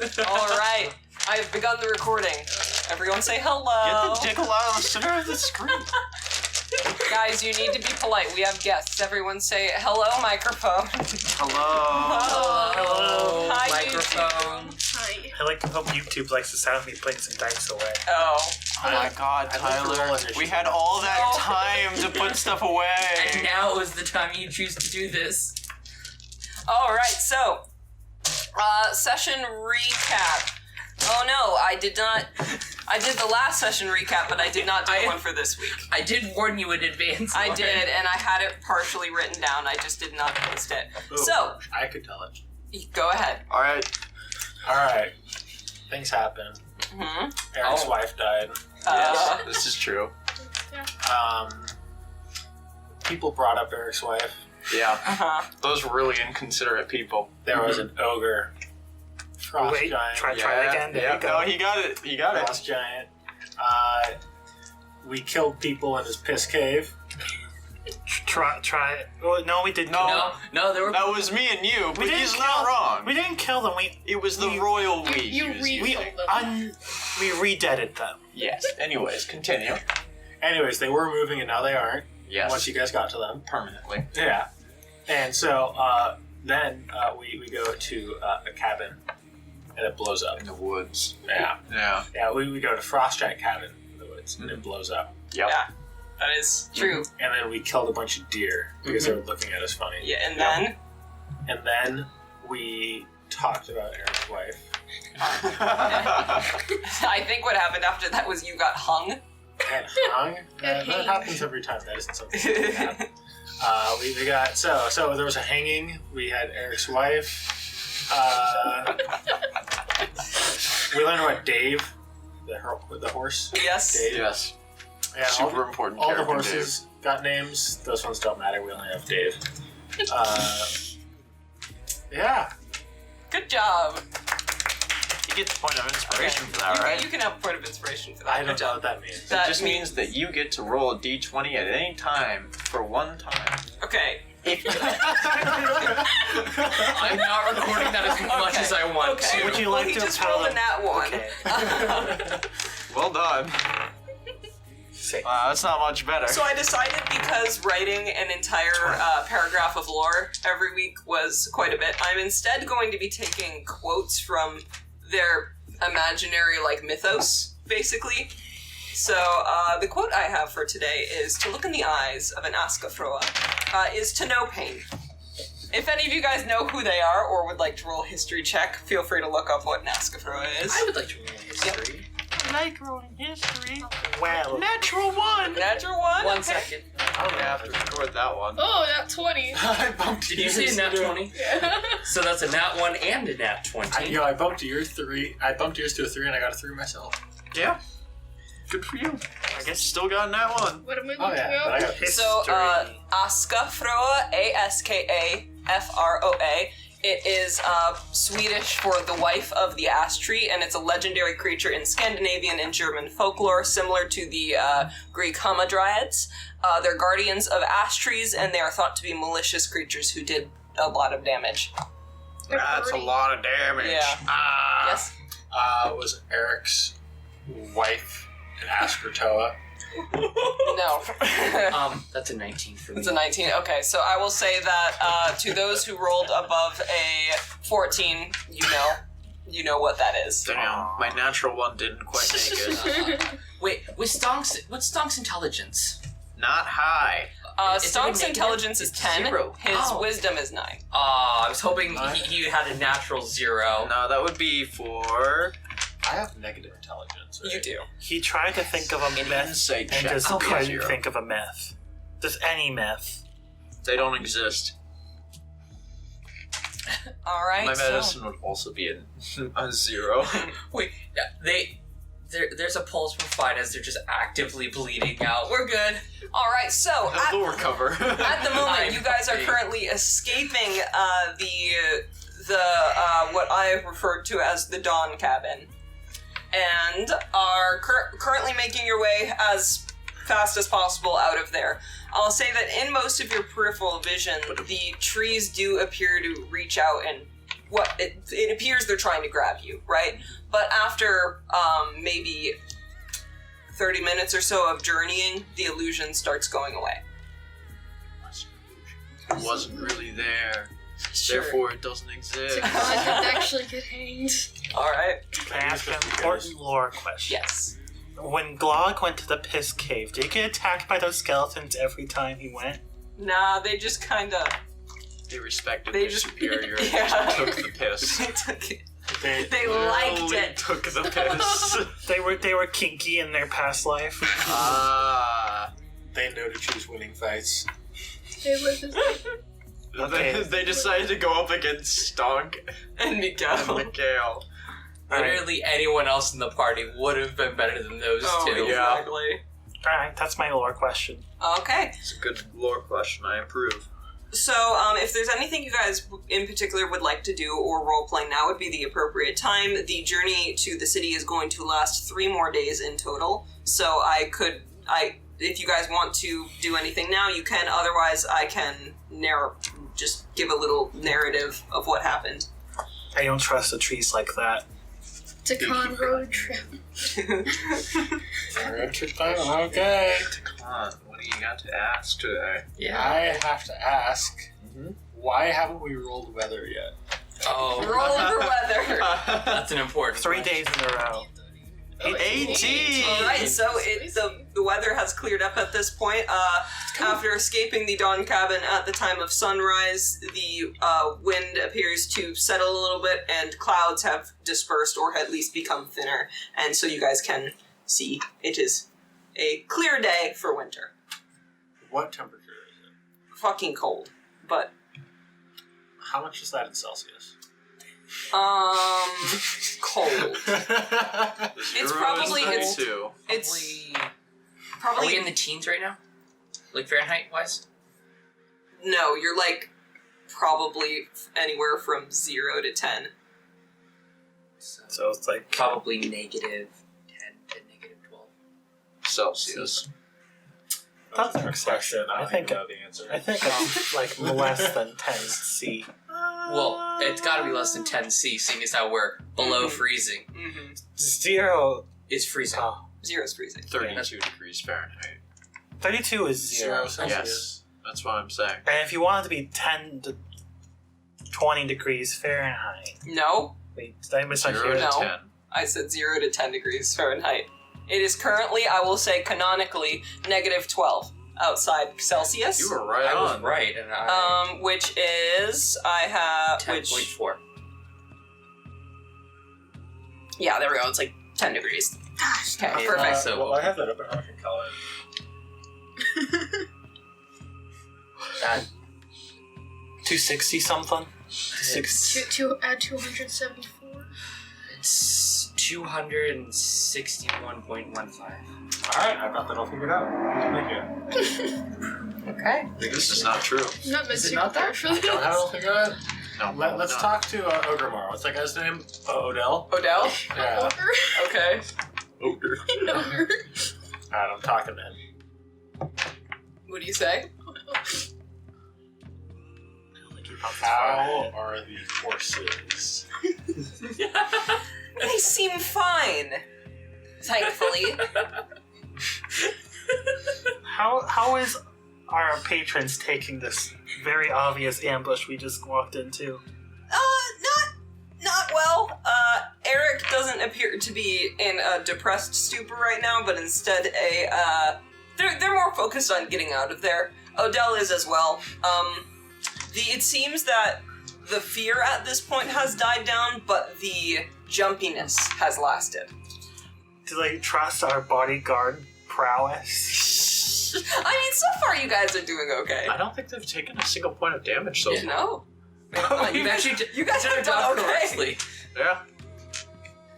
All right, I've begun the recording. Everyone say hello. Get the dickle out of the center of the screen. Guys, you need to be polite. We have guests. Everyone say hello, microphone. Hello. Hello. Hi, Microphone. Hi. I like to hope YouTube likes the sound of me putting some dice away. Oh. Oh my god, Tyler. We had all that time to put stuff away. And now is the time you choose to do this. All right, so, session recap. Oh no, I did not. I did the last session recap, but I did not do one for this week. I did warn you in advance. I did, and I had it partially written down. I just did not post it. Ooh, So, I could tell it. go ahead. Alright. Things happen. Mm-hmm. Eric's wife died. Yes, this is true. People brought up Eric's wife. Yeah. Uh-huh. Those really inconsiderate people. There was an ogre. Frost Wait, giant. try that again. There you go. No, he got it. He got it. Frost giant. We killed people in his piss cave. Try it. Oh, no, we didn't. No. No, there were. That was me and you, but didn't he's kill- not wrong. We didn't kill them. It was the royal we. You We them. redeaded them. Yes. Anyways, continue. Anyways, they were moving and now they aren't. Yes. Once you guys got to them. Permanently. Yeah. And so then we go to a cabin and it blows up. In the woods. Yeah. Yeah. Yeah, we go to Frost giant cabin in the woods and it blows up. Yep. Yeah, that is true. And then we killed a bunch of deer because they were looking at us funny. Yeah, and then And then we talked about Eric's wife. I think what happened after that was you got hung. And hung. That happens every time. That isn't something that happens. We got so there was a hanging. We had Eric's wife. We learned about Dave, the horse. Yes. Dave. Yes. Yeah, Super important all the character, horses got names. Those ones don't matter. We only have Dave. Yeah. Good job. You get the point of inspiration for that, right? You can have a point of inspiration for that. I Good don't know job. what that means. That It just means that you get to roll a d20 at any time for one time. Okay. I'm not recording that as much as I want Okay. to. Would you Well, like he to just tell rolled a them? nat one. Okay. Well done. Say. That's not much better. So I decided, because writing an entire paragraph of lore every week was quite a bit, I'm instead going to be taking quotes from their imaginary, mythos, basically. So the quote I have for today is, "To look in the eyes of an Askafroa is to know pain." If any of you guys know who they are or would like to roll a history check, feel free to look up what an Askafroa is. I would like to roll history. Like rolling history. Well. Natural one! Natural one? 1 second. I'm gonna have to record that one. Oh, not 20. I bumped Did you say a nat 20? Yeah. So that's a nat 1 and a nat 20. I bumped yours 3. I bumped yours to a 3 and I got a 3 myself. Yeah. Good for you. I guess still got that one. What am I Oh looking yeah, but I at? got So, Askafroa, Askafaroa, it is Swedish for the wife of the ash tree, and it's a legendary creature in Scandinavian and German folklore, similar to the Greek Hamadryads. They're guardians of ash trees, and they are thought to be malicious creatures who did a lot of damage. That's a lot of damage. Yeah. Yes? was Eric's wife an Aspertoa? No. That's a 19 for me. It's a 19. Okay, so I will say that to those who rolled above a 14, you know what that is. Damn, my natural one didn't quite make it. Wait, what's Stonk's intelligence? Not high. Is it Stonk's a negative? intelligence is It's 10. 0. His Oh. wisdom is 9. I was hoping he had a natural 0. No, that would be for... I have negative intelligence. Right? You do. He tried to think of a An myth insight and check. just I'll be a couldn't 0. think of a myth. Just any myth. They don't exist. All right. My so- medicine would also be a 0. Wait, there's a pulse we're fine as they're just actively bleeding out. We're good. All right. So They'll recover. at the moment, I'm you guys are happy. currently escaping the what I have referred to as the Dawn Cabin, and are currently making your way as fast as possible out of there. I'll say that in most of your peripheral vision, the trees do appear to reach out and it appears they're trying to grab you, right? But after maybe 30 minutes or so of journeying, the illusion starts going away. It wasn't really there. Sure. Therefore, it doesn't exist. I didn't actually get hanged. Alright. Can I ask an important lore question? Yes. When Glog went to the piss cave, did he get attacked by those skeletons every time he went? Nah, they just kinda... They respected They their just- superior yeah. and took the piss. They took it. They liked Literally it. took the piss. They were kinky in their past life. they know to choose winning fights. It was just Okay. They decided to go up against Stonk And and Miguel. Miguel. Literally anyone else in the party would have been better than those Oh, two. yeah. exactly. Alright, that's my lore question. Okay. It's a good lore question. I approve. So, if there's anything you guys in particular would like to do or role-play, now would be the appropriate time. The journey to the city is going to last 3 more days in total. So if you guys want to do anything now, you can. Otherwise, I can just give a little narrative of what happened. I don't trust the trees like that. Tekahn road trip. Road trip time? Okay. Come on, what do you got to ask today? I have to ask, why haven't we rolled weather yet? Oh, Roll for weather. that's an important 3 question. days in a row. 18! Alright, so the weather has cleared up at this point. After escaping the dawn cabin at the time of sunrise, the wind appears to settle a little bit and clouds have dispersed or at least become thinner. And so you guys can see it is a clear day for winter. What temperature is it? Fucking cold, but How much is that in Celsius? cold. It's probably- it's- 32. It's Are probably we in the teens right now? Like Fahrenheit wise? no. You're like probably anywhere from 0 to 10. So it's like Probably negative 10 to negative 12. Celsius. that's excessive. I think know the answer. it's like less than 10 C. Well, it's gotta be less than 10 C, seeing as how we're below freezing. Mm-hmm. 0. It's freezing. Oh, 0's freezing. 32 degrees Fahrenheit. 32 is 0. Yes, that's what I'm saying. And if you want it to be 10 to 20 degrees Fahrenheit. No, Wait, did I miss 0 to No. 10. I said 0 to 10 degrees Fahrenheit. It is currently, I will say canonically, negative 12 outside Celsius. You were right I was on. right, and I... Which is, I have, 10.4. yeah, there we go, it's like 10 degrees. Okay, Okay, perfect. so- Well, I have that open. I can color it. That 260 something? 260. Add 274. It's 261.15. Alright, I've got that all figured out. Thank you. Okay. This is not true. I'm not meant Is it to not prepare for Don't have it this. all figured out? No, Let's no. talk to Ogre What's that guy's name? Odell? Odell? Yeah. Okay. Ogre. No. Alright, I'm talking to him. What do you say? How are the horses? They seem fine. Thankfully. How is our patrons taking this very obvious ambush we just walked into? Not well. Eric doesn't appear to be in a depressed stupor right now, but instead they're more focused on getting out of there. Odell is as well. It seems that the fear at this point has died down, but the jumpiness has lasted. Do they trust our bodyguard prowess? I mean, so far you guys are doing okay. I don't think they've taken a single point of damage so far. No. You've actually You guys have done done okay. correctly. Yeah.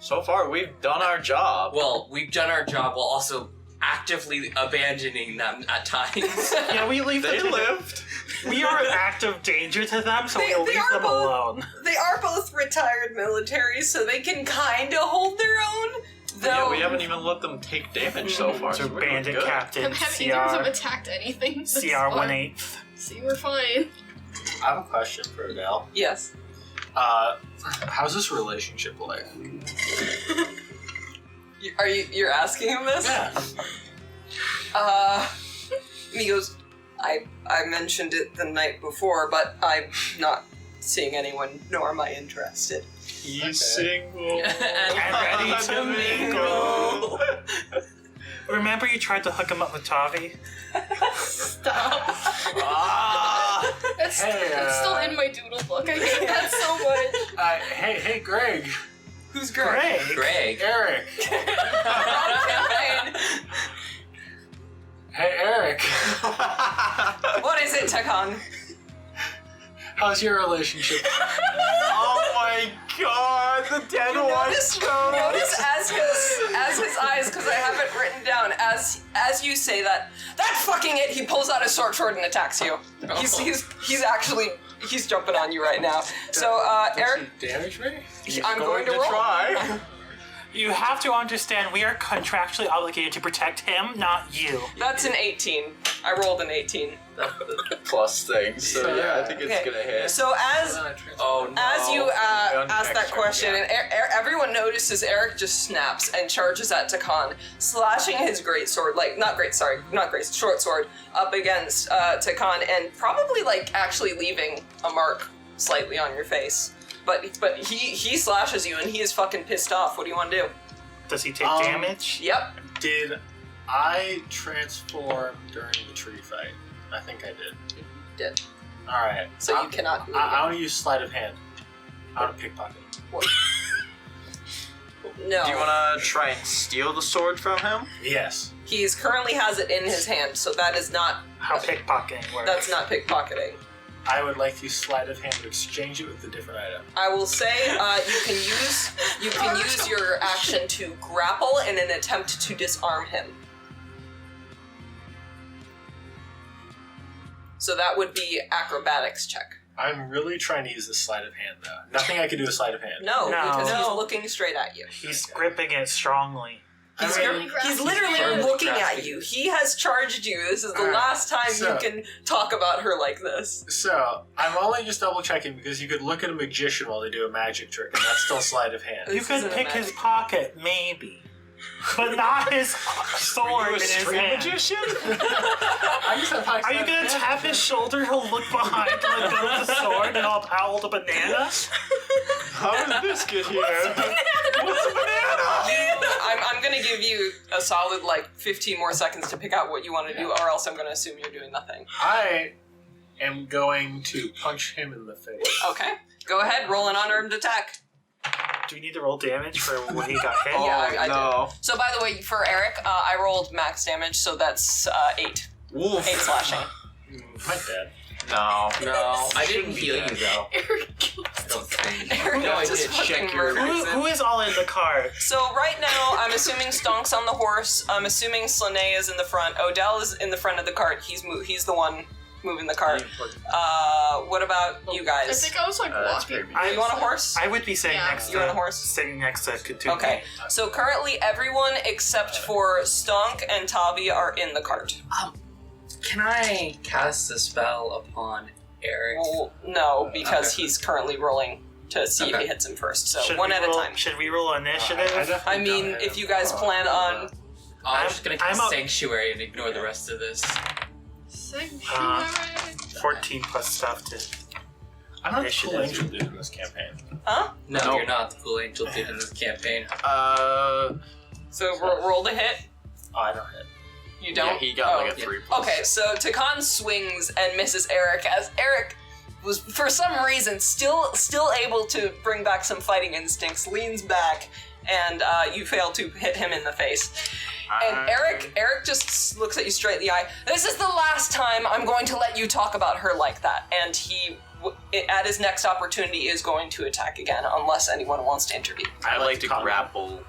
So far, we've done our job. Well, we've done our job while also actively abandoning them at times. Yeah, we leave They them to lived. We are an active danger to them, so They- we'll they leave are them both- alone. They are both retired military, so they can kind of hold their own. Though Yeah, we haven't even let them take damage so far. So So we're doing bandit good. captain Have either of them CR attacked anything? That's CR fine. 1/8. See, we're fine. I have a question for Odell. Yes. How's this relationship like? You're asking him this? Yeah. And he goes, I mentioned it the night before, but I'm not seeing anyone, nor am I interested. He's single. And ready to mingle. Remember you tried to hook him up with Tavi? Stop. That's, Hey, that's still in my doodle book. I hate that so much. Hey, Greg. Who's Greg? Greg. Eric. Wrong campaign. Hey, Eric. What is it, Tekahn? How's your relationship? Oh my god, the dead one. Notice as his eyes, because I have it written down, as you say that fucking it, he pulls out his sword and attacks you. He's actually jumping on you right now. So Eric, Damage me? I'm going to roll. try. You have to understand we are contractually obligated to protect him, not you. That's an 18. I rolled an 18. Plus things, so yeah, I think it's Okay. gonna hit. So as Oh no. As you ask that Extra, question, yeah. and everyone notices Eric just snaps and charges at Tekahn, slashing his short sword up against Tekahn, and probably actually leaving a mark slightly on your face. But he slashes you, and he is fucking pissed off. What do you want to do? Does he take damage? Yep. Did I transform during the tree fight? I think I did. Did. Alright. So you cannot do it. I want to use sleight of hand. I want to pickpocket. No. Do you want to try and steal the sword from him? Yes. He currently has it in his hand, so that is not. How pickpocketing works. That's not pickpocketing. I would like to use sleight of hand to exchange it with a different item. I will say you can use your action to grapple in an attempt to disarm him. So that would be acrobatics check. I'm really trying to use the sleight of hand, though. Nothing I can do with sleight of hand. No, No. because he's No. looking straight at you. He's gripping it strongly. He's, I mean, he's literally He's looking grasping. at you. He has charged you. This is the Alright, last time so- you can talk about her like this. So, I'm only just double checking because you could look at a magician while they do a magic trick, and that's still sleight of hand. You This could isn't a pick his magic- pocket, maybe. But not his sword in his hand. magician? I just have high Are you sleight of gonna hand. tap his shoulder? He'll look behind and let go of the sword and I'll hold a banana? How did this get here? What's a banana? I'm gonna give you a solid 15 more seconds to pick out what you want to do, or else I'm gonna assume you're doing nothing. I am going to punch him in the face. Okay, go ahead. Roll an unarmed attack. Do we need to roll damage for when he got hit? Yeah, I no. did. So by the way, for Eric, I rolled max damage, so that's 8. Oof. 8 slashing. My bad. No. No, I didn't heal you though. Eric killed I don't think. Eric No, I just did. fucking Check your. murders him. Who is all in the car? So right now, I'm assuming Stonk's on the horse. I'm assuming Slanei is in the front. Odell is in the front of the cart. He's the one moving the cart. What about you I guys? think I was walking. Are you on a horse? I would be sitting Yeah. next to You're on a horse? Sitting next to Katuki. Okay. So currently, everyone except for Stonk and Tavi are in the cart. Can I cast a spell upon Eric? Well, no, because Okay. he's currently rolling to see if Okay. he hits him first. So Should one we at a roll- time. Should we roll initiative? I mean, if you guys plan on, I'm just gonna cast I'm up- Sanctuary and ignore the rest of this. Sanctuary. 14 plus stuff to... I'm not the Initiative. cool angel dude in this campaign. huh? No, No. you're not the cool angel dude in this campaign. So roll the hit. Oh, I don't hit. You don't. Yeah, he got Oh. like a 3 plus. Okay, so Tekahn swings and misses Eric as Eric was for some reason still able to bring back some fighting instincts, leans back, and you fail to hit him in the face. And Eric just looks at you straight in the eye. This is the last time I'm going to let you talk about her like that. And he, at his next opportunity, is going to attack again, unless anyone wants to intervene. I like to comment. grapple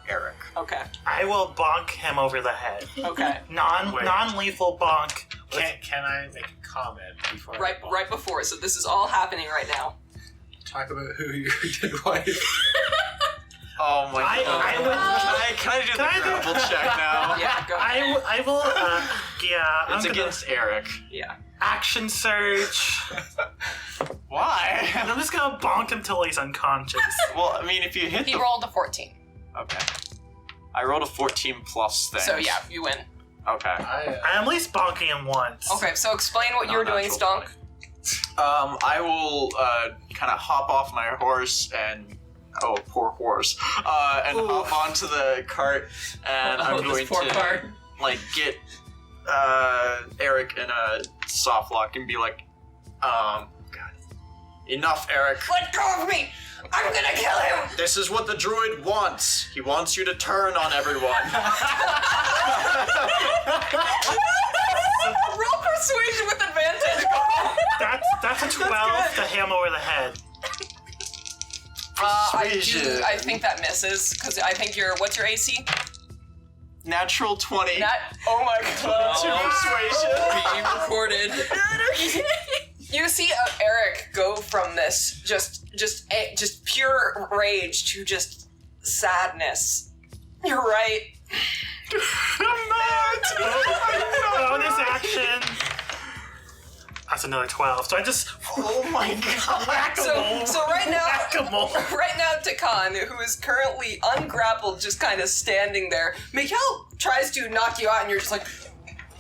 Eric. Okay. I will bonk him over the head. Okay. Wait. Non-lethal bonk. Can I make a comment before I Right before. So this is all happening right now. talk about who your dead wife? Oh my I god. would- Can I do Can I the do- grapple check now? Yeah, go ahead. I will, yeah. It's I'm gonna against Eric. Yeah. action surge. Why? And I'm just gonna bonk him till he's unconscious. Well, I mean, if you hit He the... rolled a 14. Okay. I rolled a 14 plus thing. So yeah, you win. Okay. I'm at least bonking him once. Okay, so explain what you were doing, Natural Stonk. 20. I will kind of hop off my horse and... Oh, poor horse. And hop onto the cart, and I'm going poor to cart. like get Eric in a soft lock and be like, God, enough, Eric. Let go of me! I'm gonna kill him! This is what the druid wants. He wants you to turn on everyone. Roll persuasion with advantage. Go on. That's a 12 to hit him over the head. Persuasion. I think that misses because I think what's your AC? Natural 20. Oh my god. To persuasion. Being recorded. You see Eric go from this just pure rage to just sadness. You're right. I'm not. Bonus action. That's another 12. So I just. Oh my god. So right now, Whack-a-mole. Tekahn, who is currently ungrappled, just kind of standing there. Mikkel tries to knock you out, and you're just like.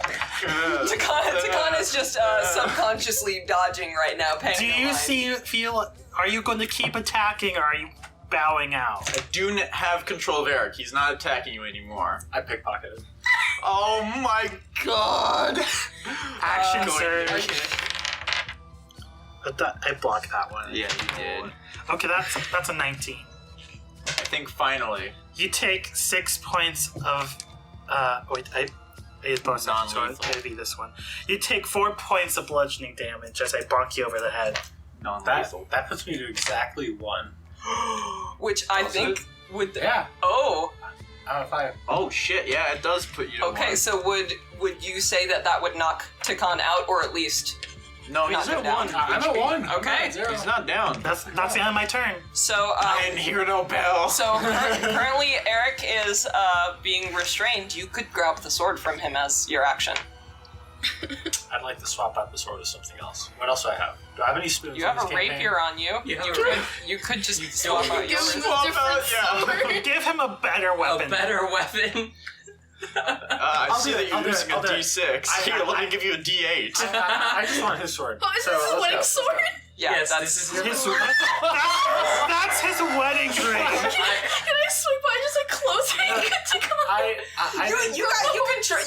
Tekahn is just subconsciously dodging right now. Do you feel? Are you going to keep attacking, or are you bowing out? I do have control of Eric. He's not attacking you anymore. I pickpocketed. Oh my god. Action Going surge. there. I blocked that one. Yeah, you did. Okay, that's a 19. I think finally. You take 6 points of. Wait, I used bonus action, so Non-lethal. it'd be this one. You take 4 points of bludgeoning damage as I bonk you over the head. Non-lethal. That puts me to exactly 1. Which I Does think it? would. Yeah. Oh. Out of 5. Oh shit, yeah, it does put you to Okay, one. so would you say that would knock Tekahn out, or at least? No, he's knock him at down? 1. I'm at 1. Okay. He's not down. That's the end of my turn. So. I didn't hear no bell. So currently Eric is being restrained. You could grab the sword from him as your action. I'd like to swap out the sword with something else. What else do I have? Do I have any spoons? You have in a this campaign? rapier on you. Yeah. You could just swap out Give yours. him a Swap different out, yeah. sword. Give him a better A weapon. better weapon. I I'll see do that it, you're I'll do it, using I'll a do it. D6. Here, let me give you a D8. I just want his sword. Oh, is So, this a let's wedding go. sword? Yeah, Yes, that's this is your His, that's his wedding ring. Can I sweep by just like closing Tekahn?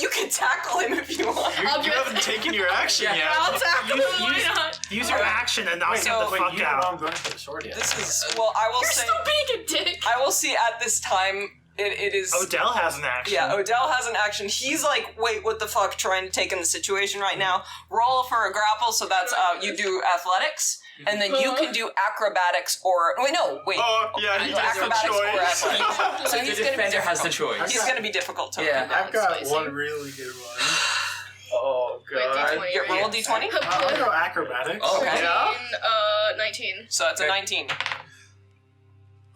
you can tackle him if you want. I'll You do it. haven't taken your action Yeah. yet. I'll tackle him, why Use- not? Use your action and knock him the Wait, fuck you know I'm out. going for the sword yet. This is I will You're say still being a dick. I will see at this time it is Odell has an action. yeah, Odell has an action. He's like, wait, what the fuck, trying to take in the situation right now. Roll for a grapple, so that's you do athletics, and then you can do acrobatics or wait. Oh, yeah, he You do has a acrobatics or choice. athletics. So The he's gonna be defender has the difficult. choice. He's gonna be difficult to Yeah. I've got Spicy. one really good one. Oh Wait, god. D20, Yeah, roll a right? d20. I'll go acrobatics. Okay. Yeah. 19. So that's a 19.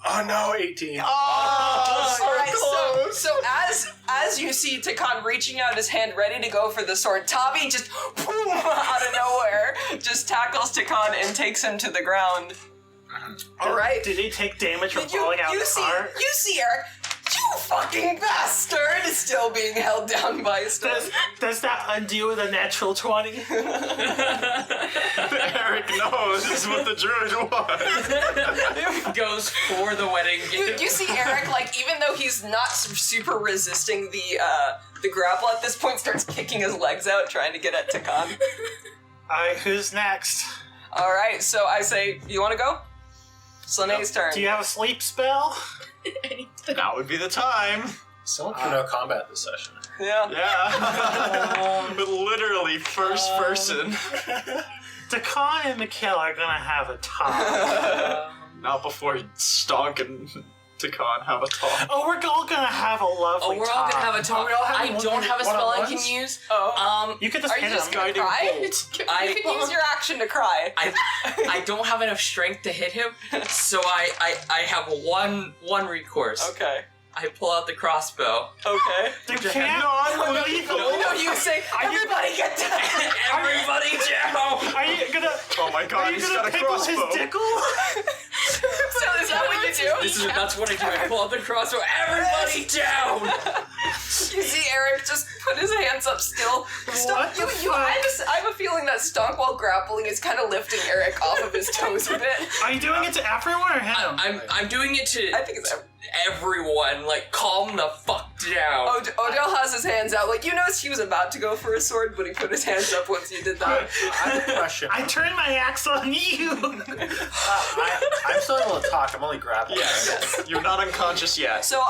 Oh no, 18. Oh, All right, so as you see Tekahn reaching out his hand, ready to go for the sword, Tavi just boom, out of nowhere just tackles Tekahn and takes him to the ground. All right, Did he take damage from falling out you of the see car? you see Eric, you fucking bastard, is still being held down by a stone. Does that undo the natural 20? Eric knows this is what the druid wants. Goes for the wedding gift. You see Eric, like, even though he's not super resisting the grapple at this point, starts kicking his legs out, trying to get at Tekahn. Alright, who's next? All right, so I say, you want to go? Slanei's turn. Do you have a sleep spell? Now would be the time. Someone can no combat this session. Yeah. Yeah. But literally first person. Tekahn and Mikkel are gonna have a talk. Not before Stonk and Tekahn have a talk. Oh, we're all gonna have a lovely Oh, we're all gonna have a talk. we all have I one- don't have a spell I can one-on-ones? use. Oh. You could just Are you hit just him. gonna Guiding cry? bolt. You can use your action to cry. I don't have enough strength to hit him, so I have one recourse. Okay. I pull out the crossbow. Okay. You can't. No, you say, everybody get down! Everybody down! Are you gonna? Oh my Are god, you he's gonna got a pickle crossbow. his dickle? So is that what you do? That's what I do. I pull out the crossbow. Everybody down! You see Eric just put his hands up still. What the I have a feeling that Stonk, while grappling, is kind of lifting Eric off of his toes a bit. Are you doing it to everyone or him? I'm doing it to I think it's everyone. Like, calm the fuck down. Odell has his hands out. Like, you noticed he was about to go for a sword, but he put his hands up once you did that. I have a question. I turned my axe on you. I'm still able to talk. I'm only grappling. Yes. You're not unconscious yet. So,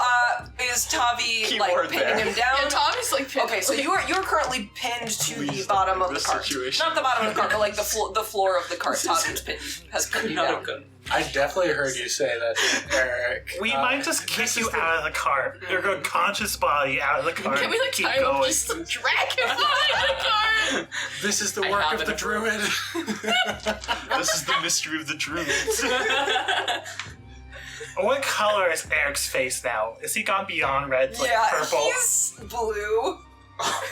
is Tavi, Keyword pinning there. him down? Yeah, Tommy's like pinned. Okay, so you're currently pinned to Please the bottom don't of do the this cart. situation. Not the bottom of the cart, but like the floor of the cart. Tavi's pinned. Has pinned you down. I definitely heard you say that to Eric. We might just kick you out of the cart. Your unconscious body out of the cart. Can we like Keep tie him up, going. just drag him behind the car? This is the I work have of an the approval. druid. This is the mystery of the druids. What color is Eric's face now? Is he gone beyond red to like Yeah, purple? he's blue.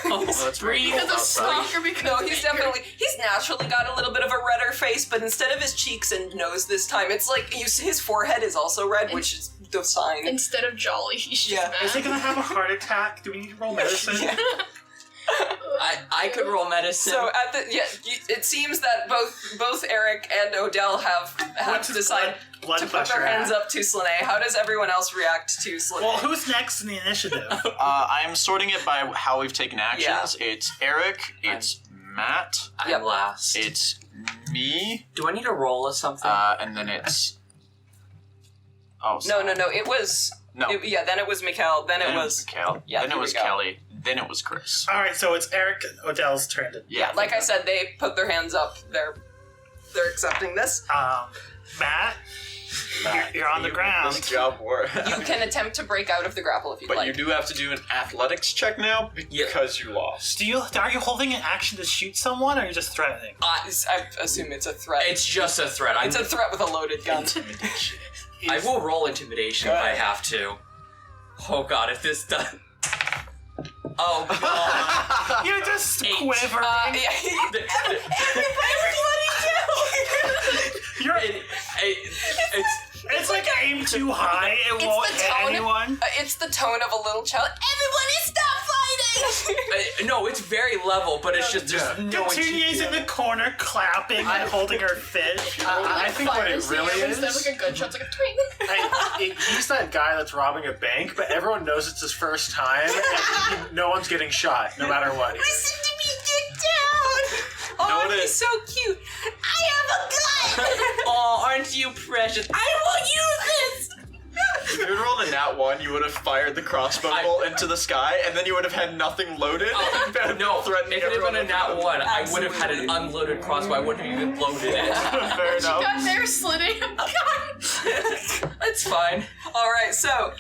That's pretty Because of Stonk or because No, of he's Baker? definitely, he's naturally got a little bit of a redder face, but instead of his cheeks and nose this time, it's like, his forehead is also red, which is the sign. Instead of jolly, he's just Yeah. mad. Is he gonna have a heart attack? Do we need to roll medicine? Yeah. I could roll medicine. So it seems that both Eric and Odell have What's his decided blood to put pressure their hands at? up to Slanei. How does everyone else react to Slanei? Well, who's next in the initiative? I'm sorting it by how we've taken actions. It's Eric, it's Matt, I'm Yep. last. it's me, Do I need to roll or something? and then it's... Oh, No, it was... No. then it was Mikkel, then it was... Mikhail, Yeah, then it here was we go. Kelly, then it was Chris. All right, so it's Eric and Odell's turn to. Yeah, like I said, they put their hands up. They're accepting this. Matt, you're on the This ground. job work. You can attempt to break out of the grapple if you'd But like. you do have to do an athletics check now because you lost. Are you holding an action to shoot someone, or are you just threatening? I assume it's a threat. It's just a threat. It's a threat with a loaded gun. I will roll intimidation if I have to. Oh god, if this does... Oh god. You're just 8. quivering. Everybody You're, It's it's like aim too high, it won't the hit tone. anyone. It's the tone of a little child. Everybody stop fighting! no, it's very level, but it's just there's no Petunia's in the corner clapping and holding her fish. I think what it really is... Instead of like a gunshot, it's like a twing. He's that guy that's robbing a bank, but everyone knows it's his first time, and no one's getting shot, no matter what. Listen to me, get down! Oh, Notice. he's so cute. I have a gun! Oh, aren't you precious? I will use this! If you had rolled a nat 1, you would have fired the crossbow bolt into the sky, and then you would have had nothing loaded. No, threatening if it had been a everyone. nat 1, I would have had an unloaded crossbow. I wouldn't have even loaded it. Fair enough. Got there slitting him. That's fine. Alright, so,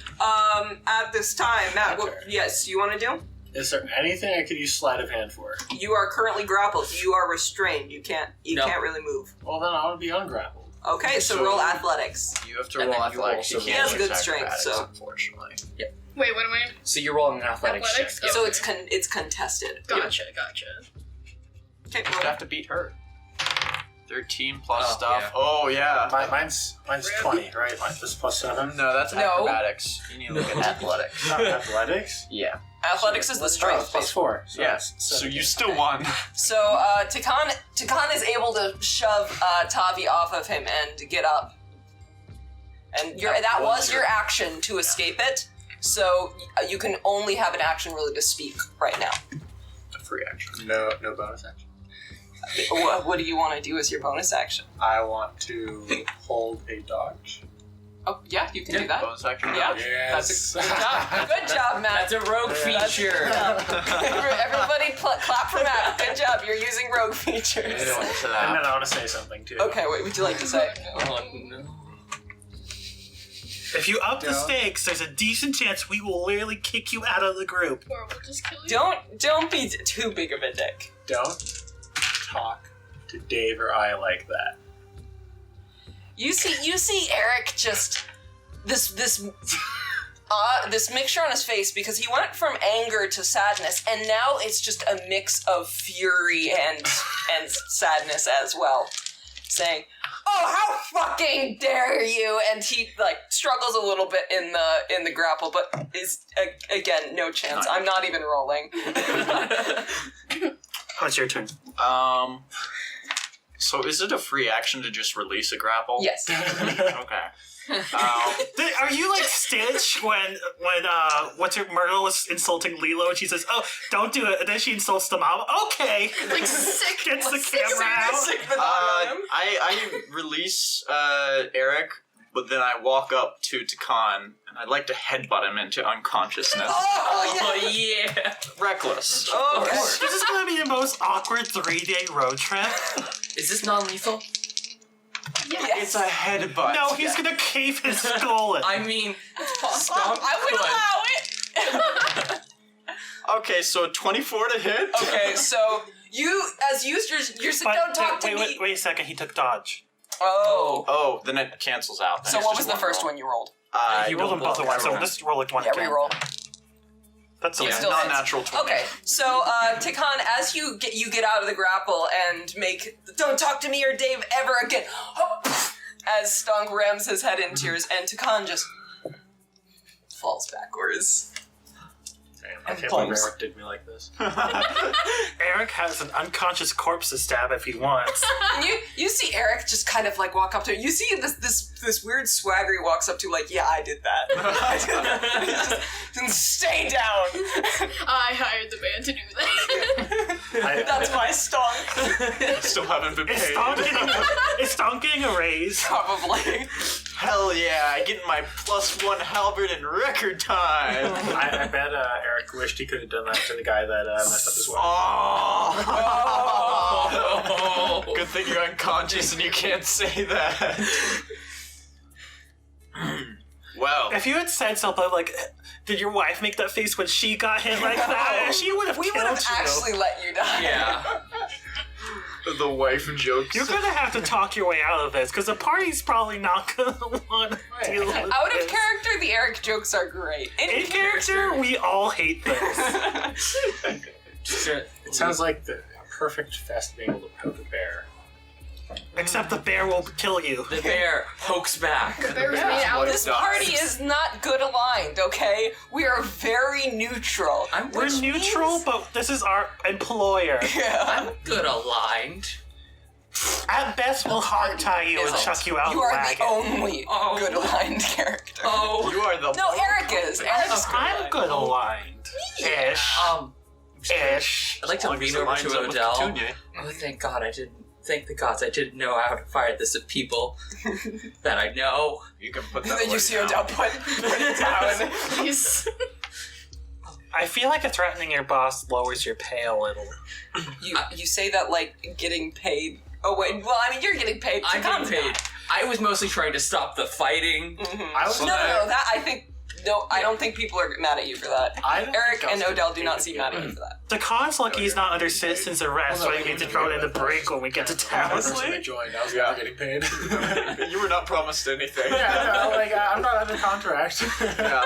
at this time, Matt, My turn. yes, you want to do? Is there anything I could use sleight of hand for? You are currently grappled. You are restrained. You can't No. really move. Well, then I would be ungrappled. Okay, so roll athletics. You have to And roll then you athletics. also You roll- can't He has good use strength, acrobatics, so- unfortunately. Wait, what am I? So you're rolling an athletics Athletics? check. So it's contested. Gotcha. Okay, You'd roll. have to beat her. 13 plus Oh, stuff. yeah. Oh, yeah. Mine's 20, right? Mine's just plus 7. No, that's No. acrobatics. You need to look at athletics. Not athletics. Yeah. Athletics is the Oh, strength. plus 4. So Yes. it's So you still won. So, Tekahn is able to shove Tavi off of him and get up. And that was your action to escape it. So you can only have an action really to speak right now. A free action. No bonus action. What do you want to do as your bonus action? I want to hold a dodge. Oh, yeah, you can do that. Bonus action. Yeah. Yes. Good job. Good job, Matt. That's a rogue feature. Everybody clap for Matt. Good job. You're using rogue features. Into And then that. I want to say something too. Okay, what would you like to say? Oh no. If you up the Yeah. stakes, there's a decent chance we will literally kick you out of the group. Or we'll just kill you. Don't be too big of a dick. Don't talk to Dave or I like that. You see Eric just this this mixture on his face because he went from anger to sadness, and now it's just a mix of fury and sadness as well. Saying, "Oh, how fucking dare you!" And he struggles a little bit in the grapple, but is again no chance. I'm not even rolling. What's your turn? So is it a free action to just release a grapple? Yes. Okay. Are you like Stitch when Myrtle was insulting Lilo and she says, "Oh, don't do it," and then she insults the mom? Okay, Like sick. gets the sick camera out. I release Eric, but then I walk up to Tekahn and I'd like to headbutt him into unconsciousness. Oh, yeah. Reckless. Oh, okay. This is gonna be the most awkward 3-day road trip. Is this non-lethal? Yes. It's a headbutt. No, he's gonna cave his skull in. I mean, Stonk I would allow it. Okay, so 24 to hit? Okay, so you But- don't talk to me. Wait a second, he took dodge. Oh, then it cancels out. Then So it's what just was the first roll. one you rolled? He rolled them both at once, so just roll like one Yeah, again. reroll. That's Yeah, okay. Still non-natural 20. Okay, so Tekahn, as you get out of the grapple and make "Don't talk to me or Dave ever again," as Stonk rams his head into yours, and Tekahn just falls backwards. I can't believe Eric did me like this. Eric has an unconscious corpse to stab if he wants. And you see Eric just kind of walk up to him. You see this weird swagger he walks up to, yeah, I did that. I did that. Just, stay down. I hired the man to do that. That's my Stonk. Still haven't been Is paid. Stonk getting a raise? Probably. Hell yeah, I get my +1 halberd in record time. I bet Eric wished he could have done that to the guy that messed up his wife. Oh. Good thing you're unconscious and you can't say that. Well, If you had said something like, "Did your wife make that face when she got hit like that?" She would have We killed would have you. actually let you die. Yeah. the wife jokes. You're gonna have to talk your way out of this, because the party's probably not gonna want to deal with Out of this. character, the Eric jokes are great. In character, we all hate this. It sounds like a perfect fest being able to poke a bear. Except the bear will kill you. The bear pokes back. The bear was made out of This party is not good aligned, okay? We are very neutral. We're neutral, but this is our employer. I'm good aligned. At best, we'll hard tie you and Isn't. chuck you out You the are wagon. the only good aligned character. Oh. You are the. No, Eric is. Eric's I'm good aligned. Ish. Ish. I'd like to lean over to Odell. Oh, thank God I didn't. Thank the gods I didn't know how to fire this at people that I know. You can put that. And then you away see now. Odell put it down. He's I feel like threatening your boss lowers your pay a little. You say that getting paid. Oh wait, well I mean you're getting paid. I'm Tekahn's getting paid. I was mostly trying to stop the fighting. not. No, that I think. No, I don't think people are mad at you for that. Eric and Odell do not seem mad at you for that. Tekahn's lucky he's not under citizen's arrest, so he gets thrown in the brink when we get to town. I joined. I was never getting paid. You were not promised anything. Yeah, no, I'm not under contract. Yeah.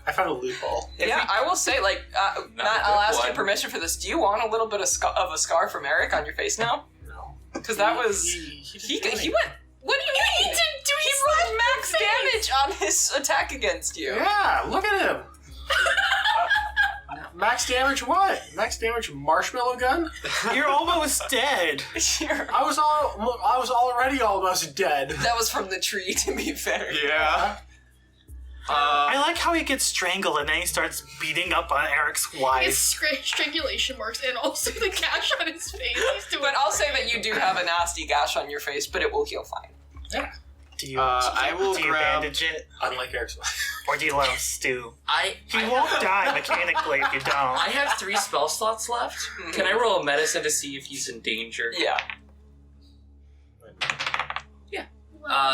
I found a loophole. Yeah, I will say, Matt, I'll ask you permission for this. Do you want a little bit of a scar from Eric on your face now? No. Because that was he went. What do you mean? he didn't do. He rolled max damage on his attack against you. Yeah, look at him. Max damage what? Max damage marshmallow gun? You're almost dead. I was already almost dead. That was from the tree, to be fair. Yeah. I like how he gets strangled and then he starts beating up on Eric's His wife. strangulation marks and also the gash on his face. He's doing. But I'll say that you do have a nasty gash on your face, but it will heal fine. Yeah. Do you, I will do you grab. bandage it? Unlike Eric's wife. Or do you let him stew? He I won't die mechanically if you don't. I have 3 spell slots left. Can I roll a medicine to see if he's in danger? Yeah.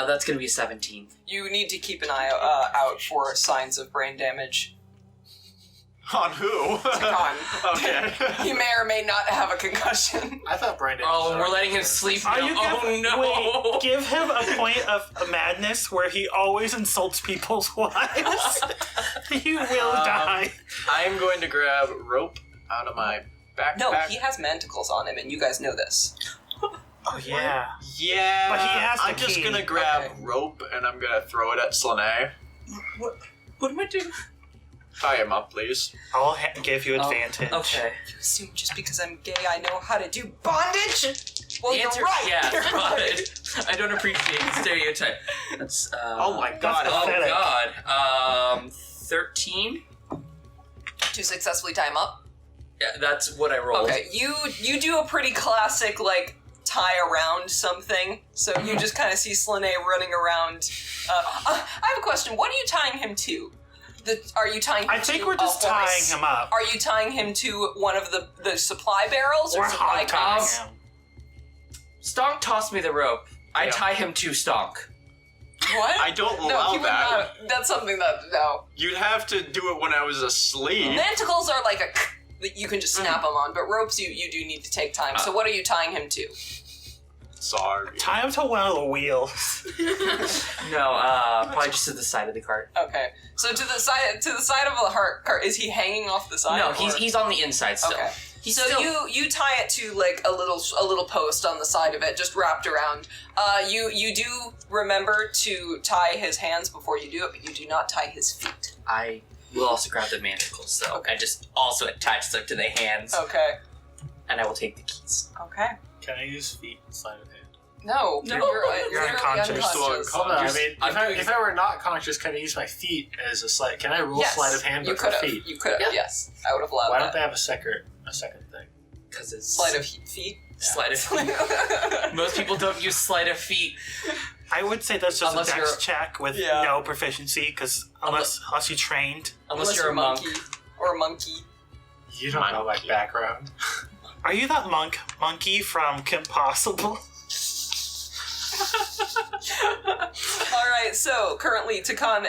That's gonna be 17. You need to keep an eye out for signs of brain damage. On who? Tekahn. Okay. He may or may not have a concussion. I thought Brandon. Oh, we're letting him sleep now. Are you No. Wait, give him a point of madness where he always insults people's wives. He will die. I'm going to grab rope out of my backpack. No, he has manticles on him, and you guys know this. Oh, yeah. Yeah. But he has the I'm just key. gonna grab Okay. rope and I'm gonna throw it at Slanei. What am I doing? Tie him up, please. I'll give you advantage. Okay. You assume just because I'm gay I know how to do bondage? Well, The you're answer right. yeah, You're but I don't appreciate the stereotype. That's, Oh my god. That's Oh pathetic. god. 13? To successfully tie him up? Yeah, that's what I rolled. Okay, you do a pretty classic, like, tie around something. So you just kind of see Slanei running around. I have a question. What are you tying him to? Are you tying him I think to we're just a tying horse? him up. Are you tying him to one of the supply barrels or We're supply hog tying cars? him. Stonk tossed me the rope. I Yeah. tie him to Stonk. What? I don't no, allow he would that. not. That's something that no. You'd have to do it when I was asleep. Manticles are like that you can just snap them on, but ropes you do need to take time. So what are you tying him to? Sorry. Tie him to one of the wheels. No, probably just to the side of the cart. Okay, so to the side of the cart. Is he hanging off the side? No, or- he's on the inside still. Okay. He's So still... you tie it to like a little post on the side of it, just wrapped around. You do remember to tie his hands before you do it, but you do not tie his feet. I will also grab the manticles, so I just also attach them to the hands, Okay. and I will take the keys. Okay. Can I use feet inside of him? No, No. you're You're literally unconscious. unconscious. Hold on. I Just- mean, I'm doing- if I were not conscious, can I use my feet as a sleight? Can I roll Yes, sleight of hand you but for could have. feet? You could have. Yeah. Yes, I would have allowed Why that. don't they have a second thing? Because it's... Sleight of feet. Sleight of feet. Most people don't use sleight of feet. I would say that's just Unless a dex you're- check with Yeah. no proficiency, because unless you trained. Unless you're a monk. Or a monkey. You don't know my background. Are you that monkey from Kim Possible? Alright, so currently Tekahn,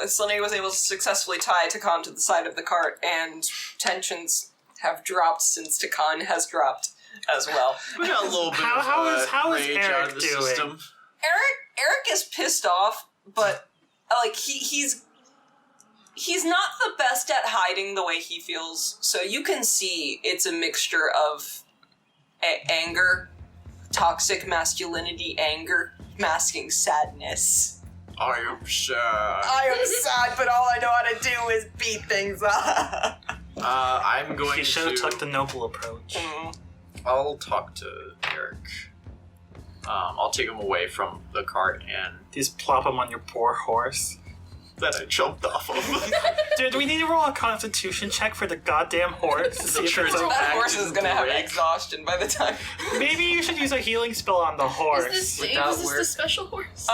Slanei was able to successfully tie Tekahn to the side of the cart, and tensions have dropped since Tekahn has dropped as well. We got a little bit How of is rage Eric out of the doing? system. Eric is pissed off, but like he's not the best at hiding the way he feels. So you can see it's a mixture of anger, toxic masculinity, anger, masking sadness. I am sad. I am sad, but all I know how to do is beat things up. I'm going He should have to. took the noble approach. I'll talk to Eric. I'll take him away from the cart and Just plop him on your poor horse. that I jumped off of. Dude, we need to roll a constitution check for the goddamn horse to see if sure it's it's okay. That horse is gonna have break. exhaustion by the time. Maybe you should use a healing spell on the horse. Is Would this that Dave? Is this work? the special horse?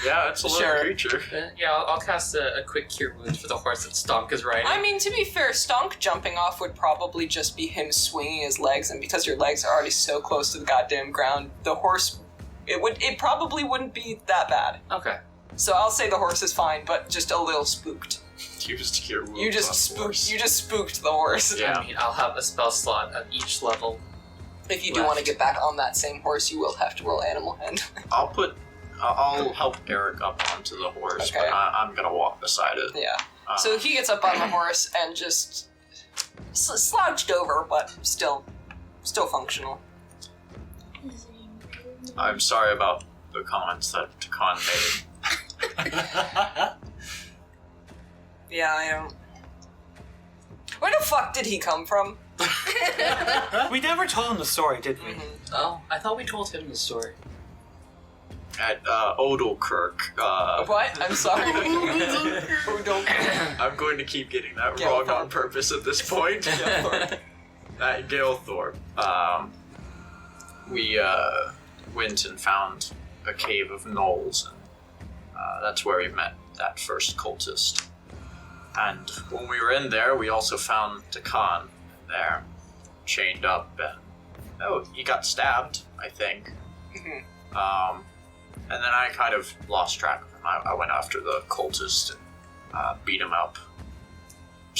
Yeah, it's a little Sure. creature. Yeah, I'll cast a quick cure wounds for the horse that Stonk is riding. I mean, to be fair, Stonk jumping off would probably just be him swinging his legs, and because your legs are already so close to the goddamn ground, the horse, it probably wouldn't be that bad. Okay. So I'll say the horse is fine, but just a little spooked. Used cure wounds. You just on spooked. horse. You just spooked the horse. Yeah. I mean, I'll have a spell slot at each level. If you do want to get back on that same horse, you will have to roll animal hand. I'll help Eric up onto the horse, Okay. but I'm gonna walk beside it. Yeah. So he gets up on the horse and just slouched over, but still functional. I'm sorry about the comments that Tekahn made. Yeah, I don't. Where the fuck did he come from? We never told him the story, did we? Oh, I thought we told him the story. At Odelkirk. What? I'm sorry. Oh, don't. I'm going to keep getting that Galethorpe. wrong on purpose at this point. Galethorpe. At Galethorpe, we went and found a cave of gnolls, and that's where we met that first cultist. And when we were in there, we also found Tekahn there, chained up, and he got stabbed, I think. And then I kind of lost track of him. I went after the cultist and beat him up.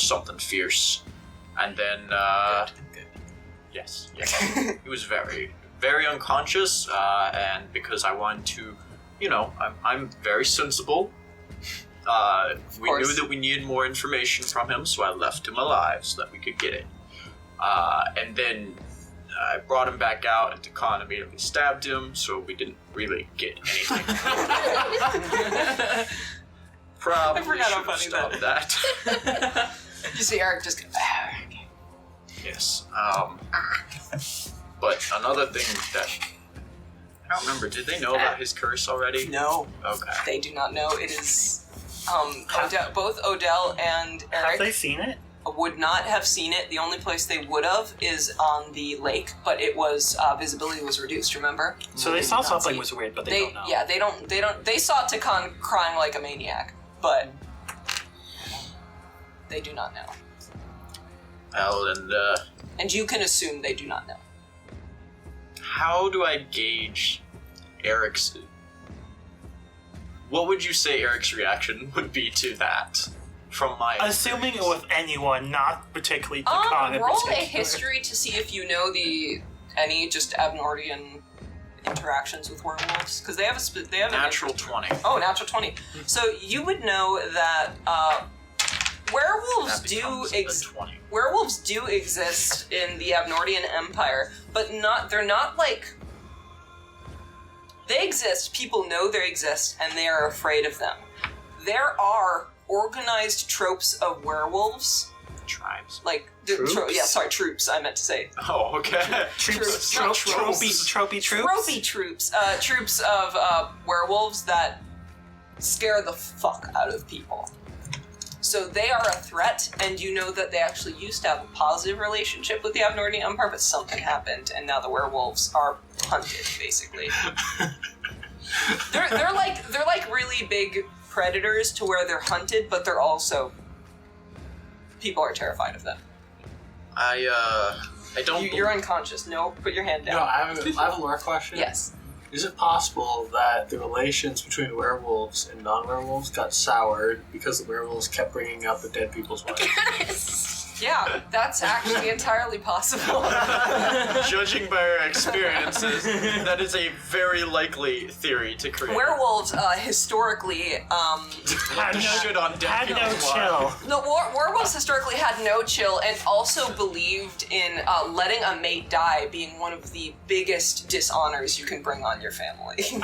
something fierce. And then, Good. yes. He was very, very unconscious, and because I wanted to, I'm very sensible. We knew that we needed more information from him, so I left him alive so that we could get it. And then I brought him back out, and Tekahn immediately stabbed him, so we didn't really get anything. Probably I forgot how should funny have stopped that. You see Eric just go, Yes. But another thing that I don't remember. Did they know about his curse already? No. Okay. They do not know. It is both Odell and Have Eric they seen it? would not have seen it. The only place they would have is on the lake, but it was visibility was reduced. Remember? So they saw something was weird, but they don't know. Yeah, they don't. They saw Tekahn crying like a maniac, but they do not know. Well, And you can assume they do not know. how do I gauge Eric's... What would you say Eric's reaction would be to that? From my Assuming it experience? with anyone, not particularly Tekahn in Roll a particular. history to see if you know any just Abnordian interactions with werewolves, because they have an Natural 20. Oh, natural 20. So you would know that werewolves That do becomes a 20. werewolves do exist in the Abnordian Empire, but they're not like they exist. People know they exist, and they are afraid of them. There are organized tropes of werewolves, Tribes. like Troops? troops. I meant to say Oh, okay. Troops. Tropey troops? tropey troops. Troops of werewolves that scare the fuck out of people. So they are a threat, and you know that they actually used to have a positive relationship with the Abnordian Empire, but something happened, and now the werewolves are hunted, basically. they're like really big predators to where they're hunted, but they're also people are terrified of them. I don't... You're unconscious. No, put your hand No, down. I have a lore question. Yes. Is it possible that the relations between werewolves and non-werewolves got soured because the werewolves kept bringing up the dead people's wives? Yeah, that's actually entirely possible. Judging by our experiences, that is a very likely theory to create. Werewolves, historically, Had no, Shit on dead had no people's chill. wives. no, werewolves historically had no chill, and also believed in letting a mate die being one of the biggest dishonors you can bring on your family. So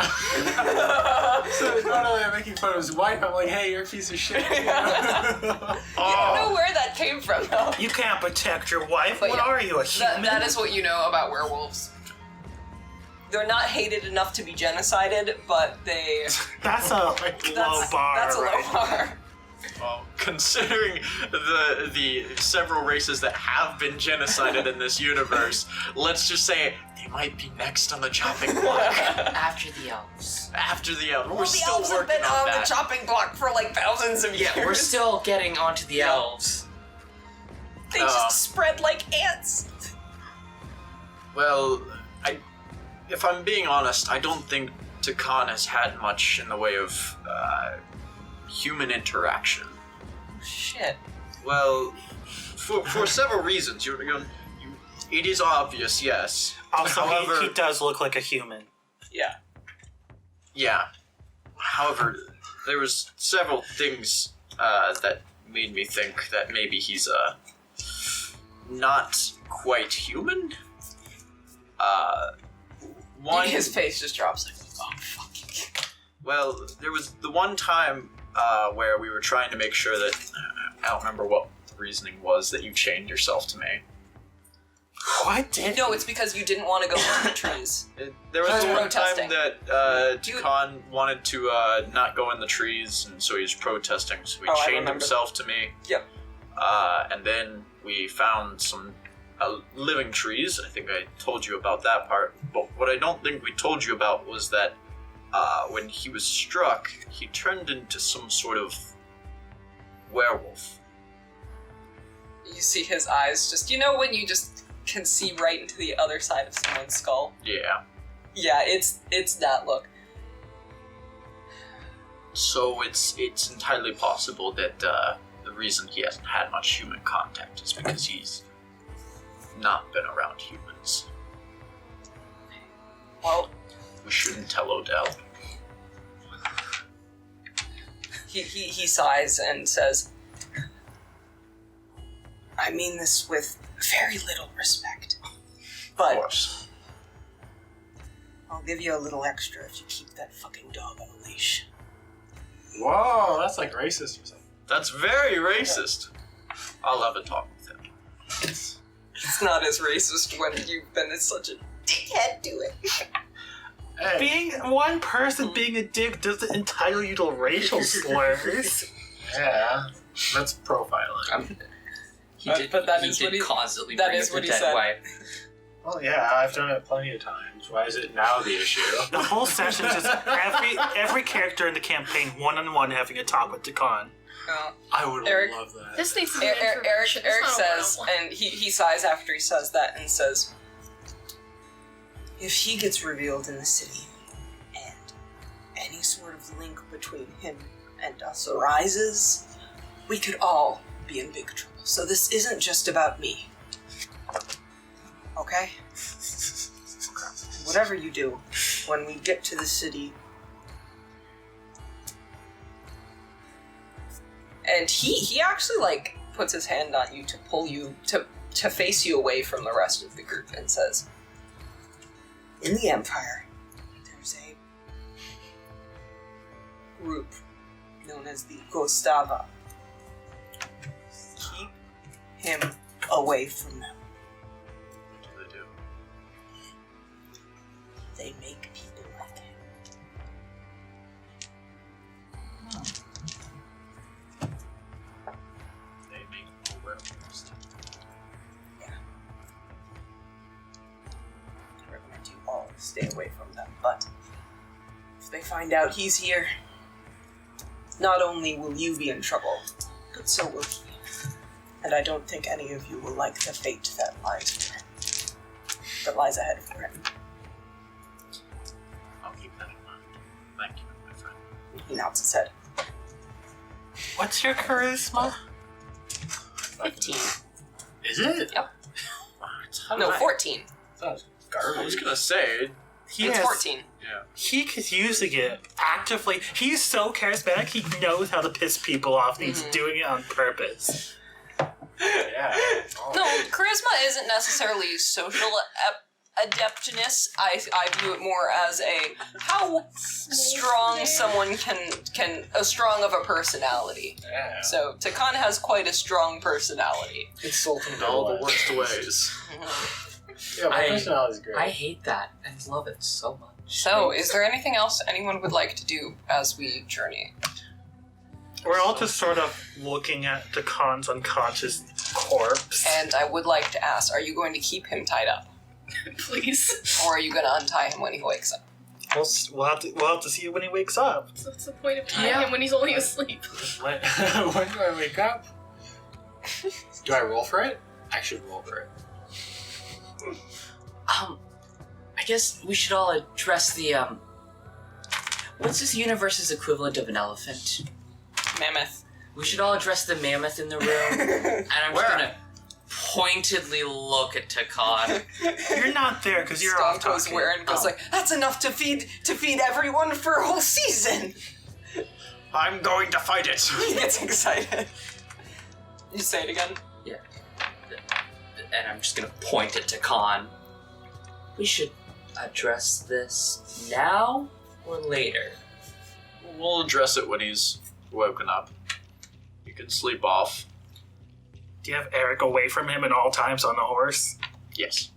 not only am I making fun of his wife, I'm like, hey, you're a piece of shit. I don't know where that came from, though. You can't protect your wife. But What yeah, are you, a human? That is what you know about werewolves. They're not hated enough to be genocided, but they... That's a low bar. That's a low right? bar. Well, considering the several races that have been genocided in this universe, let's just say they might be next on the chopping block. After the elves. After the elves. Well, We're the still elves have working been on on that. the chopping block for like thousands of years. Yeah, we're still getting onto the elves. They just spread like ants. Well, if I'm being honest, I don't think Tekahn has had much in the way of human interaction. Shit. Well, for several reasons. It is obvious, yes. Also, However, he does look like a human. Yeah. yeah. However, there was several things that made me think that maybe he's not quite human. One. His face just drops like, oh, fuck. Well, there was the one time where we were trying to make sure that I don't remember what the reasoning was that you chained yourself to me. What did? No, it's because you didn't want to go in the trees. There was the one Protesting. time that Tekahn wanted to not go in the trees, and so he was protesting. So he I chained remember. himself to me. Yep. And then we found some living trees. I think I told you about that part. But what I don't think we told you about was that when he was struck, he turned into some sort of werewolf. You see his eyes just, when you just can see right into the other side of someone's skull? Yeah. Yeah, it's that look. So it's entirely possible that the reason he hasn't had much human contact is because he's not been around humans. Well, We shouldn't tell Odell. he sighs and says, I mean this with very little respect. Of But course. I'll give you a little extra if you keep that fucking dog on a leash. Whoa, that's like racist or something. That's very racist. I'll have a talk with him. It's not as racist when you've been such a dickhead to it. Hey, Being one person being a dick doesn't entitle you to racial slurs. yeah, that's profiling. He did, but that he is did what he- constantly that bring is up what the he dead said. wife. Well, yeah, I've done it plenty of times. Why is it now the issue? The whole session is just every character in the campaign one-on-one having a talk with Tekahn. I would Eric- love that. This needs to be Eric information. It's not a says, one-on-one. and he sighs after he says that and says, if he gets revealed in the city and any sort of link between him and us arises, we could all be in big trouble. So this isn't just about me. Okay? Whatever you do, when we get to the city, and he actually like puts his hand on you to pull you to face you away from the rest of the group and says, in the Empire, there's a group known as the Gostava. Keep him away from them. What do they do? They make people like him. They make no werewolves. I recommend you all stay away from them, but if they find out he's here, not only will you be in trouble, but so will he. And I don't think any of you will like the fate that lies ahead for him. I'll keep that in mind. Thank you, my friend. He nods his head. What's your charisma? 15. Is it? Yep. How No, did I- 14. Sounds I was garbage. gonna say, It's 14. yeah. He is using it actively. He's so charismatic. He knows how to piss people off. And he's doing it on purpose. Yeah. Oh. No, charisma isn't necessarily social adeptness. I view it more as how strong someone can strong of a personality. Yeah. So Tekahn has quite a strong personality. Insulting In all the the worst ways. Yeah, my I- personality's great. I hate that and love it so much. So, is there anything else anyone would like to do as we journey? We're all just sort of looking at Tekahn's unconscious corpse. And I would like to ask, are you going to keep him tied up? Please. Or are you going to untie him when he wakes up? We'll have to see it when he wakes up. So what's the point of tying Yeah. him when he's only asleep? When do I wake up? Do I roll for it? I should roll for it. I guess we should all address the, what's this universe's equivalent of an elephant? Mammoth. We should all address the mammoth in the room, and I'm just Where? gonna pointedly look at Tekahn. You're not there because you're off Stonk goes talking. where and goes Oh. like, that's enough to feed everyone for a whole season. I'm going to fight it! He gets excited. You say it again. And I'm just gonna point at Tekahn. We should address this now or later? We'll address it when he's woken up. You can sleep off. Do you have Eric away from him at all times on the horse? Yes.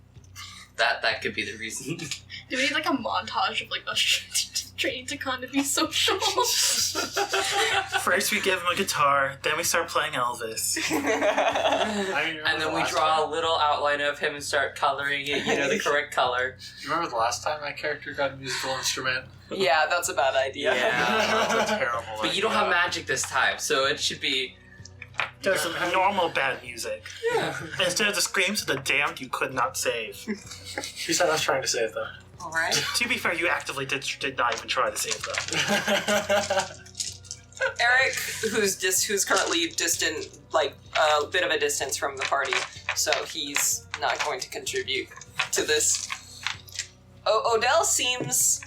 That could be the reason. Do we need like a montage of like us training Tekahn to be social? First we give him a guitar, then we start playing Elvis. And then we draw a little outline of him and start coloring it, the correct color. Do you remember the last time my character got a musical instrument? Yeah, that's a bad idea. That's a terrible But you don't have idea. magic this time, so it should be... There's some normal bad music. Instead of the screams of the damned you could not save. She said I was trying to save them. Alright. To be fair, you actively did not even try to save them. Eric, who's currently distant, like a bit of a distance from the party, so he's not going to contribute to this. Odell seems.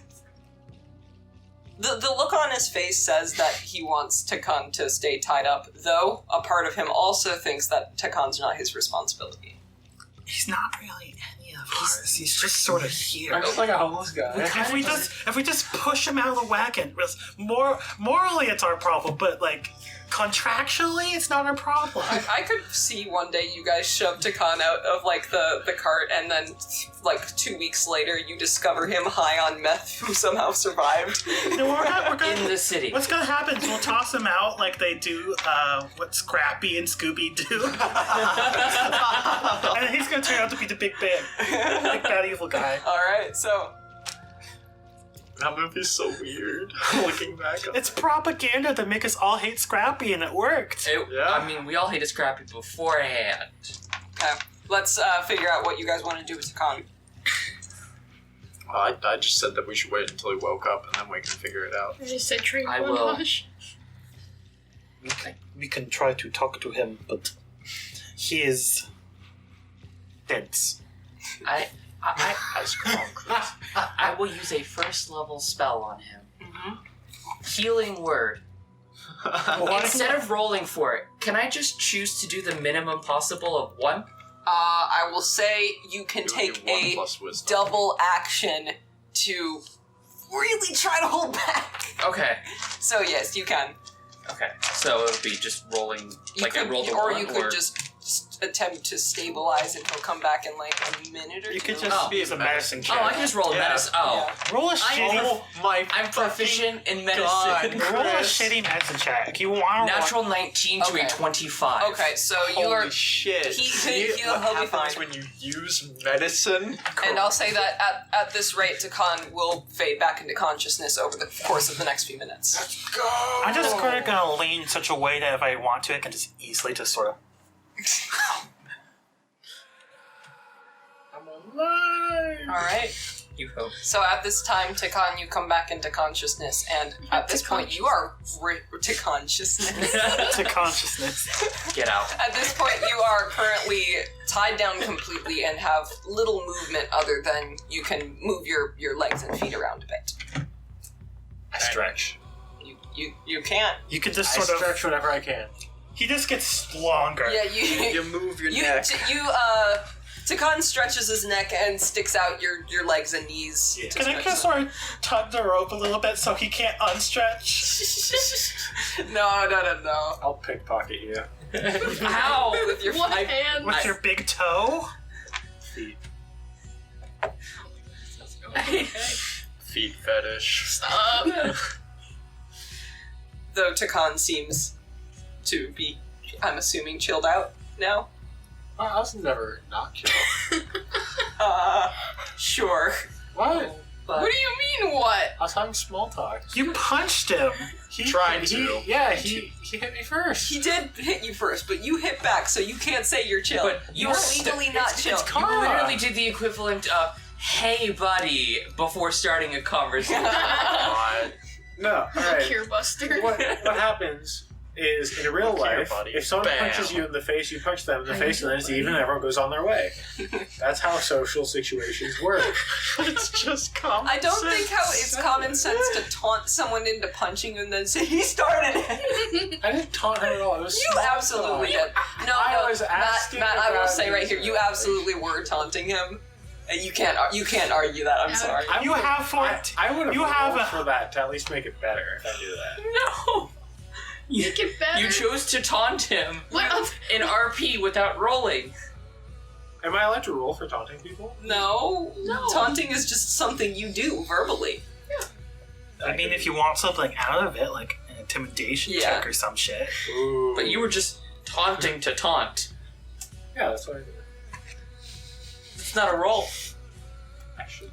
The look on his face says that he wants Tekahn to stay tied up, though a part of him also thinks that Tekahn's not his responsibility. He's not really any of ours. He's just sort of here. I'm just like a homeless guy. If we just push him out of the wagon, morally it's our problem, but like contractually it's not our problem. I could see one day you guys shove Tekahn out of like the cart, and then like 2 weeks later you discover him high on meth who somehow survived. No, we're gonna, In the city. What's gonna happen is we'll toss him out like they do what Scrappy and Scooby do. And then he's gonna turn out to be the big bad evil guy. Alright, so That movie's so weird. Looking back on It's propaganda to make us all hate Scrappy, and it worked. I mean, we all hated Scrappy beforehand. okay, let's figure out what you guys want to do with Tekahn. I just said that we should wait until he woke up and then we can figure it out. There's a sentry I will. montage. We can try to talk to him, but he is dense. Ice concrete. I will use a first level spell on him. Healing word. Instead of rolling for it, can I just choose to do the minimum possible of 1? I will say you can Give take me 1 a plus wisdom. double action to really try to hold back. Okay. So yes, you can. Okay. So it would be just rolling, You like could, I rolled a or 1, you could just attempt to stabilize and he'll come back in like a minute or You two. could just be use a a medicine check. Oh, I can just roll a Yeah. medicine. Oh. Roll a I shitty. roll- my I'm proficient in God. medicine. Roll a Chris. shitty medicine check. You want to Natural 19 to Okay. a 25. Okay, so you are, Holy shit. He- See he'll what be happens fine. when you use medicine? and I'll say that at this rate, Tekahn will fade back into consciousness over the course of the next few minutes. Go! I'm just kind of gonna lean such a way that if I want to, I can just easily just sort of. I'm alive. Alright. You hope. So at this time, Tekahn, you come back into consciousness, and at this point, you are to consciousness. to consciousness. Get out. At this point, you are currently tied down completely and have little movement other than you can move your legs and feet around a bit. I stretch. You can't. You can just I sort of. stretch whatever I can. He just gets longer. Yeah, You move your neck. Tekahn stretches his neck and sticks out your legs and knees. Yeah. to Can I stretch just them. sort of tug the rope a little bit so he can't unstretch? No. I'll pickpocket you. Ow! With your One five- hand. With your big toe? Feet. Feet fetish. Though Tekahn seems to be, I'm assuming, chilled out now. I was never not killed. Sure. What? But What do you mean, what? I was having small talk. You punched him. Tried to. He hit me first. he did hit you first, but you hit back, so you can't say you're chill. But you you're are legally not chill. You literally did the equivalent of, hey, buddy, before starting a conversation. God. No, alright. Cure Buster. What happens is, in real Look here, life, buddy. if someone Bam. punches you in the face, you punch them in the face, and then it's even, and everyone goes on their way. That's how social situations work. It's just common I don't think how sense. it's common sense to taunt someone into punching and then say he started it. I didn't taunt her at all. It was You small absolutely talk. did. No, I was asking Matt, I will about say right his here, you absolutely were taunting him. And you can't argue that. I'm Yeah. sorry. I You would've- have for I would have You have rolled a- for that to at least make it better if I do that. No! Make it better. You chose to taunt him What? in RP without rolling. Am I allowed to roll for taunting people? No. No. Taunting is just something you do verbally. I mean, if you want something out of it, like an intimidation Yeah. check or some shit. Ooh. But you were just taunting to taunt. Yeah, that's what I did. It's not a roll. Actually.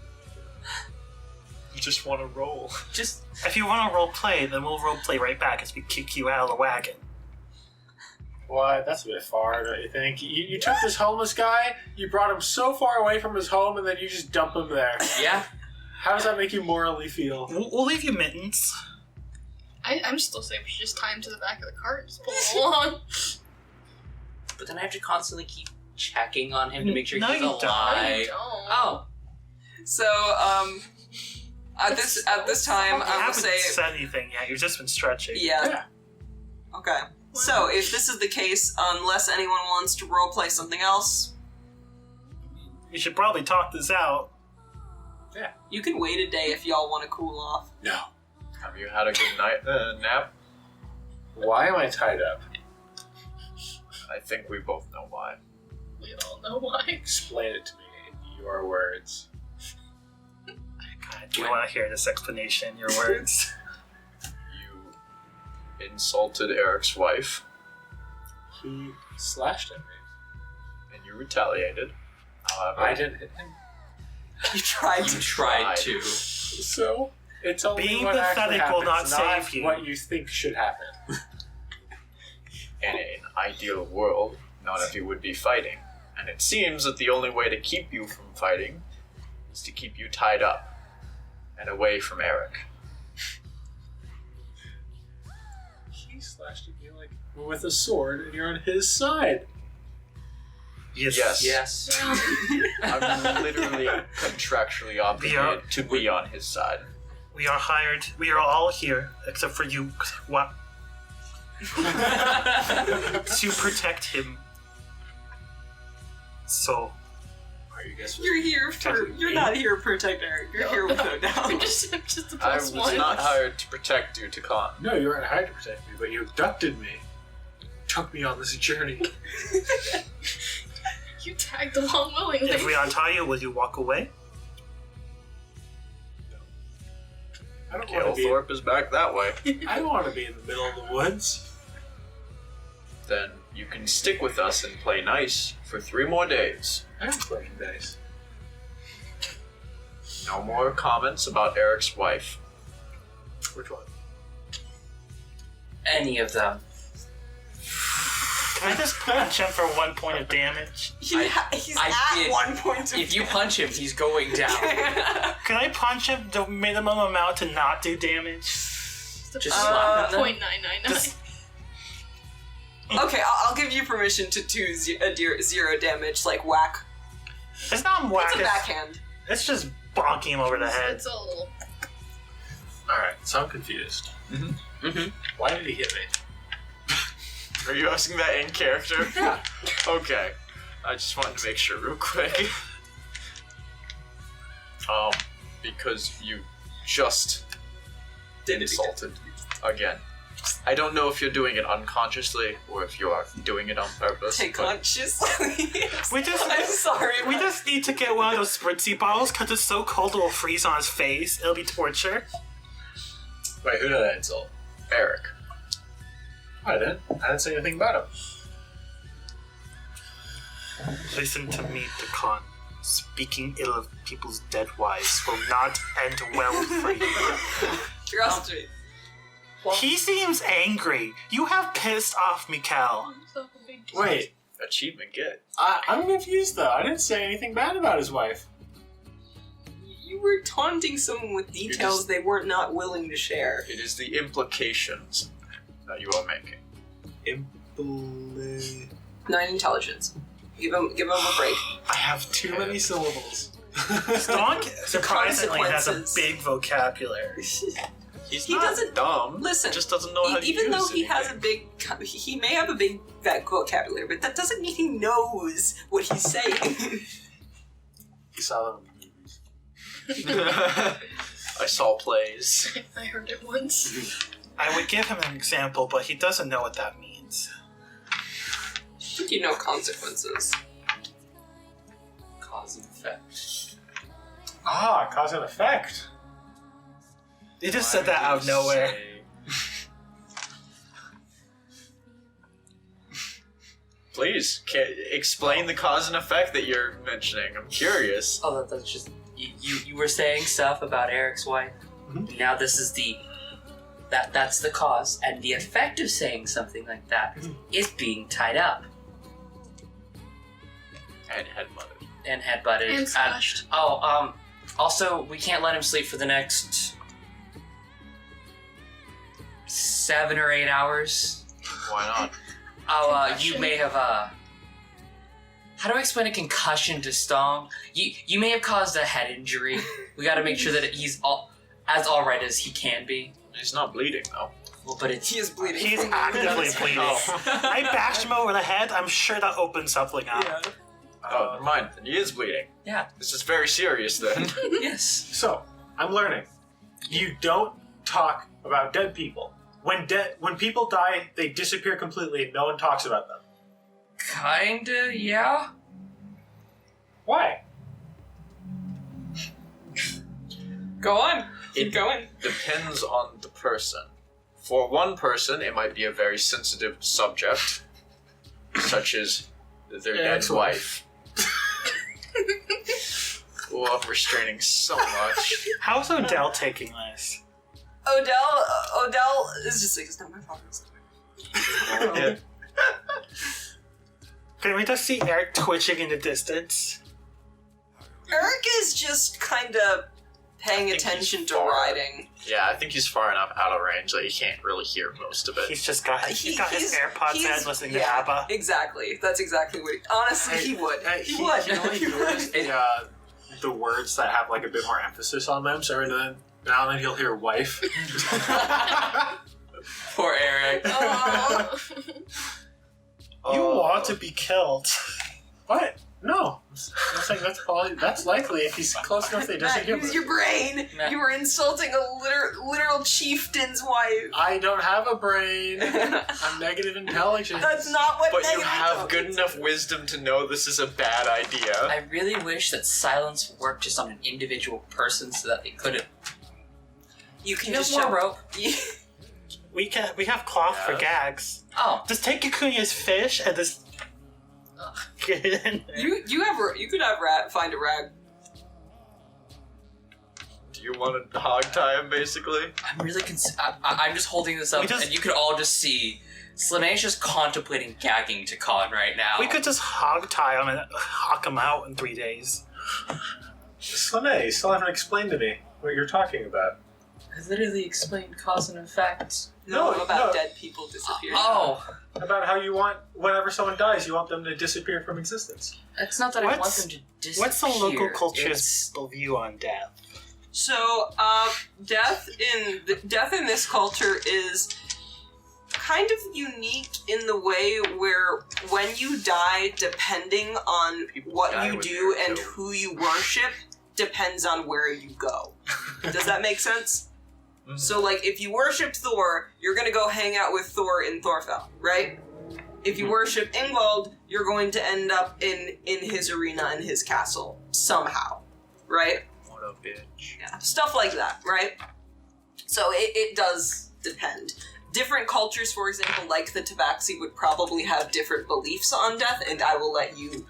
You just want to roll. Just If you want to role play, then we'll role play right back as we kick you out of the wagon. What? That's a bit far, don't you think? You took this homeless guy, you brought him so far away from his home, and then you just dump him there. yeah. How does that make you morally feel? We'll leave you mittens. I'm still saying we should just tie him to the back of the cart and just pull him along. But then I have to constantly keep checking on him to make sure No, he's you don't. alive. No, you don't. Oh, So, at this time, You I will haven't say, said anything yet. You've just been stretching. yeah. Okay. So, if this is the case, unless anyone wants to roleplay something else, We should probably talk this out. you can wait a day if y'all want to cool off. No. Have you had a good night nap? Why am I tied up? I think we both know why. We all know why. Explain it to me in your words. God, do you want to hear this explanation? Your words. You insulted Eric's wife, He slashed at me. and you retaliated. However, I didn't hit him. You tried you to. tried to. So it's only Being what actually pathetic will happens, not save you. what you think should happen. in an ideal world, none of you would be fighting. And it seems that the only way to keep you from fighting is to keep you tied up and away from Eric. He slashed at you like with a sword, and you're on his side. Yes. Yes. I'm literally contractually obligated to be on his side. We are hired. We are all here, except for you. What? To protect him. So, Are you guys? You're here for. You're not here to protect Eric. You're here with I'm Odell. just the I plus was one. not hired to protect you, Tekahn. No, you weren't hired to protect me, but you abducted me. Took me on this journey. You tagged along willingly. if we untie you, will you walk away? I don't want to be. Galethorpe is back that way. I don't want to be in the middle of the woods. Then you can stick with us and play nice for 3 more days. I'm playing dice. No more comments about Eric's wife. Which one? Any of them. Can I just punch him for 1 point of damage? He's I at did. 1 point of If you punch him, he's going down. Can I punch him the minimum amount to not do damage? Just slap him. .999. Just- Okay, I'll give you permission to do 0 damage, like whack. It's not whack. It's a backhand. It's just bonking him over the head. It's a little. Alright, so I'm confused. Mm-hmm. Why did he hit me? Are you asking that in character? Yeah. Okay. I just wanted to make sure real quick. Because you just insulted again. I don't know if you're doing it unconsciously or if you are doing it on purpose. Take but consciously. We just, I'm sorry. we just need to get one of those spritzy bottles because it's so cold it will freeze on his face. It'll be torture. Wait, who did I insult? Eric. I didn't say anything about him. Listen to me, Tekahn. Speaking ill of people's dead wives will not end well for you. Curiosity. He seems angry. You have pissed off Mikkel. Wait, Achievement get. I'm confused though. I didn't say anything bad about his wife. You were taunting someone with details they were not willing to share. It is the implications that you are making. 9 intelligence. Give him a break. I have too many syllables. Stonk surprisingly has a Consequences. big vocabulary. He's He not doesn't- dumb. listen, He just doesn't know how to Even use though he has a anything. big, he may have a big vocabulary, but that doesn't mean he knows what he's saying. He saw them in the movies. I saw plays. I heard it once. I would give him an example, but he doesn't know what that means. I think you know consequences. Cause and effect. Ah, cause and effect. He just said that out of nowhere. Please, explain the cause and effect that you're mentioning. I'm curious. Oh, that's just you were saying stuff about Eric's wife. Mhm. Now this is that's the cause, and the effect of saying something like that is being tied up And headbutted. and headbutted And squashed. also we can't let him sleep for the next 7 or 8 hours. Why not? Oh, you may have, how do I explain a concussion to Stonk? You may have caused a head injury. We gotta make sure that he's as alright as he can be. He's not bleeding, though. Well, but it's... He is bleeding. He's actively bleeding. I bashed him over the head. I'm sure that opens something up. Yeah. Oh, never mind. Then he is bleeding. Yeah. This is very serious, then. Yes. So, I'm learning. You don't talk about dead people. When people die, they disappear completely and no one talks about them. Kinda, yeah. Why? Go on. Keep going. Depends on the person. For one person, it might be a very sensitive subject, such as their dead ex-wife. Oh, I'm restraining so much. How's Odell taking this? Odell is just like, it's not my fault. Yeah. Can we just see Eric twitching in the distance? Erik is just kind of paying think attention he's to far. riding. Yeah, I think he's far enough out of range that he can't really hear most of it. He's just got his AirPods he's- in listening to yeah, ABBA. Exactly. That's exactly what honestly, he would. He would. He only He hears would. the words that have like a bit more emphasis on them, so every now and then he'll hear wife. Poor Eric. Oh. You want to be killed. What? No. I'm saying that's likely if he's close enough that he doesn't Matt, hear use me. your brain. Matt. You were insulting a literal chieftain's wife. I don't have a brain. I'm negative intelligence. That's not what But you negative have good intelligence enough wisdom to know this is a bad idea. I really wish that silence worked just on an individual person so that they couldn't... You can You have just more show rope. We have cloth for Yeah. gags. Oh. Just take Acunia's fish and just get it in there. You could have find a rag. Do you want to hog tie him, basically? I'm really I'm just holding this up, and you could all just see Slanei's just contemplating gagging Tekahn right now. We could just hog tie him and hawk him out in 3 days. Slanei, you still haven't explained to me what you're talking about. I literally explained cause and effect. No, No, about no. dead people disappearing. Oh, About how you want, whenever someone dies, you want them to disappear from existence. it's not that I want What's- them to disappear. What's the local culture's It's- view on death? So, death in this culture is kind of unique in the way where when you die, depending on People what die you when do they're and killed. who you worship, depends on where you go. Does that make sense? Mhm. So, like, if you worship Thor, you're gonna go hang out with Thor in Thorfell, right? If you worship Ingvald, you're going to end up in his arena, in his castle, somehow, right? What a bitch. Yeah, stuff like that, right? So it does depend. Different cultures, for example, like the Tabaxi, would probably have different beliefs on death, and I will let you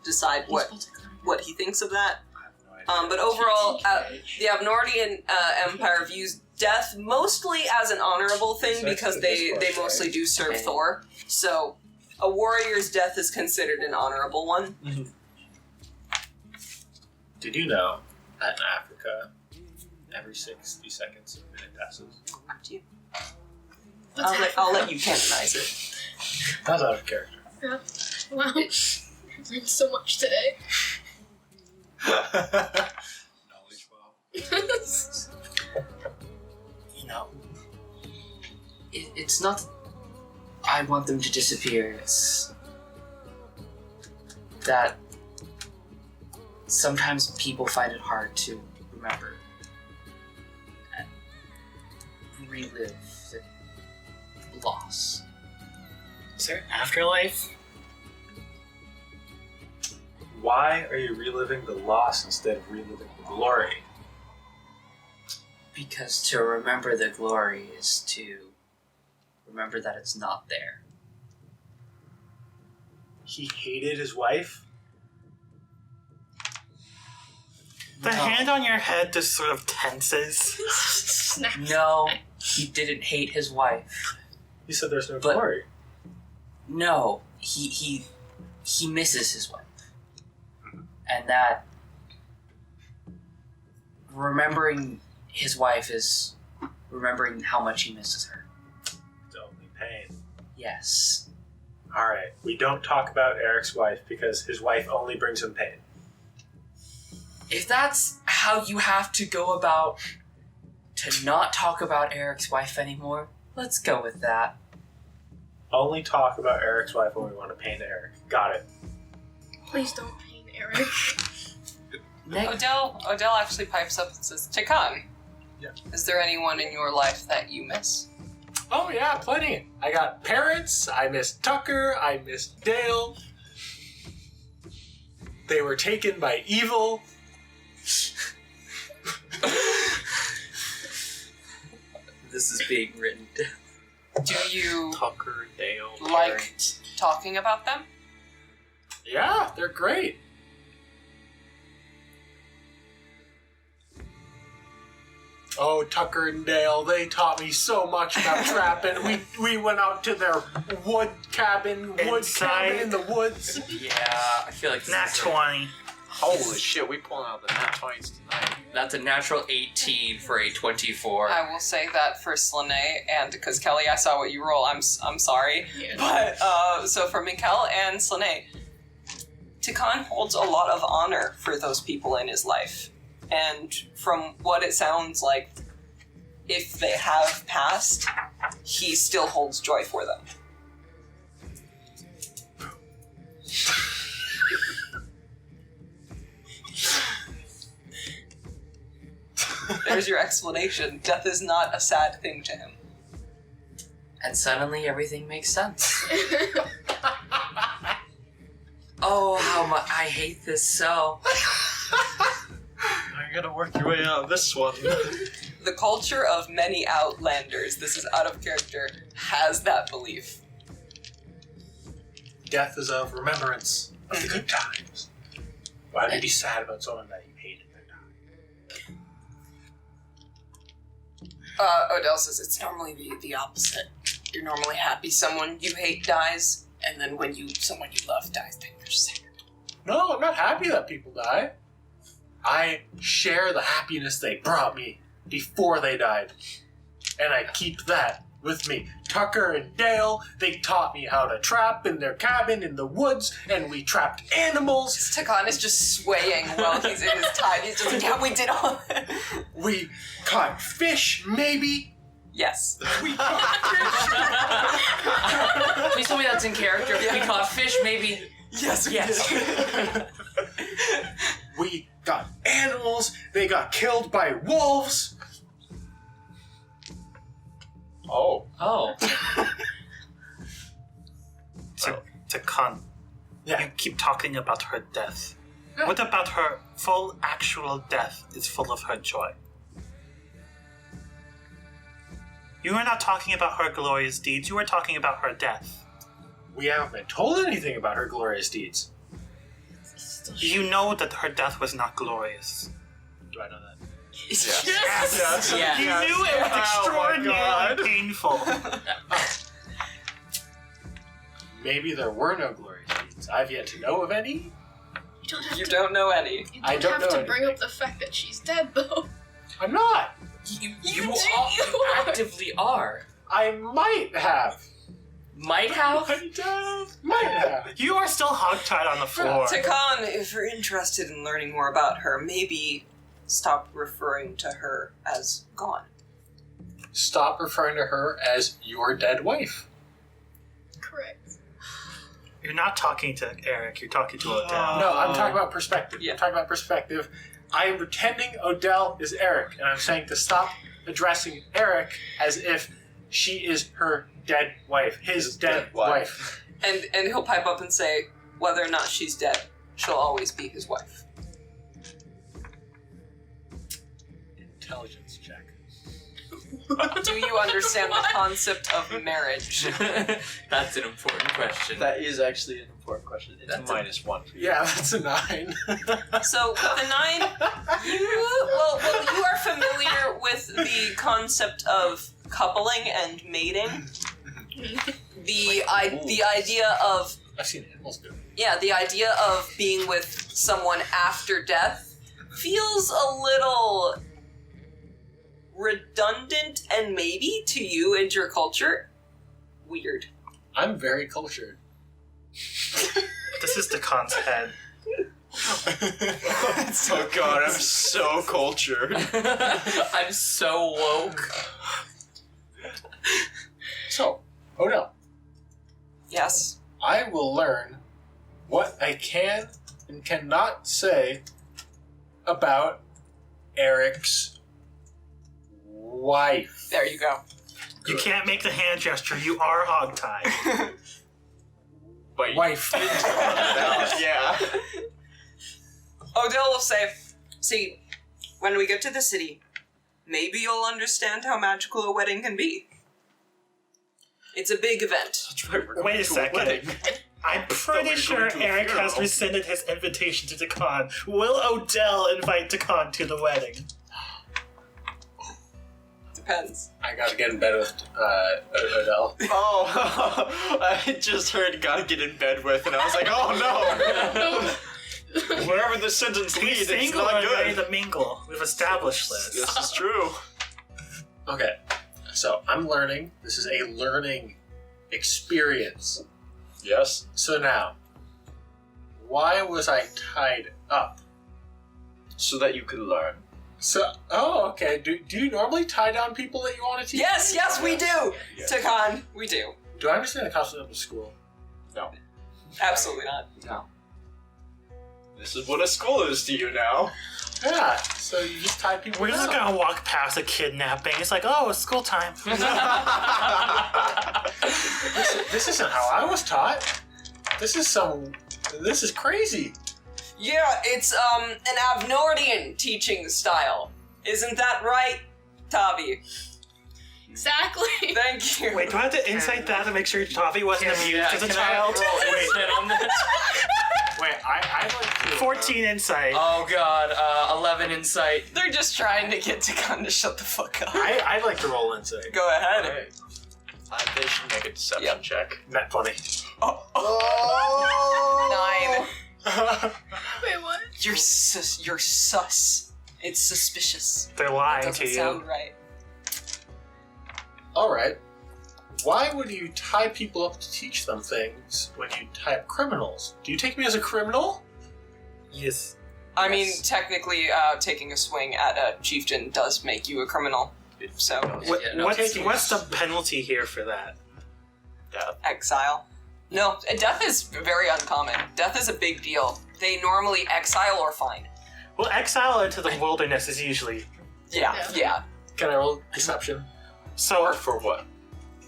decide what he thinks of that. I have no idea. But overall, the Abnordian Empire views death mostly as an honorable thing It's because actually they this part, mostly do serve Okay. Thor. So a warrior's death is considered an honorable one. Did you know that in Africa, every 60 seconds a minute passes? Up to you. I'll let you canonize it. That's out of character. Yeah. Wow. I learned so much today. Knowledge well. You know, It's not. I want them to disappear. It's that sometimes people find it hard to remember and relive the loss. is there an afterlife? Why are you reliving the loss instead of reliving the glory? Because to remember the glory is to remember that it's not there. He hated his wife? The No. hand on your head just sort of tenses. Snap. No, he didn't hate his wife. He said there's no But- glory. No, he misses his wife, and that remembering his wife is remembering how much he misses her. Yes. Alright, we don't talk about Eric's wife because his wife only brings him pain. If that's how you have to go about to not talk about Eric's wife anymore, let's go with that. Only talk about Eric's wife when we want to pain Eric. Got it. Please don't pain Eric. Odell actually pipes up and says, Tekahn, Yeah. is there anyone in your life that you miss? Oh yeah, plenty. I got parents, I miss Tucker, I miss Dale. They were taken by evil. This is being written down. Do you Tucker, Dale, like parents. talking about them? Yeah, they're great. Oh, Tucker and Dale, they taught me so much about trapping. We went out to their wood cabin in the woods. Yeah, I feel like this Nat is 20. Holy shit, we pulling out the nat 20s tonight. That's a natural 18 for a 24. I will say that for Slanei, and because Kelly, I saw what you roll. I'm sorry, Yeah. but so for Mikkel and Slanei, Tekahn holds a lot of honor for those people in his life, and from what it sounds like, if they have passed, he still holds joy for them. There's your explanation. Death is not a sad thing to him. And suddenly everything makes sense. Oh, how much I hate this so. You're gonna work your way out of this one. The culture of many Outlanders, this is out of character, has that belief. Death is a remembrance of the good times. Why would you be sad about someone that you hated that died? Odell says it's normally the opposite. You're normally happy someone you hate dies, and then when someone you love dies, then you're sad. No, I'm not happy that people die. I share the happiness they brought me before they died. And I keep that with me. Tucker and Dale, they taught me how to trap in their cabin in the woods, and we trapped animals. Tekahn is just swaying while he's in his tide. He's just like, yeah, we did all that. We caught fish, maybe. Yes. We caught fish. Please tell me that's in character. Yeah. We caught fish, maybe. Yes, we Yes. did. We got animals. They got killed by wolves. Oh. Oh. Tekahn, Yeah. you keep talking about her death. What about her full actual death is full of her joy? You are not talking about her glorious deeds, you are talking about her death. We haven't been told anything about her glorious deeds. You know that her death was not glorious. Do I know that? Yes. Yes. Yeah. You knew it was extraordinarily painful. Maybe there were no glorious deeds. I've yet to know of any. You don't have You to. don't know any. You I don't don't have know to bring anything. up the fact that she's dead, though. I'm not. You You actively are. I might have. Might have? Might have. You are still hogtied on the floor. Tekahn, if you're interested in learning more about her, maybe stop referring to her as gone. Stop referring to her as your dead wife. Correct. You're not talking to Eric, you're talking to Odell. No, I'm talking about perspective. Yeah. I'm talking about perspective. I am pretending Odell is Eric, and I'm saying to stop addressing Eric as if she is her dead wife, his dead wife. And he'll pipe up and say, whether or not she's dead, she'll always be his wife. Intelligence check. Do you understand the concept of marriage? That's an important question. That is actually an important question. It's That's a- -1 for you. Yeah, that's a 9. So with the 9, you are familiar with the concept of coupling and mating. The idea of I've seen animals do it. yeah, the idea of being with someone after death feels a little redundant and maybe to you and your culture weird. I'm very cultured. This is Tekahn's head. Oh god, I'm so cultured. I'm so woke. So, Odell, Yes. I will learn what I can and cannot say about Eric's wife. There you go. You can't make the hand gesture. You are hogtied. But Wife. yeah. Odell will say, see, when we get to the city, maybe you'll understand how magical a wedding can be. It's a big event. Wait a second. I'm pretty sure going to a Eric has funeral. rescinded his invitation to Tekahn. Will Odell invite Tekahn to the wedding? Depends. I gotta get in bed with Odell. Oh, I just heard gotta get in bed with, and I was like, oh no. Wherever the sentence He's leads, it's single not and ready good. to mingle. We've established this. This is true. Okay, so I'm learning. This is a learning experience. Yes. So now, why was I tied up? So that you could learn. So, oh, okay. Do you normally tie down people that you want to teach? Yes, we do! Yes. Tekahn, we do. Do I understand the concept of school? No. Absolutely not. No. This is what a school is to you now. Yeah. So you just tie people We're just down. gonna walk past a kidnapping. It's like, oh, it's school time. This isn't how I was taught. This is crazy. Yeah, it's an Avnordian teaching style. Isn't that right, Tavi? Exactly. Thank you. Wait, do I have to insight that to make sure Tavi wasn't abused as a child? On this? Wait, I like to. 14 insight. Oh god, 11 insight. They're just trying to get Tekahn to shut the fuck up. I'd like to roll insight. Go ahead. Alright. They should make a deception Yep. check. Not funny. Nine. Wait, what? You're sus. It's suspicious. They're lying Doesn't to you. sound right. All right. Why would you tie people up to teach them things when you tie up criminals? Do you take me as a criminal? Yes. I mean, technically, taking a swing at a chieftain does make you a criminal. So, Yeah, no, What's the penalty here for that? exile. No, death is very uncommon. Death is a big deal. They normally exile or fine. Well, exile into the wilderness is usually... Yeah. Can I roll deception? So, For what?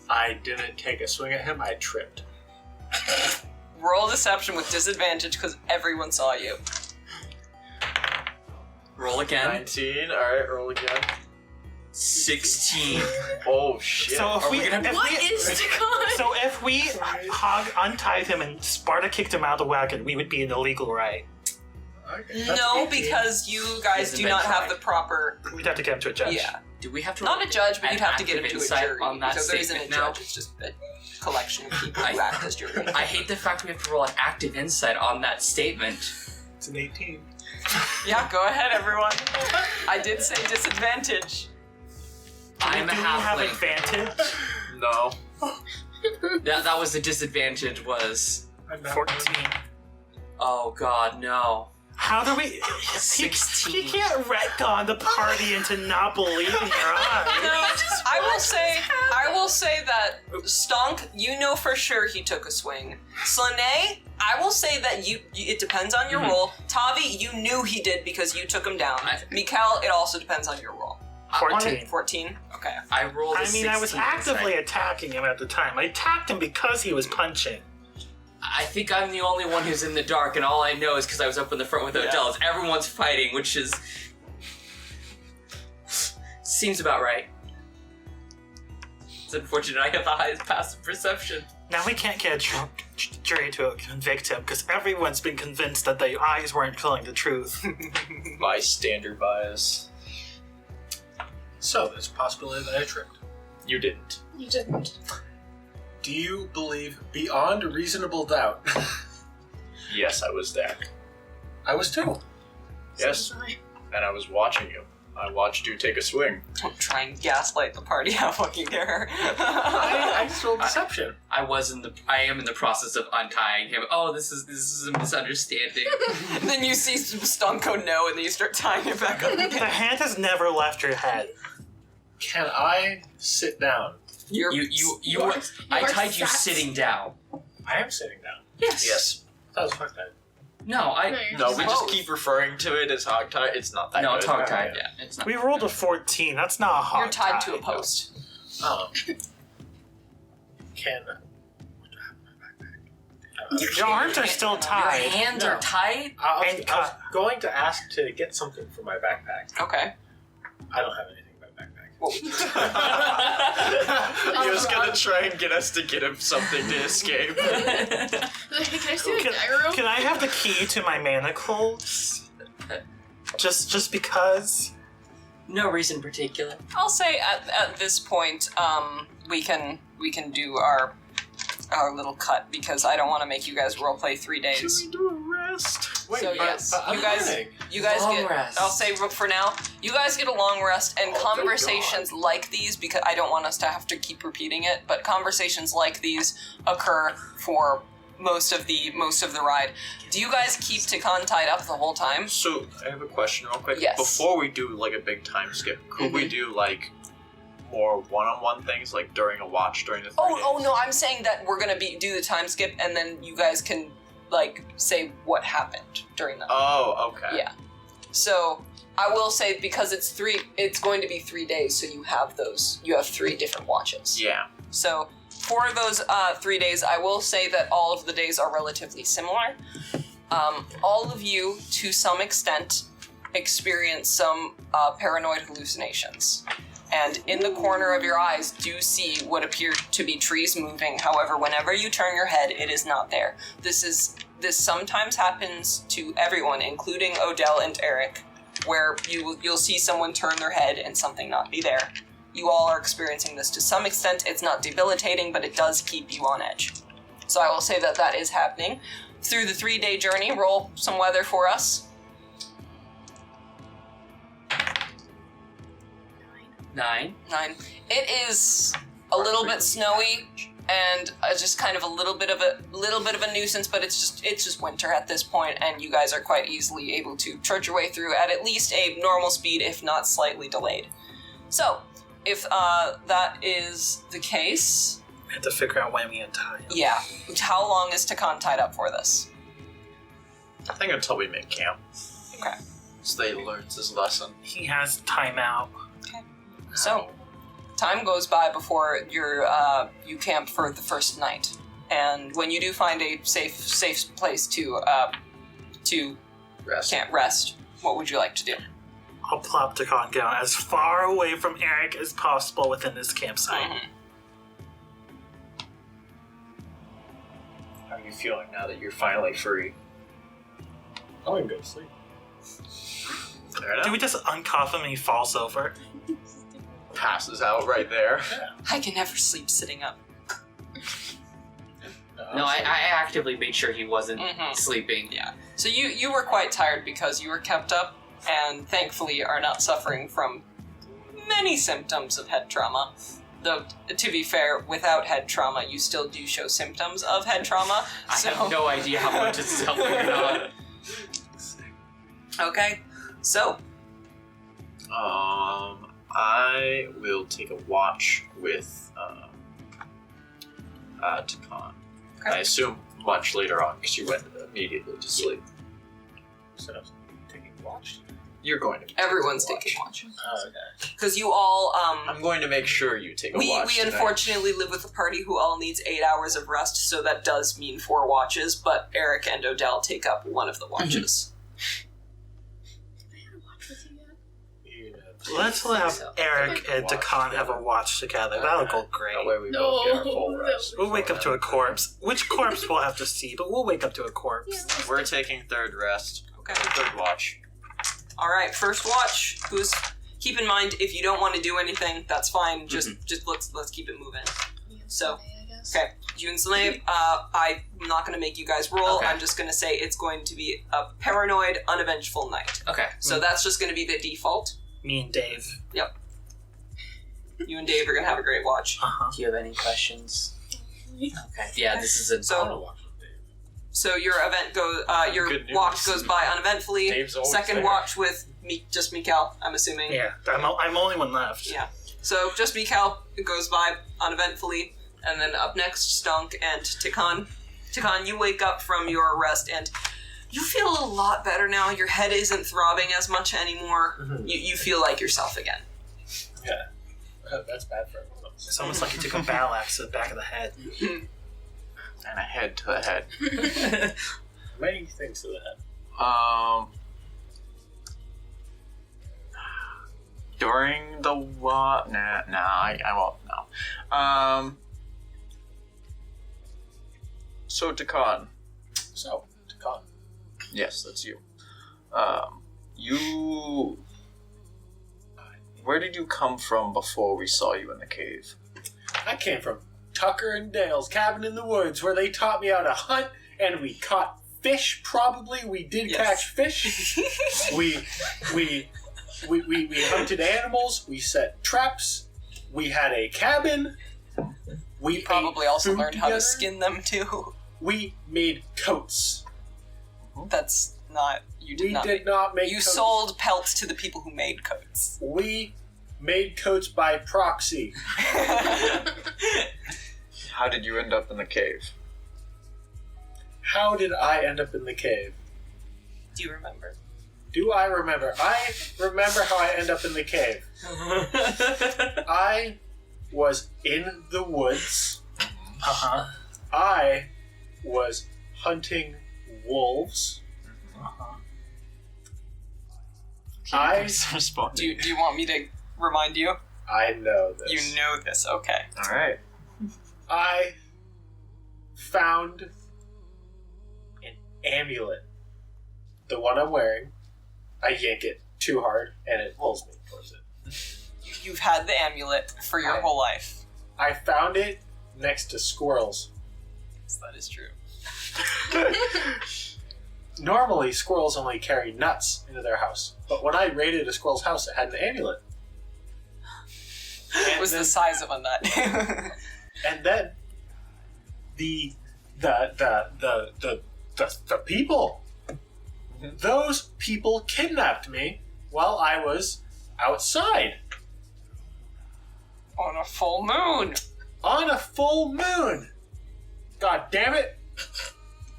I didn't take a swing at him. I tripped. Roll deception with disadvantage because everyone saw you. Roll again. 19. Alright, roll again. 16. Oh shit. so if Are we... we gonna- if What we- is Tekahn? So if we untied him and Sparta kicked him out of the wagon, we would be in the legal right. Okay. No, because you guys Hasn't do been not have tried. the proper... We'd have to get him to a judge. Yeah. Do we have to Not a judge, but an you'd have to get him active to a insight jury. on that So there isn't a statement now? judge, it's just a collection of people who act as jury. I hate the fact we have to roll an active insight on that statement. It's an 18. Yeah, go ahead, everyone. I did say disadvantage. I'm a Do we have halfling. advantage? No. That was the disadvantage was... 14. Oh god, no. How do we... 16. He can't retcon the party into not believing your eyes. No, I will say that Stonk, you know for sure he took a swing. Slanei, I will say that it depends on your roll. Tavi, you knew he did because you took him down. Mikkel, it also depends on your roll. 14. 14? Okay. I rolled a I mean, I was 16 actively insight. attacking him at the time. I attacked him because he was punching. I think I'm the only one who's in the dark, and all I know is because I was up in the front with Odell. Is everyone's fighting, which is... seems about right. It's unfortunate I have the highest passive perception. Now we can't get a jury to convict him because everyone's been convinced that the eyes weren't telling the truth. My standard bias. So there's a possibility that I tripped. You didn't. You didn't. Do you believe beyond reasonable doubt? Yes, I was there. I was too. Yes. And I was watching you. I watched you take a swing. Don't try and gaslight the party. I fucking care. I just rolled deception. I am in the process of untying him. Oh, this is a misunderstanding. Then you see Stonk go no, and then you start tying it back up The again. hand has never left your head. Can I sit down? You were. I are tied you sat- sitting down. I am sitting down. Yes. That was fucked up. No, you're No, we just Both. keep referring to it as hogtie. It's not that No, good. it's hog tied. Yeah, it's not. We rolled a 14. That's not a hog You're tied tie. to a post. What do I have in my backpack? Your arms are still Your tied. hands are tied. I was going to ask to get something from my backpack. Okay. I don't have anything in my backpack. He was gonna try and get us to get him something to escape. Can I see the guy room? Can I have the key to my manacles? Just because? No reason particular. I'll say at this point, we can do our little cut because I don't want to make you guys roleplay 3 days. Should we do a rest? Wait, So, but, yes, but I'm you guys- learning. You guys Long get. rest. I'll say for now, you guys get a long rest and Oh, thank conversations like these because I don't want us to have to keep repeating it. But conversations like these occur for most of the ride. Do you guys keep Tekahn tied up the whole time? So, I have a question real quick. Yes. Before we do, like, a big time skip, could we do, like, more one-on-one things, like, during a watch during the 3 days? Oh no, I'm saying that we're gonna do the time skip and then you guys can like say what happened during that. Oh, okay. Yeah. So I will say because it's going to be 3 days, so you have 3 different watches. Yeah. So for those 3 days, I will say that all of the days are relatively similar. All of you, to some extent, experience some paranoid hallucinations. And in the corner of your eyes do see what appear to be trees moving. However, whenever you turn your head, it is not there. This sometimes happens to everyone, including Odell and Erik, where you'll see someone turn their head and something not be there. You all are experiencing this to some extent. It's not debilitating, but it does keep you on edge. So I will say that is happening. Through the 3-day journey, roll some weather for us. 9. 9. It is a little bit snowy and just kind of a little bit of a nuisance, but it's just winter at this point, and you guys are quite easily able to trudge your way through at least a normal speed, if not slightly delayed. So, if that is the case, We have to figure out when we untie him. yeah. How long is Tekahn tied up for this? I think until we make camp. Okay. So they learns his lesson. He has timeout. So, time goes by before you camp for the first night, and when you do find a safe place to Rest. rest, what would you like to do? I'll plop Tekahn down as far away from Erik as possible within this campsite. Mhm. How are you feeling now that you're finally free? I want to go to sleep. Fair enough. Do we just uncuff him and he falls over? Passes out right there. I can never sleep sitting up. No, I actively made sure he wasn't Mhm. sleeping. Yeah. So you were quite tired because you were kept up, and thankfully are not suffering from many symptoms of head trauma. Though, to be fair, without head trauma, you still do show symptoms of head trauma. I have no idea how much it's helping or not. Okay. So, I will take a watch with Tekahn. Okay. I assume much later on because you went immediately to sleep. So I was taking watch. You're going to. everyone's take a taking watch. Oh, okay. Because you all, I'm going to make sure you take a we watch. tonight. unfortunately live with a party who all needs 8 hours of rest, so that does mean 4 watches, but Erik and Odell take up one of the watches. Let's have So. Erik and Tekahn have a watch together. That'll go That great. way we both get our full rest. We'll wake up to a corpse. Which corpse we'll have to see, but we'll wake up to a corpse. We're taking third rest. Okay. Third watch. Alright, first watch. Keep in mind, if you don't want to do anything, that's fine. Just let's keep it moving. So, okay. You and Slanei, I'm not going to make you guys roll. Okay. I'm just going to say it's going to be a paranoid, uneventful night. Okay. So that's just going to be the default. Me and Dave. Yep. You and Dave are gonna have a great watch. Uh-huh. Do you have any questions? Okay. Yeah, this is a So your event goes. Your Good news. watch goes by uneventfully. Dave's always Second there. watch with just Mikkel, I'm assuming. Yeah, I'm only one left. Yeah. So just Mikkel goes by uneventfully, and then up next, Stonk and Tekahn. Tekahn, you wake up from your rest and you feel a lot better now. Your head isn't throbbing as much anymore. Mhm. You feel like yourself again. Yeah. That's bad for everyone else. It's almost like you took a battle axe to the back of the head. And a head to the head. Many things to the head. During the what? I won't know. So Tekahn. So, Tekahn. Yes, that's you. You. Where did you come from before we saw you in the cave? I came from Tucker and Dale's cabin in the woods, where they taught me how to hunt, and we caught fish. Probably we did Yes. catch fish. we hunted animals. We set traps. We had a cabin. We Probably ate also food learned how to together. skin them too. We made coats. That's not. You did We not. did not make. You coats. sold pelts to the people who made coats. We made coats by proxy. How did you end up in the cave? How did I end up in the cave? Do you remember? Do I remember? I remember how I end up in the cave. I was in the woods. Uh-huh. I was hunting wolves. Uh-huh. I Do you want me to remind you? know this. You know this, okay. All right. I found an amulet. The one I'm wearing. I yank it too hard and it pulls me towards it. You've had the amulet for your whole life. I found it next to squirrels. Yes, that is true. Normally, squirrels only carry nuts into their house, but when I raided a squirrel's house, it had an amulet. It was the size of a nut. And then the people, those people kidnapped me while I was outside On a full moon. on a full moon. God damn it!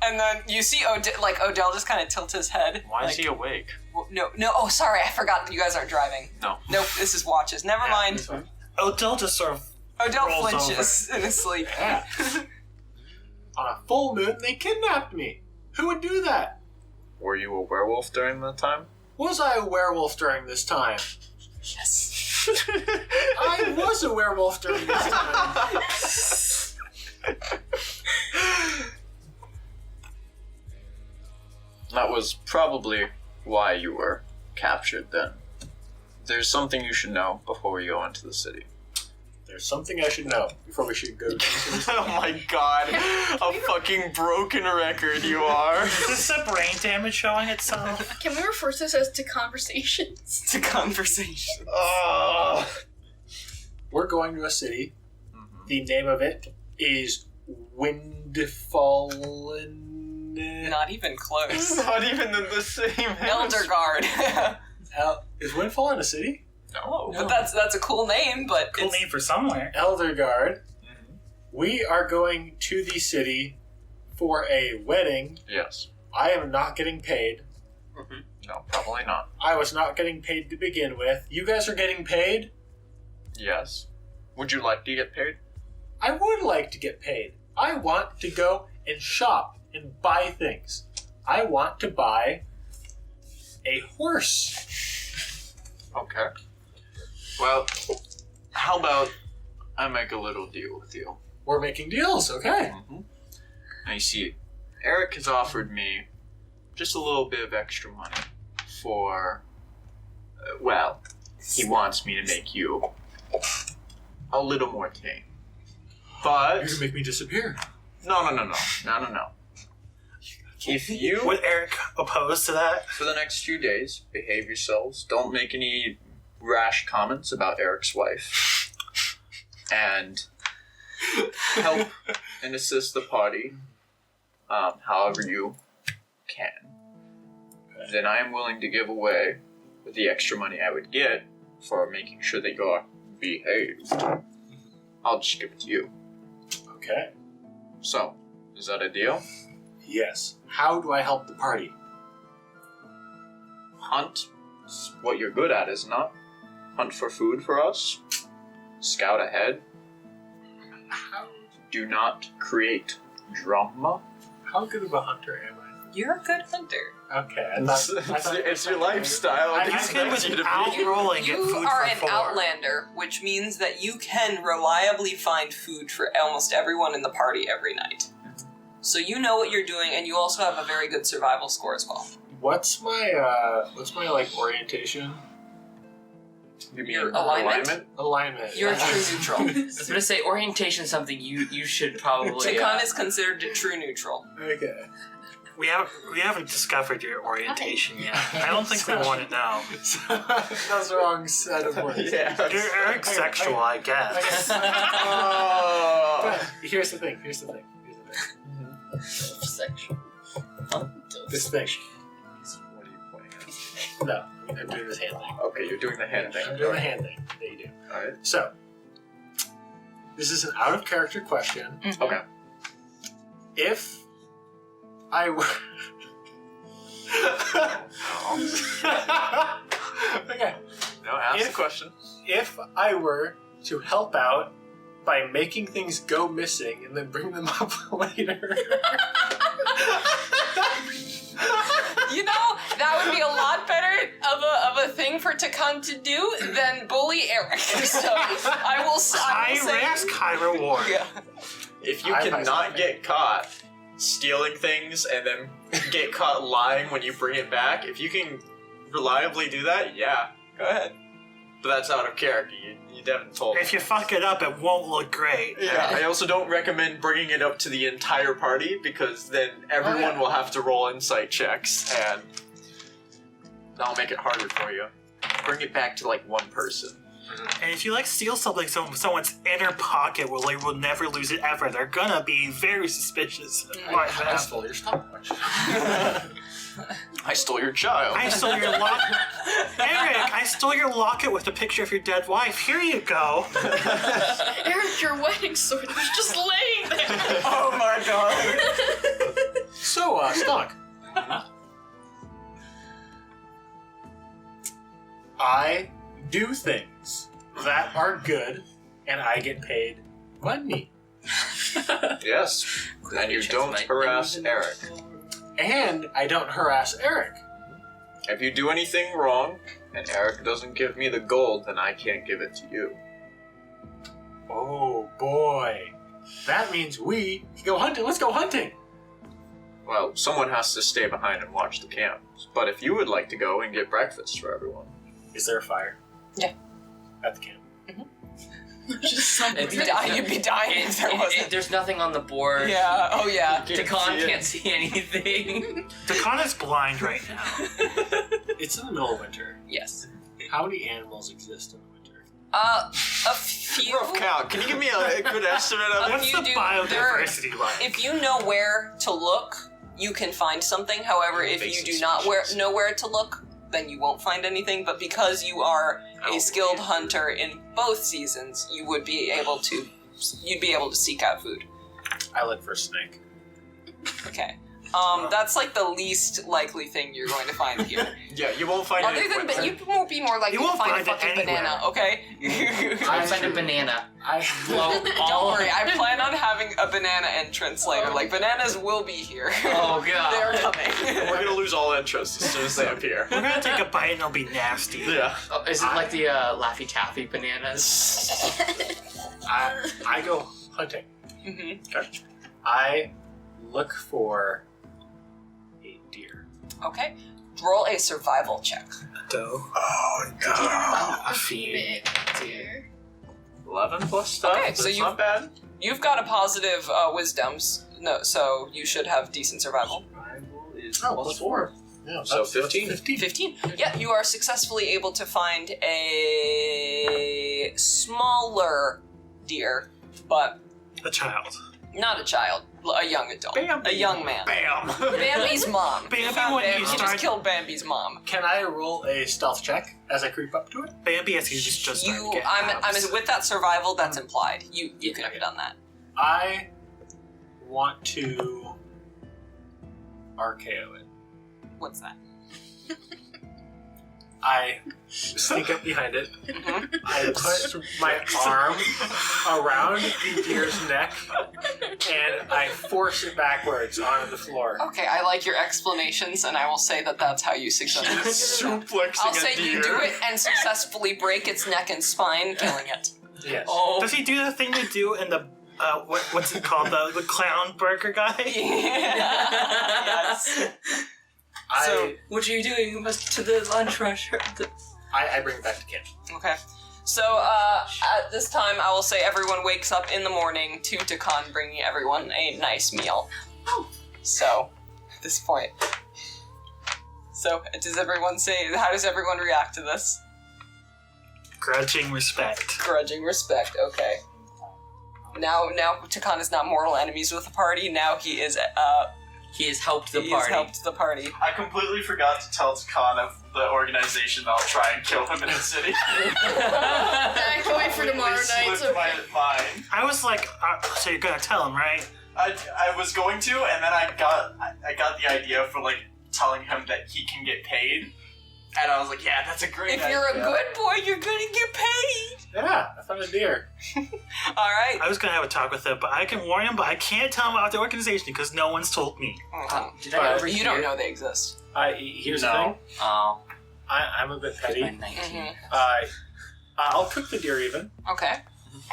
And then you see Odell just kind of tilt his head. Why is like, he awake? No. Oh, sorry. I forgot you guys aren't driving. No. Nope, this is watches. Never mind. Odell just sort of Odell rolls flinches in his sleep. Yeah. On a full moon, they kidnapped me. Who would do that? Were you a werewolf during that time? Was I a werewolf during this time? Yes. I was a werewolf during this time. That was probably why you were captured then. There's something you should know before we go into the city. There's something I should know before we should go. Oh my god, a fucking broken record you are. Is this a brain damage showing itself? Can we refer to this as to conversations? It's a conversation. We're going to a city. The name of it is Windfallen. Not even close. Not even in the same Elderguard. Is Windfallen a city? No, but that's a cool name. But Cool it's, name for somewhere. Elderguard. We are going to the city for a wedding. Yes. I am not getting paid. No, probably not. I was not getting paid to begin with. You guys are getting paid? Yes. Would you like to get paid? I would like to get paid. I want to go and shop and buy things. I want to buy a horse. Okay. Well, how about I make a little deal with you? We're making deals, okay. Now you see, Erik has offered me just a little bit of extra money for, he wants me to make you a little more tame. But You're gonna make me disappear. no. If you, Would Erik oppose to that? for the next few days, behave yourselves, don't make any rash comments about Eric's wife and help and assist the party however you can, then I am willing to give away the extra money I would get for making sure that you're behaved. I'll just give it to you. Okay. So, is that a deal? Yes. How do I help the party? Hunt. It's what you're good at, is not? Hunt for food for us. Scout ahead. Do not create drama. How good of a hunter am I? You're a good hunter. Okay. It's your lifestyle. I You can without rolling get You food are for an 4. outlander, which means that you can reliably find food for almost everyone in the party every night. So you know what you're doing, and you also have a very good survival score as well. What's my like orientation? You mean Your alignment? Alignment. You're true neutral. I was gonna say orientation is something you should probably. Tekahn is considered a true neutral. Okay. We haven't discovered your orientation yet. I don't think we want to know. That's the wrong set of words. Yeah. You're Eric sexual, I guess. But here's the thing. Sexual. This thing. What are you pointing at? No, I'm doing this hand thing. Okay, you're doing the hand thing. I'm doing the hand thing that you do. Alright. So, this is an out of character question. Okay. If I were. Okay. No, ask the If- question. If I were to help out by making things go missing and then bring them up later. You know, that would be a lot better of a thing for Tekahn to do than bully Eric. So I will say. High risk, high reward. Yeah. If you I cannot myself- get caught stealing things and then get caught lying when you bring it back, if you can reliably do that, yeah, go ahead. But that's out of character. You definitely told me. If you fuck it up, it won't look great. Yeah, I also don't recommend bringing it up to the entire party because then everyone will have to roll insight checks and that'll make it harder for you. Bring it back to like one person. And if you like steal something from someone's inner pocket where they will never lose it ever, they're gonna be very suspicious. Like I that. stole your stopwatch. I stole your child. I stole your locket. Eric, I stole your locket with a picture of your dead wife. Here you go. Eric, your wedding sword was just laying there. Oh my god. So, Stonk. I do things that are good, and I get paid money. Yes. And you don't harass Eric. And I don't harass Eric. If you do anything wrong and Eric doesn't give me the gold, then I can't give it to you. Oh boy. That means we can go hunting. Let's go hunting. Well, someone has to stay behind and watch the camp. But if you would like to go and get breakfast for everyone. Is there a fire? Yeah. At the camp. Just something. You'd be dying if there wasn't. There's nothing on the board. Yeah. Oh yeah. Tekahn can't see anything. Tekahn is blind right now. It's in the middle of winter. Yes. How many animals exist in the winter? A few. Rough count. Can you give me a good estimate of it? What's the biodiversity like? If you know where to look, you can find something. However, if you do not know where to look, then you won't find anything. But because you are a skilled hunter in both seasons, you would be able to. You'd be able to seek out food. I look for a snake. Okay. That's like the least likely thing you're going to find here. Yeah, you won't find Other it. than, but you won't be more likely You to won't find a find it fucking anywhere. banana, okay? I find a banana. I Blow Don't all. worry, I plan on having a banana entrance later. Like, bananas will be here. Oh god. They're coming. We're gonna lose all interest as soon as they appear. We're gonna take a bite and it'll be nasty. Yeah. Oh, is it like the Laffy Taffy bananas? I go hunting. Mhm. Okay. I look for a deer. Okay. Roll a survival check. Dough. A female deer. 11 plus stuff. Okay, so That's you- not bad. You've got a positive wisdoms, no, so you should have decent survival. Survival is Oh, plus 4. Yeah, So that's 15? 15. Yeah, you are successfully able to find a smaller deer, but A child. not a child, a young adult, Bambi. a young man. Bam! Bambi's mom. Bambi, You found when you Bambi. You start- just killed Bambi's mom. Can I roll a stealth check as I creep up to it? Bambi, as he's just starting to get I'm abs. with that survival. That's implied. You could have done that. I want to RKO it. What's that? I sneak up behind it. Mhm. I put my arm around the deer's neck and I force it backwards onto the floor. Okay, I like your explanations, and I will say that that's how you successfully. Suplexing I'll say you do it and successfully break its neck and spine, killing it. Yes. Oh. Does he do the thing they do in the what's it called, the clown burger guy? Yes. So- What are you doing? You must to the lunch rush. I bring it back to camp. Okay. So, at this time, I will say everyone wakes up in the morning to Tekahn bringing everyone a nice meal. So, at this point. So, how does everyone react to this? Grudging respect. Grudging respect, okay. Now Tekahn is not mortal enemies with the party, now he is, He has helped the he party. has helped the party. I completely forgot to tell Tekahn of the organization that'll try and kill him in his city. I can wait for tomorrow night. Slipped So my mind. I was like, so you're gonna tell him, right? I was going to, and then I got the idea for like telling him that he can get paid, and I was like, yeah, that's a great If idea. you're a good boy, you're gonna get paid! Yeah, I found a deer. Alright. I was gonna have a talk with him, but I can warn him, but I can't tell him about the organization because no one's told me. Did I overhear? You don't know they exist. Here's No. the thing. Oh, I'm a bit petty. my 19. Mhm. I'll cook the deer even, Okay.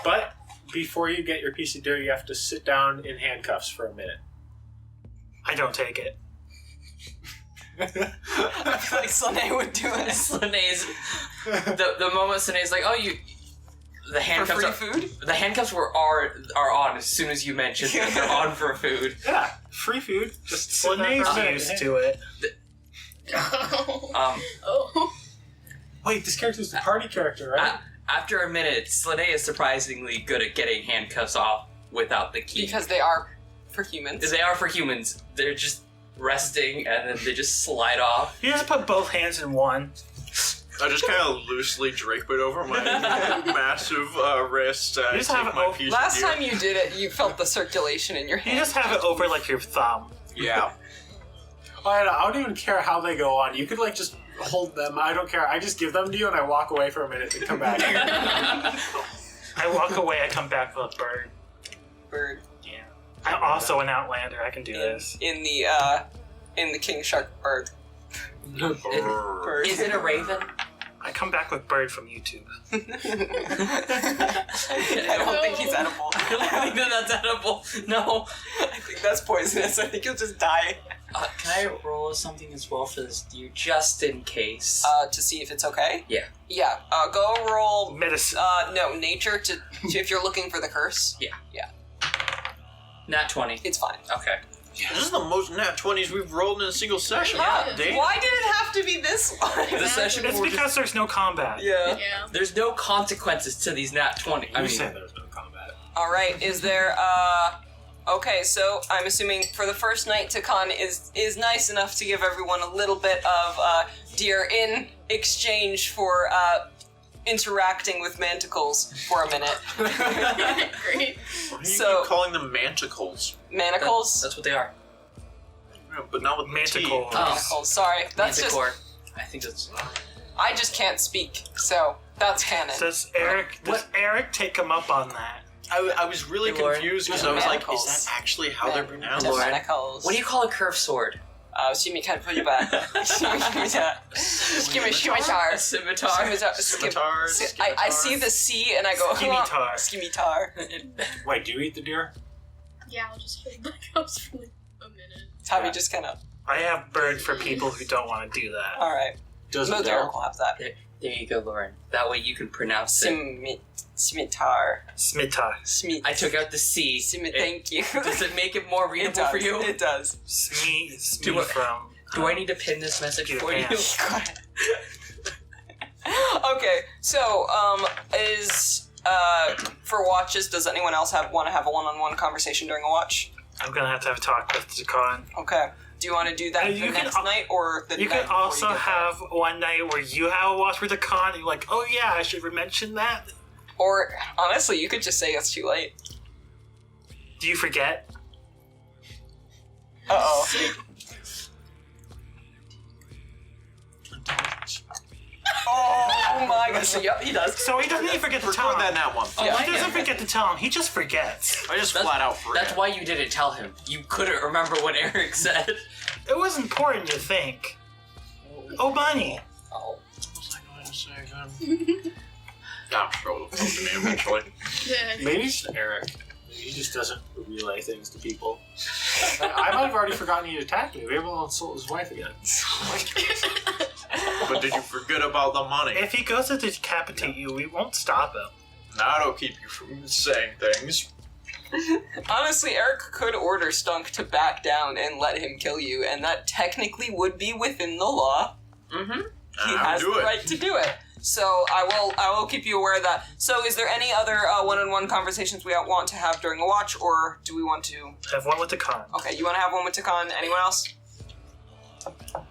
but before you get your piece of deer, you have to sit down in handcuffs for a minute. I don't take it. I feel like Slanei would do it. Slanei's the moment Slanei's like, oh, you, the For handcuffs free are, food? the handcuffs are on as soon as you mentioned that they're on for food. Yeah, free food. Just sit there Slane's for a minute. used to it. oh. Wait, this character's the party character, right? After a minute, Slanei is surprisingly good at getting handcuffs off without the key. Because they are for humans. They are for humans. They're just resting and then they just slide off. You just put both hands in one. I just kind of loosely drape it over my massive wrist. You just have it my over- piece Last of deer. time you did it, you felt the circulation in your You hand. just have it over like your thumb. Yeah. I don't even care how they go on. You could like just hold them. I don't care. I just give them to you and I walk away for a minute and come back. I walk away, I come back with a bird. Bird. Yeah. I'm also an outlander, I can do this. In the King Shark bird. Bird. Is it a raven? I come back with bird from YouTube. I don't think he's edible. I don't think that that's edible. No. I think that's poisonous. I think he'll just die. Can I roll something as well for this deer, just in case? To see if it's okay? Yeah. Yeah. Go roll, Medicine. no, nature to if you're looking for the curse. Nat 20. It's fine. Okay. This is the most nat 20s we've rolled in a single session. Yeah. God damn. Why did it have to be this one? This session It's we're just- because there's no combat. Yeah. Yeah. there's no consequences to these nat 20. I You mean, said there was no combat. Alright, is there, okay, so I'm assuming for the first night, Tekahn is nice enough to give everyone a little bit of, deer in exchange for, interacting with manticles for a minute. Great. Why do you So- keep calling them manticles? Manacles? that's what they are. Yeah, but not with Manticore. T. Oh. Manacles, sorry. That's Manticore. I think that's. I just can't speak, so that's canon. Does Eric take him up on that? I was really Hey, Lauren. confused because I was like, Manacles. is that actually how they're pronounced? Lauren. Manacles. What do you call a curved sword? Shimmy can't put you back. Shimmy. A scimitar. Scimitar, I see the C and I go, Skimitar. Skimitar. Wait, do you eat the deer? Yeah, I'll just hold the cups for like a minute. Tavi just kind of, I have bird for people who don't want to do that. alright. Does No, it Derek know? will have that. There you go, Lauren. That way you can pronounce it. Scimitar. Smita. Smit. I took out the C. Thank you. Does it make it more It readable does. for you? It does. Sme Do it. from Do I need to pin this message for you? Okay, so is for watches. Does anyone else want to have a one-on-one conversation during a watch? I'm gonna have a talk with Tekahn. Okay. Do you want to do that the next night or the night? You can also have one night where you have a watch with Tekahn, and you're like, oh yeah, I should mention that. Or honestly, you could just say it's too late. Do you forget? Uh-oh. Oh my gosh, yep, he does. So he doesn't even forget to tell Record him. that in that one. Yeah. He doesn't forget to tell him. He just forgets. I just flat out forget. That's why you didn't tell him. You couldn't remember what Eric said. It was important to think. Oh, money. Oh. What was I going to say again? I'm sure it'll come to me eventually. Yeah. Maybe it's Eric. Maybe he just doesn't relay things to people. I might have already forgotten he attacked me. Maybe I'll insult his wife again. But did you forget about the money? If he goes to decapitate you, we won't stop him. That'll keep you from saying things. Honestly, Eric could order Stonk to back down and let him kill you, and that technically would be within the law. Mm-hmm. He has the right to do it. So I will keep you aware of that. So is there any other one-on-one conversations we want to have during a watch, or do we want to... Have one with Tekahn. Okay, you want to have one with Tekahn? Anyone else?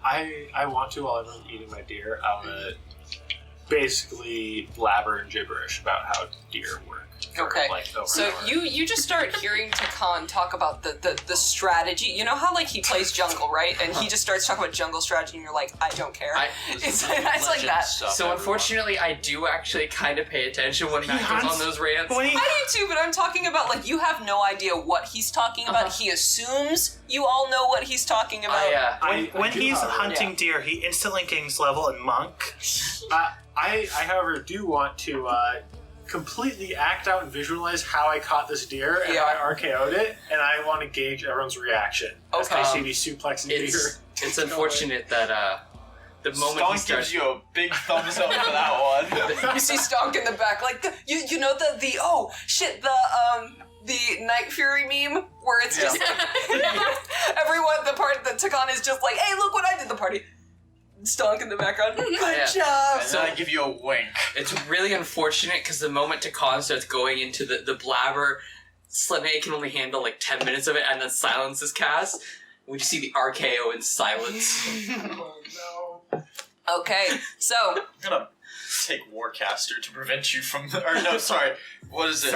I want to, while everyone's eating my deer, I want to basically blabber and gibberish about how deer work. Okay, Over so and over. you just start hearing Tekahn talk about the strategy. You know how, like, he plays jungle, right? And he just starts talking about jungle strategy, and you're like, I don't care. It's like that. So unfortunately, I do actually kind of pay attention when Matt goes on those rants. I do too, but I'm talking about, like, you have no idea what he's talking about. He assumes you all know what he's talking about. When he's hunting deer, he instantly gains level in monk. I, however, do want to completely act out and visualize how I caught this deer and I RKO'd it, and I want to gauge everyone's reaction as they see me suplexing deer. It's unfortunate that the moment Stonk he starts... gives you a big thumbs up for that one. You see Stonk in the back, like, you know the Night Fury meme where it's just everyone, the part that Tekahn is just like, hey, look what I did, the party. Stonk in the background. Good job. And then I give you a wink. It's really unfortunate because the moment Tekahn starts going into the blabber, Slanei can only handle like 10 minutes of it, and then silence is cast. We just see the RKO in silence. Oh no. Okay, so I'm gonna take Warcaster to prevent you from what is it?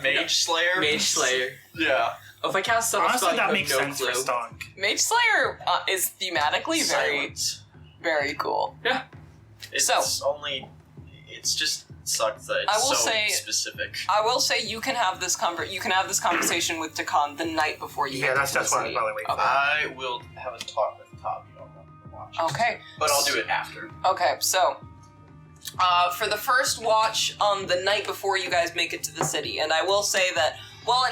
Mage Slayer? Mage Slayer. Yeah. Oh, if I cast Subtle Honestly, Spell, that you makes have no sense clue. for Stonk. Mage Slayer is thematically Silence. very cool. Yeah. It's just sucks that I it's will so say- specific. I will say you can have this conversation with Tekahn the night before you. Yeah, get that's to the what I'm city. probably waiting for. I will have a talk with Tavi on the watch. Okay. But I'll do it after. Okay, so for the first watch on the night before you guys make it to the city, and I will say that while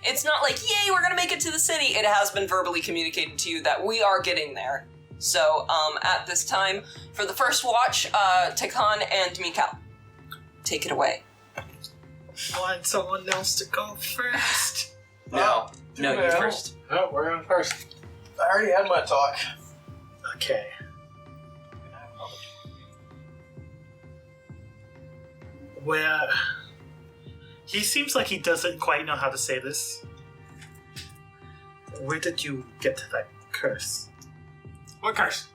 it's not like, yay, we're gonna make it to the city, it has been verbally communicated to you that we are getting there. So at this time, for the first watch, Tekahn and Mikkel, take it away. I want someone else to go first. No, you first. No, we're on first. I already had my talk. Okay. Well, he seems like he doesn't quite know how to say this. Where did you get that curse? What curse?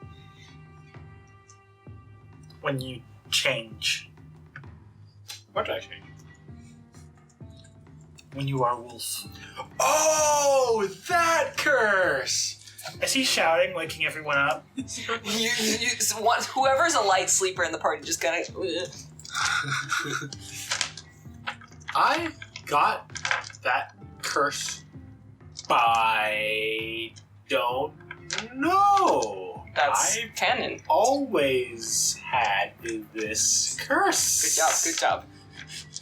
When you change. What did I change? When you are a wolf. Oh, that curse! Is he shouting, waking everyone up? Whoever's a light sleeper in the party just kind of. I got that curse by... don't know. That's I canon. always had this curse. Good job.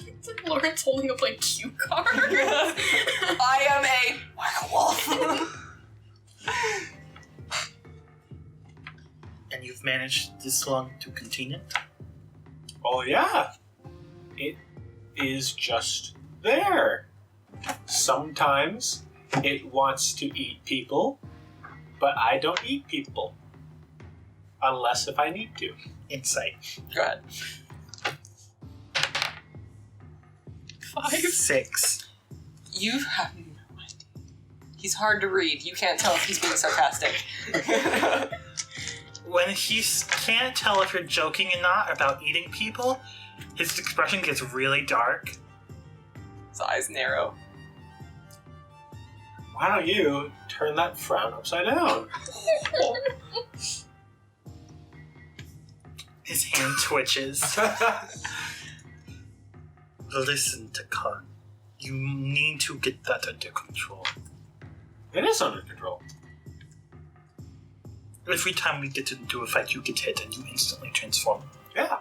It's like Lawrence holding up like cue cards. I am a werewolf. And you've managed this long to contain it? Oh yeah. It is just there. Sometimes it wants to eat people. but I don't eat people. Unless if I need to. Insight. Go ahead. 6. You have no idea. He's hard to read. You can't tell if he's being sarcastic. When he can't tell if you're joking or not about eating people, his expression gets really dark. His eyes narrow. Why don't you turn that frown upside down? His hand twitches. Listen, Tekahn. You need to get that under control. It is under control. Every time we get into a fight, you get hit and you instantly transform. Yeah.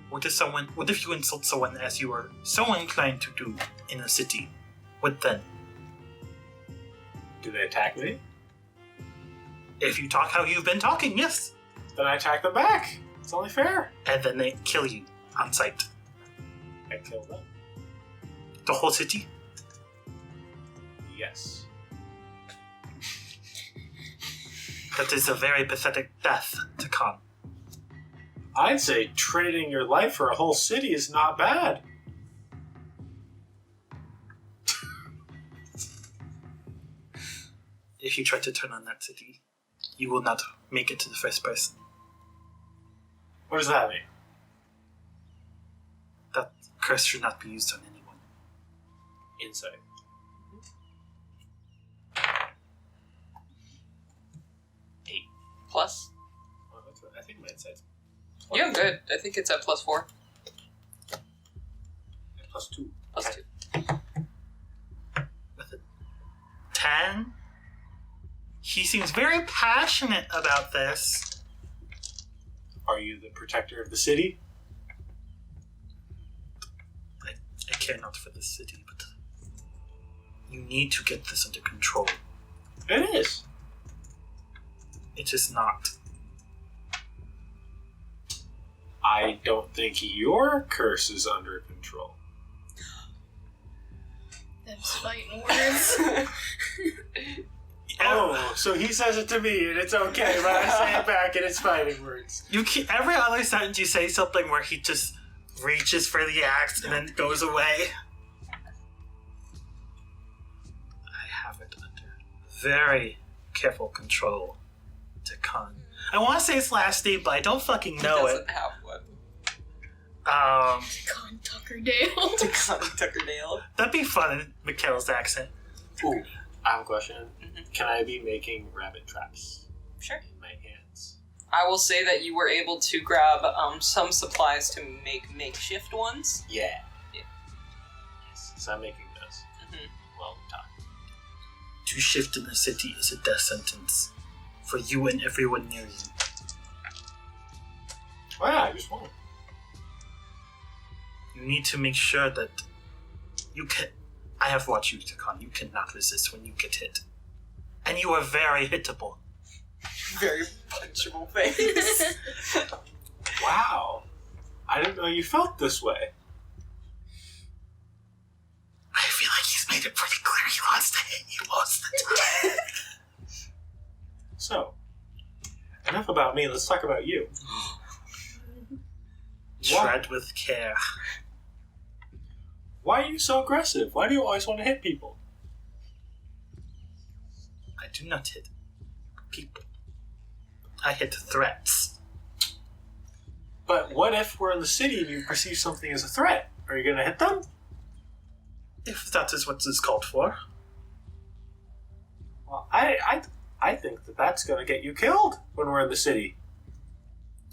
What if you insult someone as you are so inclined to do in a city? What then? Do they attack me? If you talk how you've been talking, yes. Then I attack them back. It's only fair. And then they kill you on sight. I kill them. The whole city? Yes. That is a very pathetic death, Tekahn. I'd say trading your life for a whole city is not bad. If you try to turn on that city, you will not make it to the first person. What does that mean? That curse should not be used on anyone. Insight. Plus. Oh, that's right. I think my insight's You're good. I think it's at +4. +2. +2. With a 10, he seems very passionate about this. Are you the protector of the city? I care not for this city, but you need to get this under control. It is. It is not. I don't think your curse is under control. Them's fighting words. Oh, so he says it to me and it's okay, but I say it back and it's fighting words. Every other sentence you say something where he just reaches for the axe and then goes away. I have it under very careful control, Tekahn. I want to say his last name, but I don't fucking know He it. doesn't have one. Con Tuckerdale. Tekahn Tuckerdale. That'd be fun in Mikkel's accent. Ooh, I have a question. Can I be making rabbit traps Sure. in my hands? I will say that you were able to grab some supplies to make makeshift ones. Yeah. Yeah. Yes, so I'm making those. Mhm. Well done. To shift in the city is a death sentence for you and everyone near you. Oh yeah, I just won. You need to make sure that you can. I have watched you, Tekahn. You cannot resist when you get hit. And you are very hittable. Very punchable face. Wow. I didn't know you felt this way. I feel like he's made it pretty clear he wants to hit you most of the time. So, enough about me, let's talk about you. Tread with care. Why are you so aggressive? Why do you always want to hit people? I do not hit people. I hit threats. But what if we're in the city and you perceive something as a threat? Are you going to hit them? If that is what is called for. Well, I think that that's going to get you killed when we're in the city.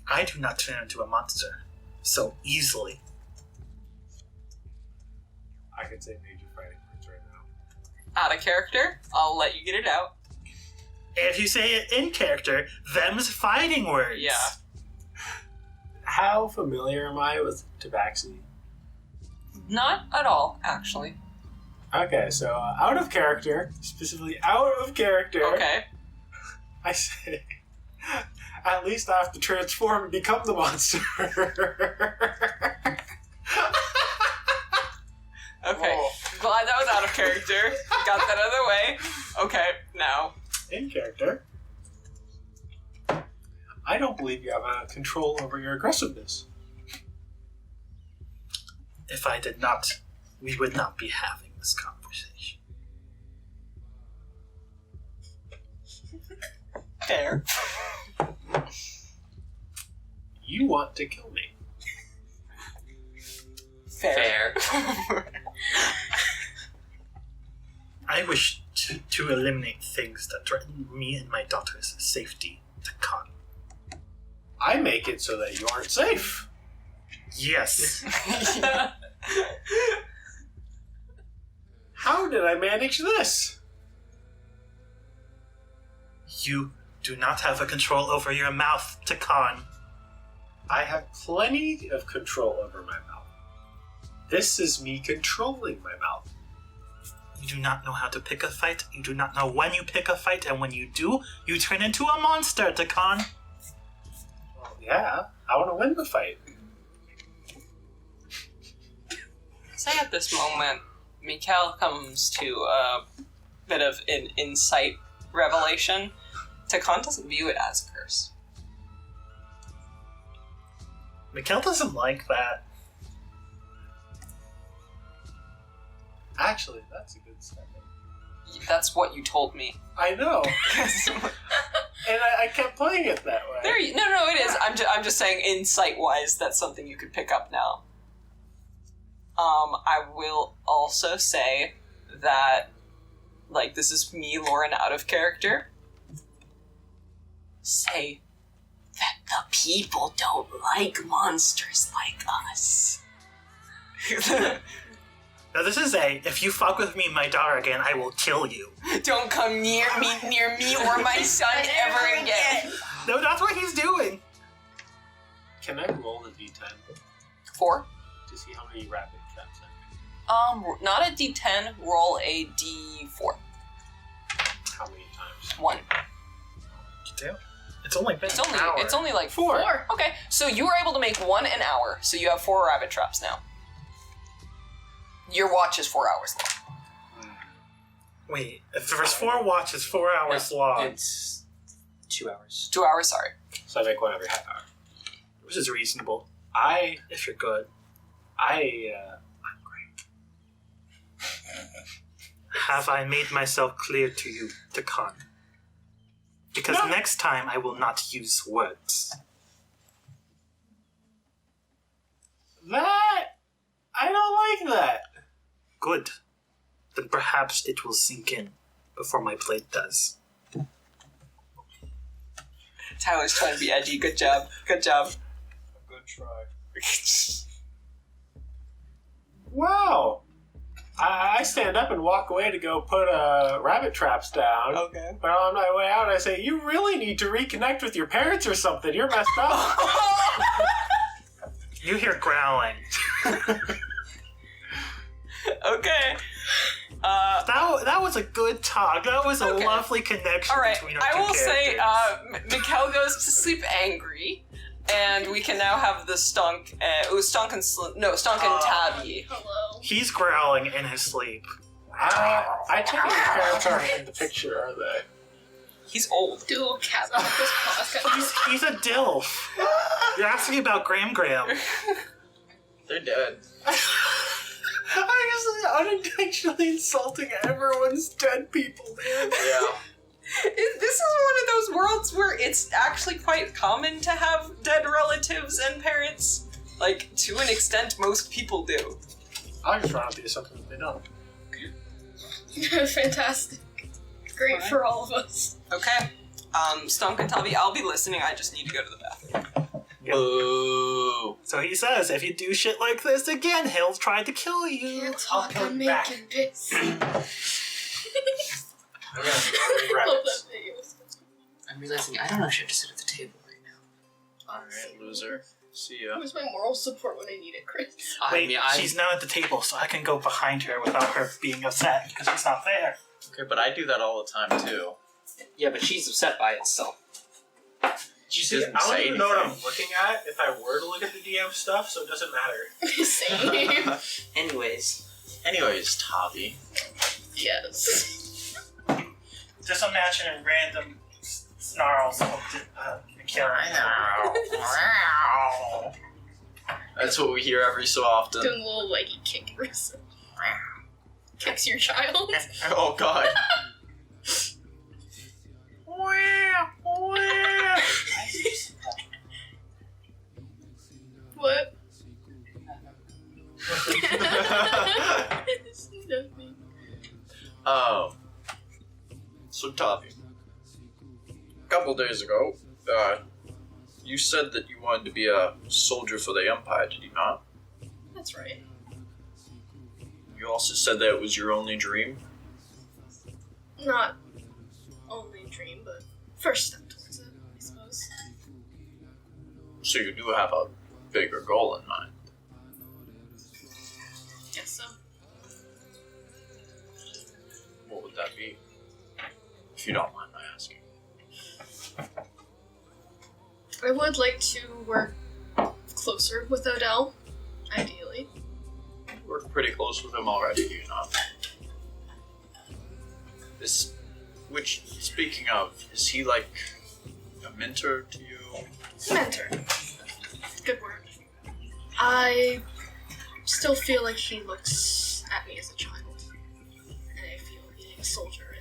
I do not turn into a monster so easily. I could say major fighting words right now. Out of character, I'll let you get it out. If you say it in character, them's fighting words. Yeah. How familiar am I with Tabaxi? Not at all, actually. Okay, so out of character, specifically out of character, Okay. I say, at least I have to transform and become the monster. Okay. Whoa. Glad that was out of character. Got that out of the way. Okay, now. In character. I don't believe you have control over your aggressiveness. If I did not, we would not be having this conversation. Fair. You want to kill me. Fair. I wish to eliminate things that threaten me and my daughter's safety, Tekahn. I make it so that you aren't safe. Yes. How did I manage this? You do not have a control over your mouth, Tekahn. I have plenty of control over my mouth. This is me controlling my mouth. You do not know how to pick a fight. You do not know when you pick a fight, and when you do, you turn into a monster, Tekahn. Well, yeah, I want to win the fight. Say at this moment, Mikkel comes to a bit of an insight revelation. Tekahn doesn't view it as a curse. Mikkel doesn't like that. Actually, that's a good step. That's what you told me. I know. And I kept playing it that way. No, it is. I'm just saying, insight-wise, that's something you could pick up now. I will also say that, like, this is me, Lauren, out of character. Say that the people don't like monsters like us. Now this is if you fuck with me and my daughter again, I will kill you. Don't come near me or my son ever again. No, that's what he's doing. Can I roll the d10 4? to see how many rapid traps I make? Not a d10, roll a d4. How many times? 1. Damn. It's only been an hour. It's only like 4. Okay, so you were able to make 1 an hour, so you have 4 rabbit traps now. Your watch is 4 hours long. Wait, if there's 4 watches, 4 hours long. It's 2 hours. 2 hours, sorry. So I make one every half hour. Which is reasonable, I if you're good. I'm great. Have I made myself clear to you, Tekahn? Because No. next time I will not use words. That I don't like that. Good. Then perhaps it will sink in before my plate does. Tyler's trying to be edgy. Good job. Good job. Good try. Wow. I stand up and walk away to go put rabbit traps down. Okay. But on my way out, I say, "You really need to reconnect with your parents or something. You're messed up." You hear growling. Okay. That was a good talk. That was a Okay. lovely connection All right. between our I two will say, characters. Mikkel goes to sleep angry, and we can now have the Stonk. Stonk and Tavi. Hello. He's growling in his sleep. I take it your parents aren't in the picture, are they? He's old. Do a cat off this podcast. He's a dilf. You're asking about Graham. They're dead. I just unintentionally insulting everyone's dead people, man. Yeah. This is one of those worlds where it's actually quite common to have dead relatives and parents. Like, to an extent, most people do. I'll just run up the assumption that they don't. Fantastic. Great for all of us. Okay. Stonk and Tavi, I'll be listening. I just need to go to the bathroom. Boo. So he says, if you do shit like this again, he'll try to kill you. Can't talk, come I'm back. making piss. I'm gonna I love that video. I'm realizing I don't actually have to sit at the table right now. Alright, loser. See ya. Where's my moral support when I need it, Chris? Wait, she's not at the table, so I can go behind her without her being upset because she's not there. Okay, but I do that all the time too. Yeah, but she's upset by it still. She I doesn't don't say even know what I'm anything. looking at if I were to look at the DM stuff, so it doesn't matter. Same. Anyways, Anyways, Tavi. Yes. Just imagining random snarls of Mikkel. That's what we hear every so often. Doing a little leggy kick. Kicks your child. Oh god. What? It's nothing. Oh. So Tavi, a couple days ago, you said that you wanted to be a soldier for the Empire, did you not? That's right. You also said that it was your only dream? Not only dream, but first step towards it, I suppose. So you do have a bigger goal in mind. Guess so. What would that be? If you don't mind my asking. I would like to work closer with Odell, ideally. You work pretty close with him already, do you not? Speaking of, is he like a mentor to you? Mentor. Good word. I still feel like he looks at me as a child. And I feel being a soldier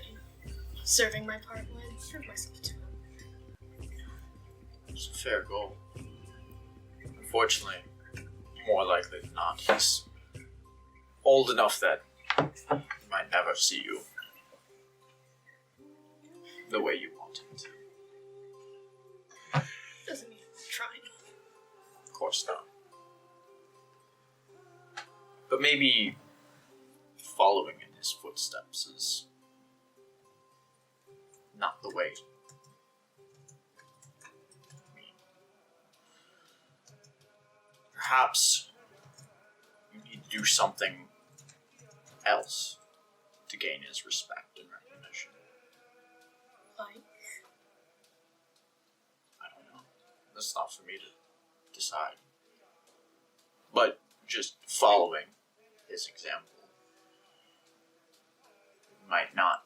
and serving my part would prove myself to him. It's a fair goal. Unfortunately, more likely than not, he's old enough that he might never see you the way you want him to. Doesn't mean I'm trying. Of course not. But maybe following in his footsteps is not the way. Perhaps you need to do something else to gain his respect and recognition. Like? I don't know. That's not for me to decide. But just following his example might not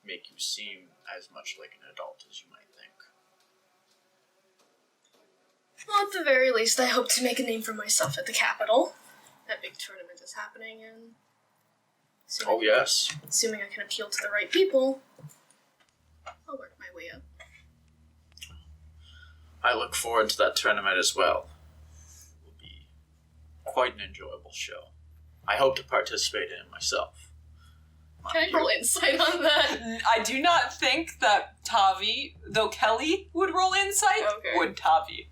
make you seem as much like an adult as you might think. Well, at the very least, I hope to make a name for myself at the capital. That big tournament is happening, and Oh, yes. assuming I can appeal to the right people, I'll work my way up. I look forward to that tournament as well. It will be quite an enjoyable show. I hope to participate in it myself. Can I roll insight on that? I do not think that Tavi, though Kelly would roll insight, Okay. would Tavi.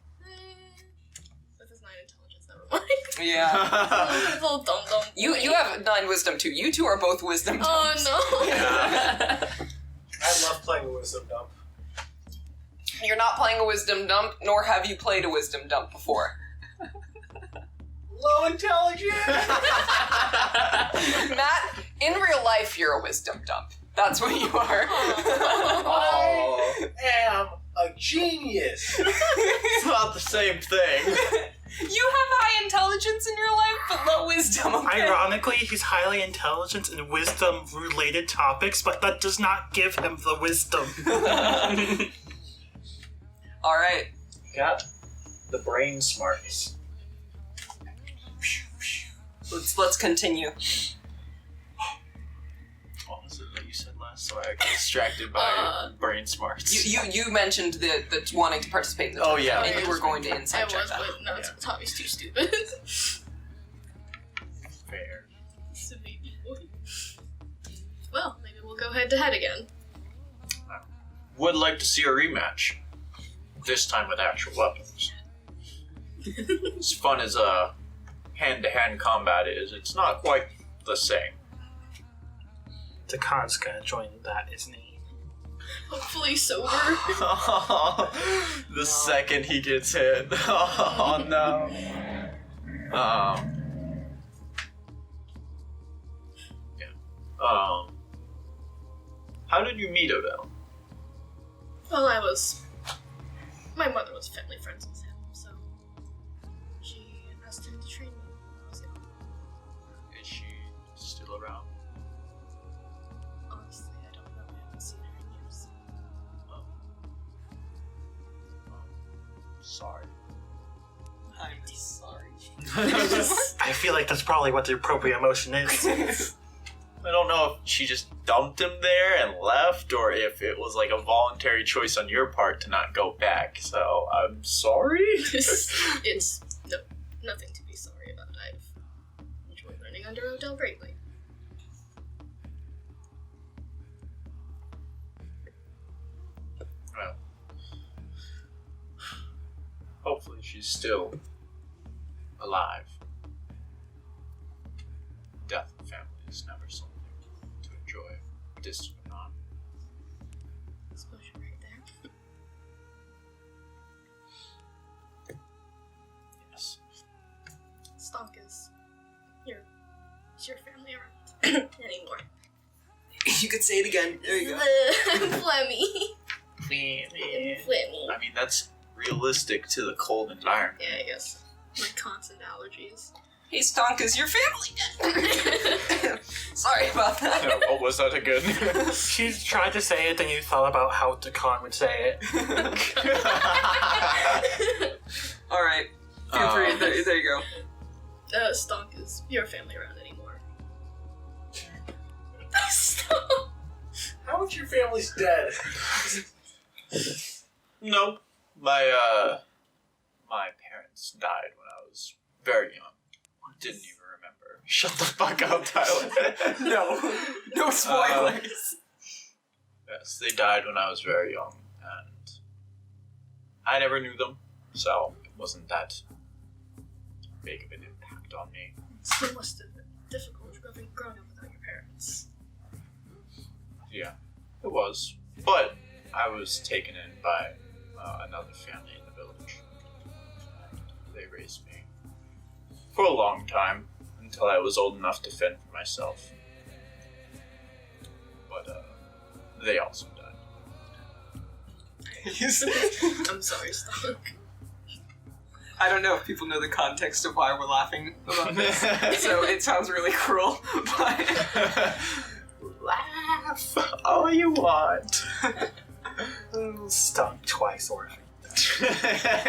With his 9 intelligence, never mind. Yeah. Little dum-dum. You have 9 wisdom too. You two are both wisdom dumps. Oh no. I love playing a wisdom dump. You're not playing a wisdom dump, nor have you played a wisdom dump before. Low intelligence! Matt, in real life, you're a wisdom dump. That's what you are. I am a genius! It's not the same thing. You have high intelligence in your life, but low wisdom. Okay? Ironically, he's highly intelligent in wisdom-related topics, but that does not give him the wisdom. All right. Got the brain smarts. Let's continue. What was it that you said last? Sorry, I got distracted by brain smarts. You mentioned the wanting to participate in the Oh, tournament, yeah. and you were going to I insight check was, that. but no, Yeah. Tommy's too stupid. Fair. So maybe well, maybe we'll go head to head again. Would like to see a rematch. This time with actual weapons. As fun as hand-to-hand combat is, it's not quite the same. Tekahn's gonna join that, isn't he? Hopefully sober. The second he gets hit. Oh no. How did you meet Odell? Well, my mother was family friends with him, so she asked him to train me when I was young. Is she still around? Honestly, I don't know. I haven't seen her in years. Sorry. I'm sorry. I feel like that's probably what the appropriate emotion is. I don't know if she just dumped him there and left, or if it was like a voluntary choice on your part to not go back. So I'm sorry. It's nothing to be sorry about. I've enjoyed learning under Odell greatly. Well, hopefully she's still alive. Death in family is never something to enjoy. Distant or not. I suppose you're right there. Yes. Stonk is your family around anymore. You could say it again. There you go. Flemmy. Flemmy. I mean, that's realistic to the cold environment. Yeah, I guess. My constant allergies. Hey, Stonk is your family. Sorry about that. What was that again? She tried to say it, then you thought about how Tekahn would say it. All right. Feel free. There you go. Stonk is your family around anymore. Stop. How is your family's dead? No. My parents died when I was very young. Didn't even remember. Shut the fuck up, Tyler. No spoilers. Yes, they died when I was very young, and I never knew them, so it wasn't that big of an impact on me. It must have been difficult growing up without your parents. Yeah, it was. But I was taken in by another family in the village. And they raised me for a long time, until I was old enough to fend for myself. But they also died. I'm sorry, Stonk. I don't know if people know the context of why we're laughing about this, so it sounds really cruel, but... Laugh all you want. Stunk twice orphan.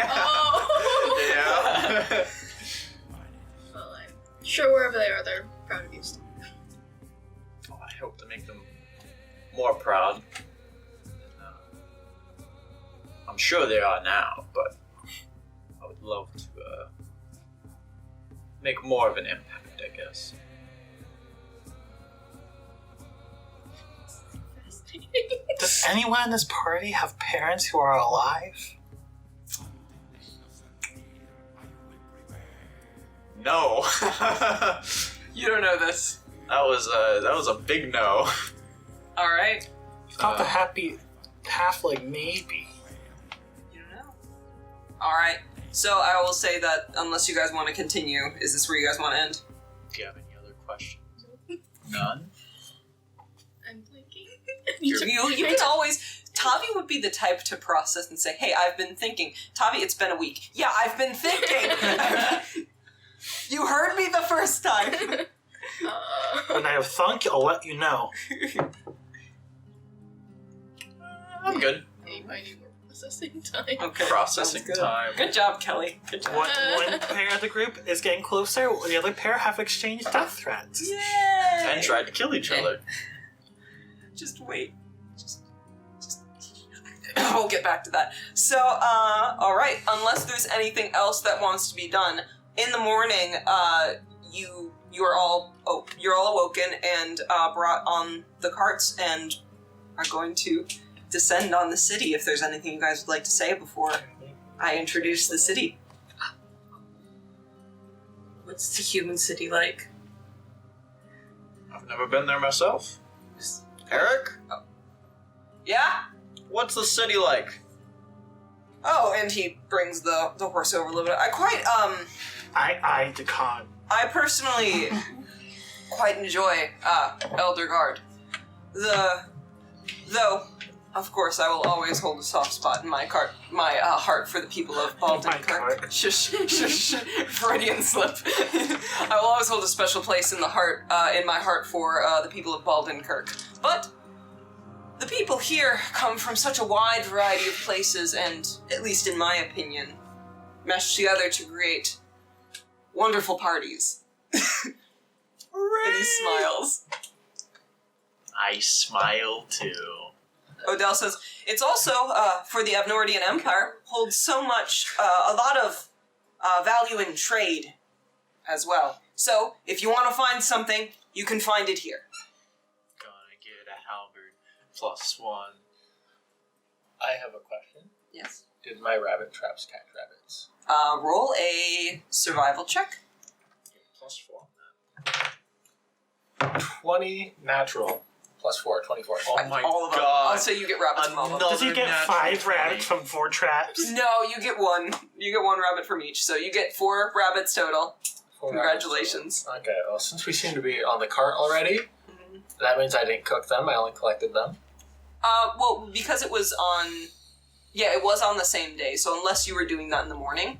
Oh! Yeah. Well, I'm sure wherever they are, they're proud of you, Stonk. Oh, I hope to make them more proud. I'm sure they are now, but I would love to make more of an impact, I guess. Does anyone in this party have parents who are alive? No. You don't know this. That was a big no. Alright. Thought the happy halfling maybe. You don't know. Alright. So I will say that unless you guys want to continue, is this where you guys want to end? Do you have any other questions? None? I'm blinking. You can always... Tavi would be the type to process and say, hey, I've been thinking. Tavi, it's been a week. Yeah, I've been thinking. You heard me the first time. When I have thunk, I'll let you know. I'm good. Anybody more processing time? Okay. Processing sounds good. time. Good job, Kelly. Good job. One pair of the group is getting closer, the other pair have exchanged death threats. Yay! And tried to kill each other. Just wait. Just we'll get back to that. So, alright, unless there's anything else that wants to be done, in the morning, you're all awoken and brought on the carts and are going to descend on the city. If there's anything you guys would like to say before I introduce the city. What's the human city like? I've never been there myself. Eric? Yeah? What's the city like? Oh, and he brings the horse over a little bit. Tekahn. I personally quite enjoy Elderguard. Though Of course, I will always hold a soft spot in my heart for the people of Baldenkirk. Shush, Freudian slip. I will always hold a special place in my heart for the people of Baldenkirk. But the people here come from such a wide variety of places, and, at least in my opinion, mesh together to create wonderful parties. And he smiles. I smile too. Odell says, it's also, for the Avnordian Empire, holds so much, a lot of value in trade as well. So, if you want to find something, you can find it here. Gonna get a halberd +1. I have a question. Yes. Did my rabbit traps catch rabbits? Roll a survival check. +4. 20 natural. +4, 24. Oh my all of them. god. Also, you get rabbits from all of them. Does he get Another 5 natural rabbits 20. from 4 traps? No, you get one. You get one rabbit from each, so you get 4 rabbits total. 4 Congratulations. rabbits. Okay, well, since we seem to be on the cart already, that means I didn't cook them, I only collected them. Well, because it was on... Yeah, it was on the same day, so unless you were doing that in the morning...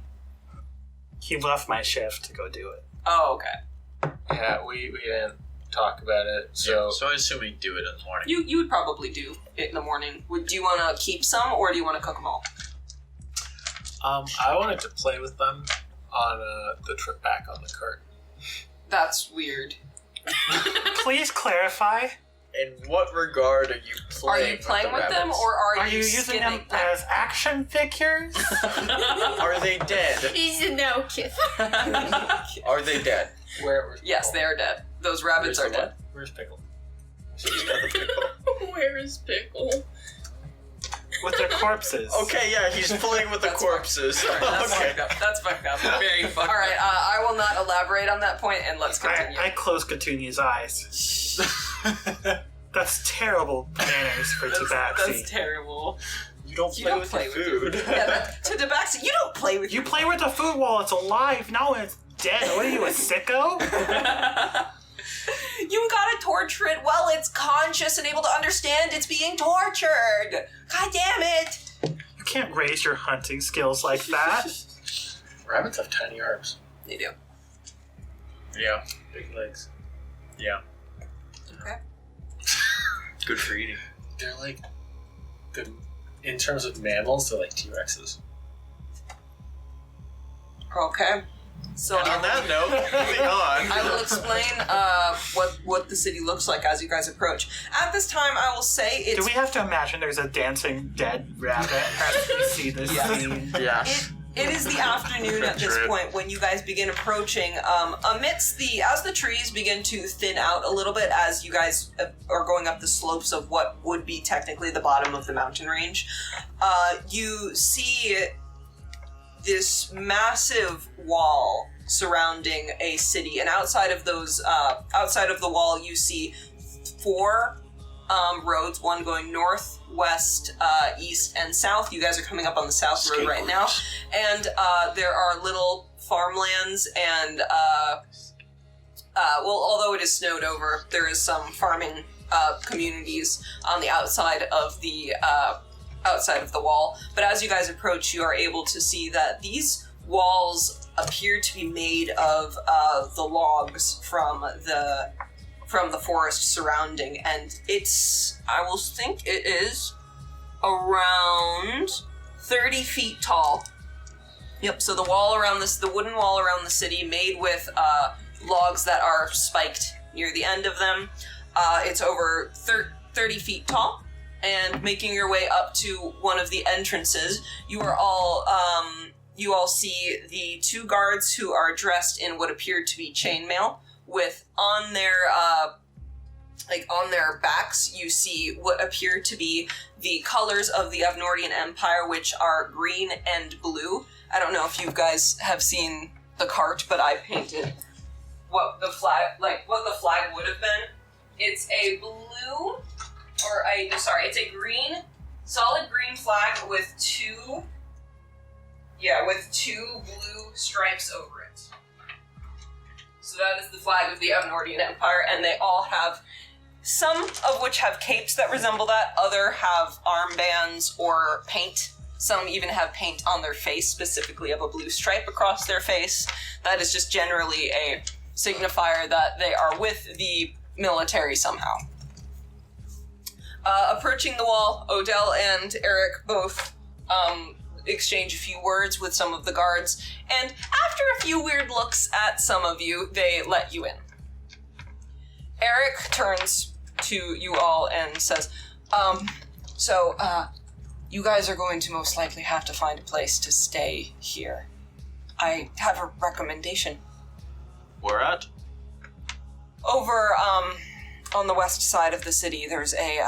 He left my shift to go do it. Oh, okay. Yeah, we didn't talk about it, So, so... I assume we do it in the morning. You would probably do it in the morning. Do you want to keep some, or do you want to cook them all? I wanted to play with them on the trip back on the cart. That's weird. Please clarify. In what regard are you Are playing you playing with them, rabbits? or Are you using skinning them as action figures? Are they dead? He's a no kid. Are they dead? Where's Yes, Pickle? they are dead. Those rabbits Where's are the dead. what? Where's Pickle? She's got the pickle. Where is Pickle? With their corpses. Okay, yeah, he's playing with the That's corpses. That's Okay. fucked up. That's fucked up. Very fucked up. Alright, I will not elaborate on that point, and let's continue. I close Katunia's eyes. That's terrible manners for That's Tabaxi. terrible. You don't You play don't with play your with food. To Tabaxi, you don't play with You play with the food while it's alive, not when it's dead. What are you, a sicko? You gotta torture it while it's conscious and able to understand it's being tortured. God damn it! You can't raise your hunting skills like that. Rabbits have tiny arms. They do. Yeah, Big legs. yeah. Okay. Good for eating. They're like... in terms of mammals, they're like T-Rexes. Okay. So And on that note, moving on. I will explain what the city looks like as you guys approach. At this time, I will say it's Do we have to imagine there's a dancing dead rabbit as we see this scene? Yeah. It is the afternoon at this True. point when you guys begin approaching. As the trees begin to thin out a little bit as you guys are going up the slopes of what would be technically the bottom of the mountain range, you see this massive wall surrounding a city, and outside of the wall, you see 4 roads, one going north, west, east, and south. You guys are coming up on the south road right now, and there are little farmlands and although it is snowed over, there is some farming communities on the outside of the wall. But as you guys approach, you are able to see that these walls appear to be made of the logs from the forest surrounding, and I will think it is around 30 feet tall. Yep, so the wooden wall around the city, made with logs that are spiked near the end of them. It's over 30 feet tall, and making your way up to one of the entrances, you all see the 2 guards who are dressed in what appeared to be chainmail, with on their backs, you see what appear to be the colors of the Avnordian Empire, which are green and blue. I don't know if you guys have seen the cart, but I painted what the flag would have been. It's a it's a solid green flag with 2 blue stripes over it. So that is the flag of the Avnordian Empire, and they all have some of which have capes that resemble that, other have armbands or paint. Some even have paint on their face, specifically of a blue stripe across their face. That is just generally a signifier that they are with the military somehow. Approaching the wall, Odell and Erik both exchange a few words with some of the guards, and after a few weird looks at some of you, they let you in. Erik turns to you all and says, you guys are going to most likely have to find a place to stay here. I have a recommendation. Where at? Over, on the west side of the city, there's a,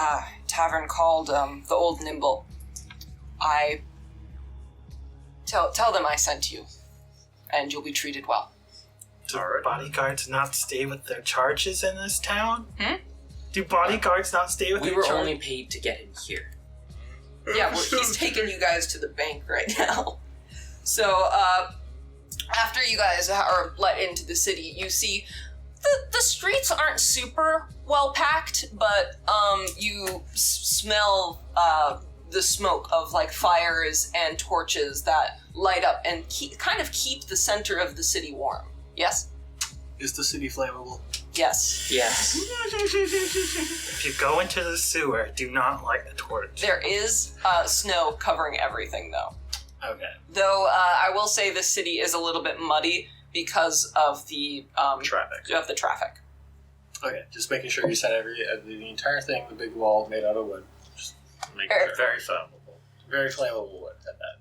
tavern called, the Olde Nimble. Tell them I sent you, and you'll be treated well. Do bodyguards not stay with their charges in this town? Hmm? Do bodyguards not stay with We their were charges? only paid to get him here. Yeah, well, he's taking you guys to the bank right now. So, after you guys are let into the city, you see the streets aren't super well packed, but you smell the smoke of like fires and torches that light up and kind of keep the center of the city warm. Yes? Is the city flammable? Yes. Yes. If you go into the sewer, do not light the torch. There is snow covering everything, though. Okay. Though I will say the city is a little bit muddy because of the Traffic. Of the traffic. Okay, just making sure you said the entire thing, the big wall made out of wood. Just make sure. Very flammable. Very flammable wood at that.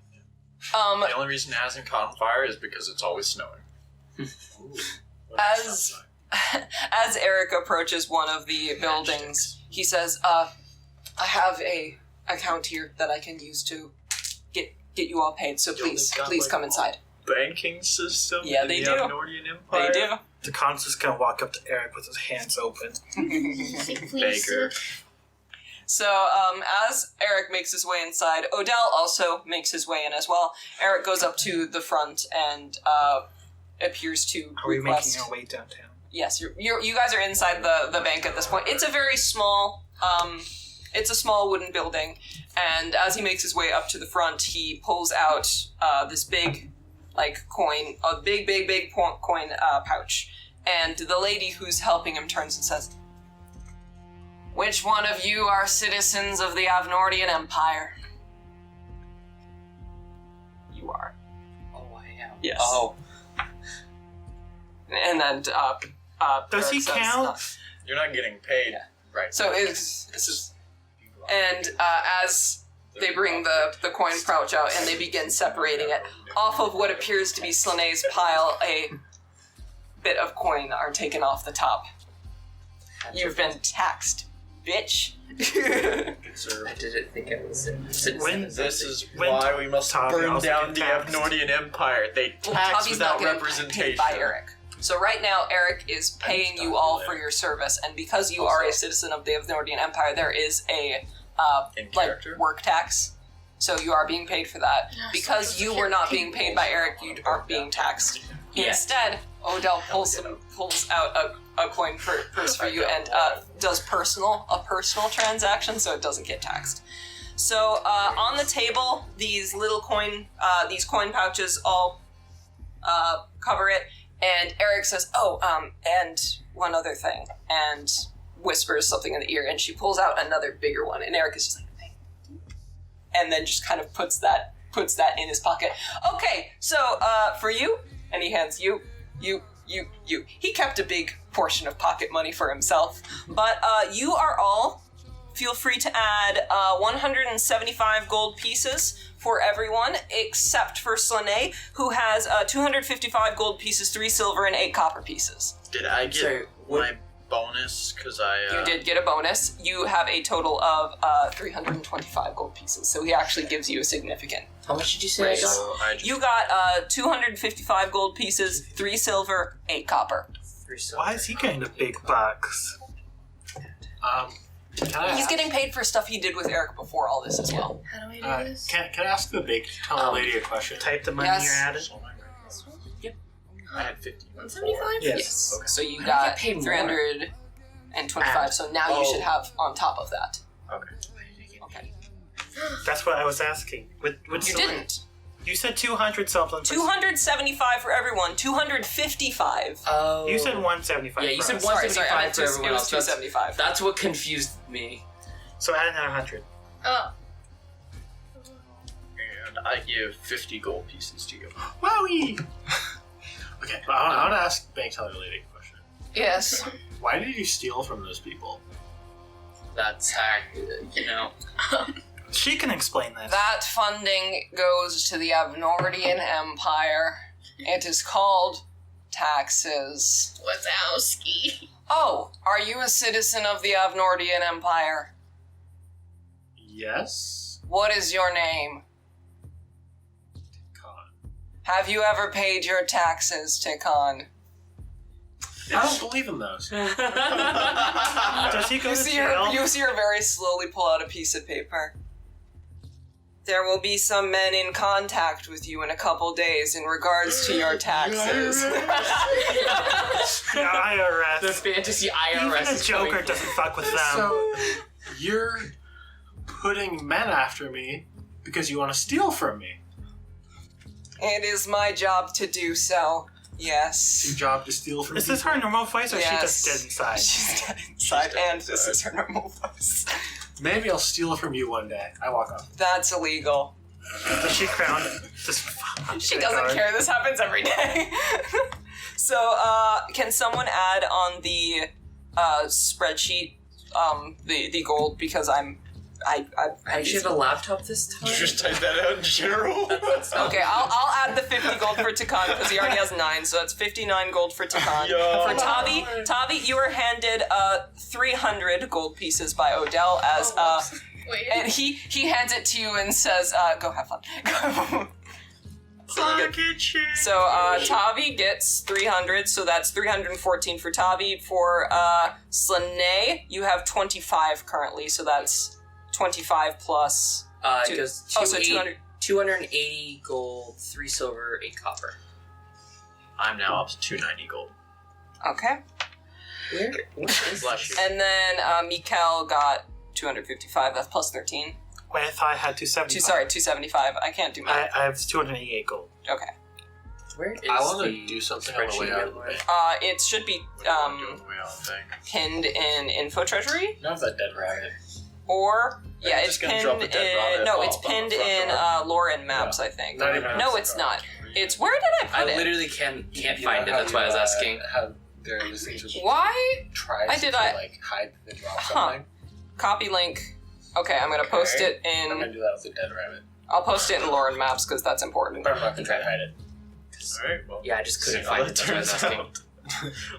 The only reason it hasn't caught on fire is because it's always snowing. As Erik approaches one of the buildings, he says, I have a account here that I can use to get you all paid, so please come inside. Banking system Yeah, they in do. the Abnordian Empire? They do. Tekahn's just gonna walk up to Erik with his hands open. Baker. So, as Erik makes his way inside, Odell also makes his way in as well. Erik goes up to the front and appears to Are we request... making our way downtown? Yes, you guys are inside the bank at this point. It's a very small, it's a small wooden building, and as he makes his way up to the front, he pulls out this big, like, coin, a big coin pouch, and the lady who's helping him turns and says, "Which one of you are citizens of the Avnordian Empire?" You are. Oh, I am. Yes. Oh. And then, Does he Erik says, count? You're not getting paid. Yeah. Right. So this is, and as they bring the coin pouch out and they begin separating it, off of what appears to be Slanei's pile, a bit of coin are taken off the top. You've been taxed, bitch. I didn't think it was This is When why we must Tavi burn also down get the taxed. Abnordian Empire. They Well, tax Tavi's not without getting representation. paid by Erik. So right now, Erik is paying you all for your service, and because you are a citizen of the Avnordian Empire, there is a In like character? work tax. So you are being paid for that. Because you were not being paid by Erik, you aren't being taxed. Yeah. Instead, Odell pulls out a coin purse for you and does a personal transaction, so it doesn't get taxed. So on the table, these coin pouches all cover it, and Erik says, and one other thing, and whispers something in the ear, and she pulls out another bigger one, and Erik is just like, "Thank you," and then just kind of puts that in his pocket. Okay, so for you, and he hands you. He kept a big portion of pocket money for himself, but you are all, feel free to add 175 gold pieces for everyone, except for Slanei, who has 255 gold pieces, 3 silver, and 8 copper pieces. Did I get Sorry, my bonus? Because I... You did get a bonus. You have a total of 325 gold pieces, so he actually gives you a significant How much did you say? I raise. got? So I just... You got 255 gold pieces, 3 silver, 8 copper. 3 silver. Why is he getting the big bucks? Can I He's ask, getting paid for stuff he did with Erik before all this as well. How do I do this? can I ask the big tall lady a question? Type the money Yes. you're adding. This one? I had 50. 175? Yes. So you I got get paid more. and 25. So now you should have on top of that. Okay. Okay. That's what I was asking. You didn't. You said 200 something. 275 for everyone. 255. Oh. You said 175. Yeah, you said for us. 175 Sorry, for everyone it was else. 275. That's what confused me. So add another 100. Oh. And I give 50 gold pieces to you. Wowie! Okay, I want to ask bank teller lady a question. Yes. Why did you steal from those people? That's She can explain this. That funding goes to the Avnordian Empire. It is called taxes. Wazowski. Oh, are you a citizen of the Avnordian Empire? Yes. What is your name? Tekahn. Have you ever paid your taxes, Tekahn? I don't believe in those. Does he go to jail? You see her very slowly pull out a piece of paper. There will be some men in contact with you in a couple days in regards to your taxes. The IRS. the fantasy Even IRS a is Joker coming. doesn't fuck with them. So, you're putting men after me because you want to steal from me. It is my job to do so. Yes. It's your job to steal from Is this people. her normal voice or is she Yes. just dead inside? She's dead inside, and this is her normal voice. Maybe I'll steal from you one day. I walk off. That's illegal. Does she crown just She doesn't care. This happens every day. So, can someone add on the spreadsheet the gold, because I Actually have a laptop this time? You just type that out in general. Okay, I'll add the 50 gold for Tekahn because he already has 9, so that's 59 gold for Tekahn. Yo. For Tavi, you were handed 300 gold pieces by Odell as Wait. and he hands it to you and says, "Go have fun." So Tavi gets 300, so that's 314 for Tavi. For Slanei, you have 25 currently, so that's 25 plus. It goes 200. 280 gold, 3 silver, 8 copper. I'm now up to 290 gold. Okay. What is Bless you. And then Mikkel got 255. That's plus 13. Wait, I thought I had 275. Sorry, 275. I can't do math. I have 288 gold. Okay. Where is I want to the do something on the spreadsheet way out of the again? way. It should be What do I do on the way out, I think? pinned in Info Treasury, Now that dead rabbit. or yeah, I'm it's just gonna pinned drop a dead rabbit in. No, off it's on the pinned front in door. lore and maps. I think. Not even No, on it's the not. card. It's where did I I put it? literally can't You find know it, how that's why I was you, asking. How there are these things which Why? tries I did to I- like hide the drop Huh. something. Copy link. Okay, I'm gonna post it I'm gonna in. do that with the dead rabbit. I'll post it in lore and maps because that's important. But I'm not gonna try to hide it. Alright, well. Yeah, I just couldn't see how find that it, that's why I was turns asking. out.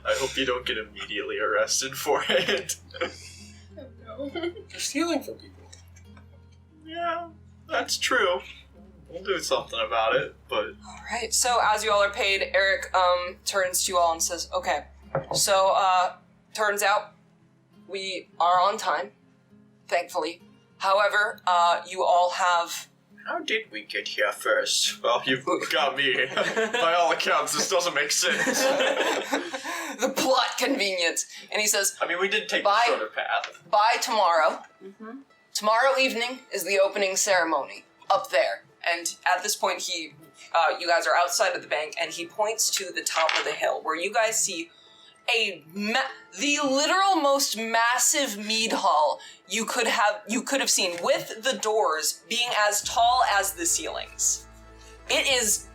I hope you don't get immediately arrested for it. Oh, no. You're stealing from people. Yeah, that's true. We'll do something about it, but Right. So as you all are paid, Eric turns to you all and says, "Okay, so turns out we are on time, thankfully. However, you all have how did we get here first? Well, you've got me. By all accounts, this doesn't make sense. the plot convenience." And he says, I mean, we did take Bye. the shorter path. "By tomorrow, tomorrow evening is the opening ceremony up there." And at this point, you guys are outside of the bank, and he points to the top of the hill where you guys see the literal most massive mead hall you could have seen, with the doors being as tall as the ceilings. It is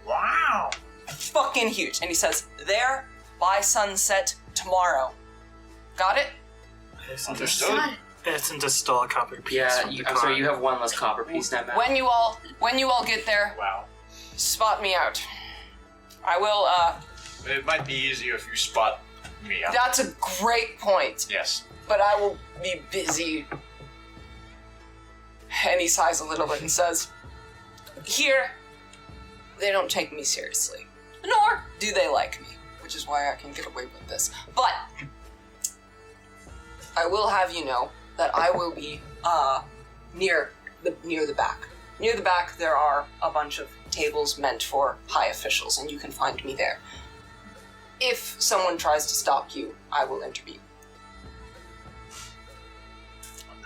fucking huge. And he says, "There by sunset tomorrow." Got it? Understood. God. Isn't just stole a copper piece Yeah, from the I'm car. sorry, you have 1 less copper piece now, Matt. When you all get there, Wow. spot me out. I will. It might be easier if you spot me out. That's a great point. Yes. But I will be busy. And he sighs a little bit and says, "Here, they don't take me seriously. Nor do they like me, which is why I can get away with this. But I will have you know that I will be near the back. Near the back, there are a bunch of tables meant for high officials, and you can find me there. If someone tries to stop you, I will intervene."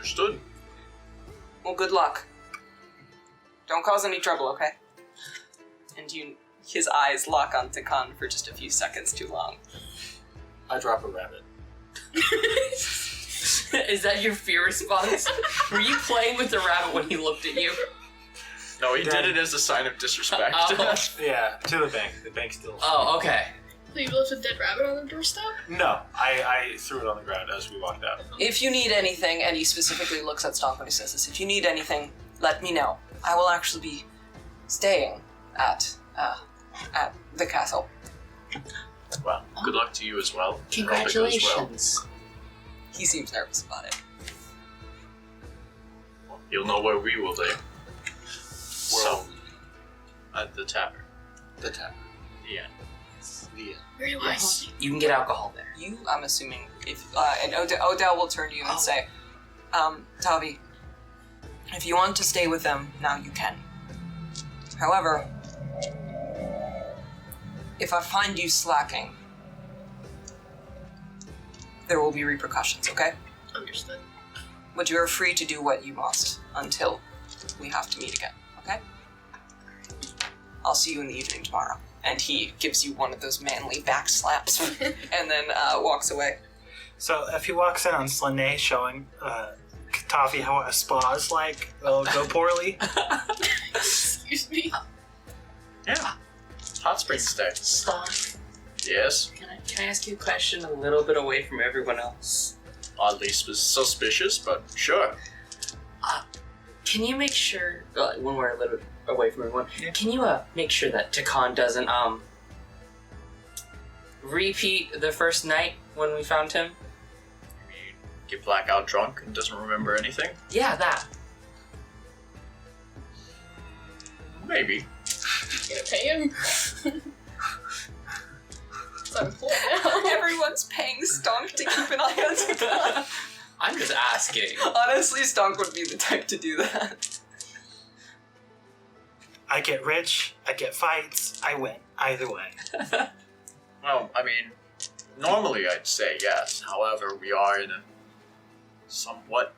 Understood. Well, good luck. Don't cause any trouble, okay? And his eyes lock on Tekahn for just a few seconds too long. I drop a rabbit. Is that your fear response? Were you playing with the rabbit when he looked at you? No, he did it as a sign of disrespect. Yeah, to the bank. The bank still. Oh, okay. So you left a dead rabbit on the doorstep? No, I threw it on the ground as we walked out. If you need anything, and he specifically looks at Stonk when he says this, if you need anything, let me know. I will actually be staying at the castle. Well, good luck to you as well. I hope it goes well. Congratulations. He seems nervous about it. You'll know where we will live. So, at the tavern. The tavern. The end. The end. Very wise. You can get alcohol there. I'm assuming, if and Odell will turn to you and say, Tavi, if you want to stay with them, now you can. However, if I find you slacking, there will be repercussions, okay? Understood. But you are free to do what you must until we have to meet again, okay? I'll see you in the evening tomorrow. And he gives you one of those manly back slaps and then walks away. So if he walks in on Slanei showing Tavi how a spa is like, it'll go poorly. Excuse me. Yeah. Hot spring stay. Stop. Yes. Can I ask you a question a little bit away from everyone else? Oddly suspicious, but sure. Can you make sure, when we're a little bit away from everyone, Yeah. can you make sure that Tekahn doesn't repeat the first night when we found him? You mean get blackout drunk and doesn't remember anything? Yeah, that. Maybe. You gonna pay him? So I'm poor now. Everyone's paying Stonk to keep an eye on Tekahn. I'm just asking. Honestly, Stonk would be the type to do that. I get rich, I get fights, I win. Either way. Well, I mean, normally I'd say yes. However, we are in a somewhat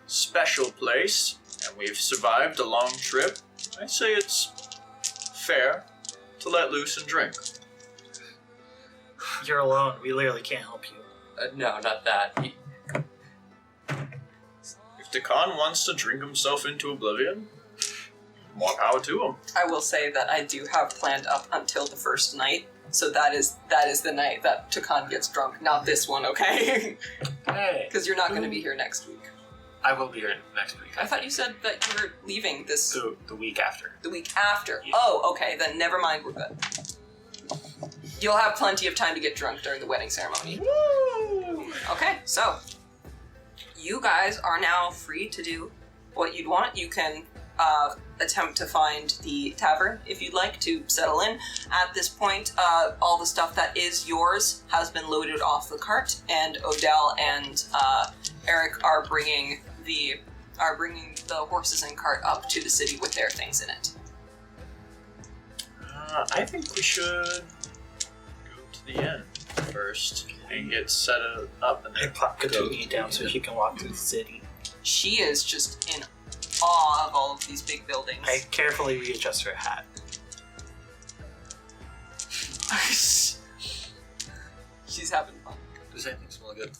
special place, and we've survived a long trip. I say it's fair to let loose and drink. You're alone. We literally can't help you. No, not that. If Tekahn wants to drink himself into oblivion, more power to him. I will say that I do have planned up until the first night, so that is the night that Tekahn gets drunk, not this one, okay? Hey. Because you're not going to be here next week. I will be here next week. I thought you said that you were leaving this The week after. the week after. Yeah. Oh, okay, then never mind, we're good. You'll have plenty of time to get drunk during the wedding ceremony. Woo! Okay, so you guys are now free to do what you'd want. You can attempt to find the tavern if you'd like to settle in. At this point, all the stuff that is yours has been loaded off the cart, and Odell and Erik are bringing the horses and cart up to the city with their things in it. I think we should go to the inn first and get set up and I then plop go Katumi down so she can walk through the city. She is just in awe of all of these big buildings. I carefully readjust her hat. She's having fun. Does anything smell good?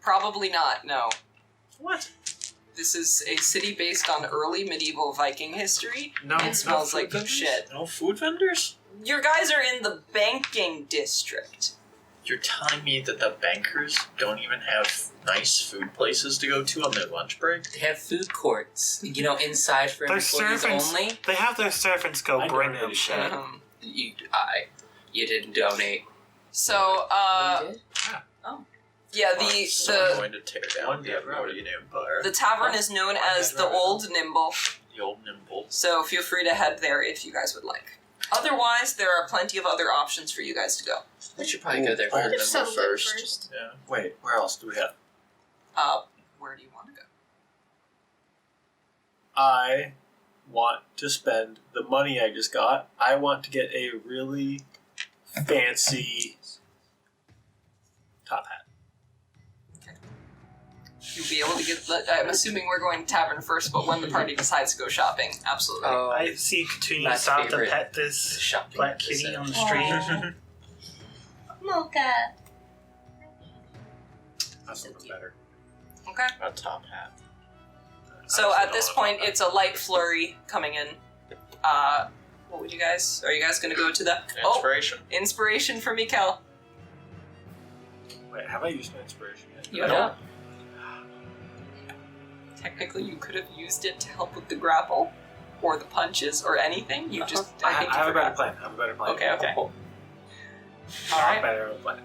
Probably not, no. What? This is a city based on early medieval Viking history. No. It smells no like food vendors? shit. No food vendors? Your guys are in the banking district. You're telling me that the bankers don't even have nice food places to go to on their lunch break? They have food courts, inside for Their employees servants, only. they have their servants go I bring donated them shit. Um, You didn't donate. so, You did? yeah, So I'm going to tear down One the dead rabbit. Edwardian Empire. the tavern is known as the Olde Nimble, The Old Nimble. so feel free to head there if you guys would like. Otherwise, there are plenty of other options for you guys to go. We should probably go there Old first. Nimble settle it first. first. Yeah. Wait, where else do we have? Where do you want to go? I want to spend the money I just got. I want to get a really fancy top hat. You'll be able to get. I'm assuming we're going to tavern first, but when the party decides to go shopping, absolutely. Oh, I see Petunia Matt's stop to favorite pet this shopping black kitty episode. on the street. Mocha. That's a little better. Okay. A top hat. So at this point, it's a light flurry coming in. What would you guys? Are you guys going to go to the Inspiration. inspiration for Mikkel? Wait, have I used my inspiration yet? You don't. Technically, you could have used it to help with the grapple, or the punches, or anything. You just. I think you have a better forgot. plan. I have a better plan. Okay. Okay. All All right. better plan.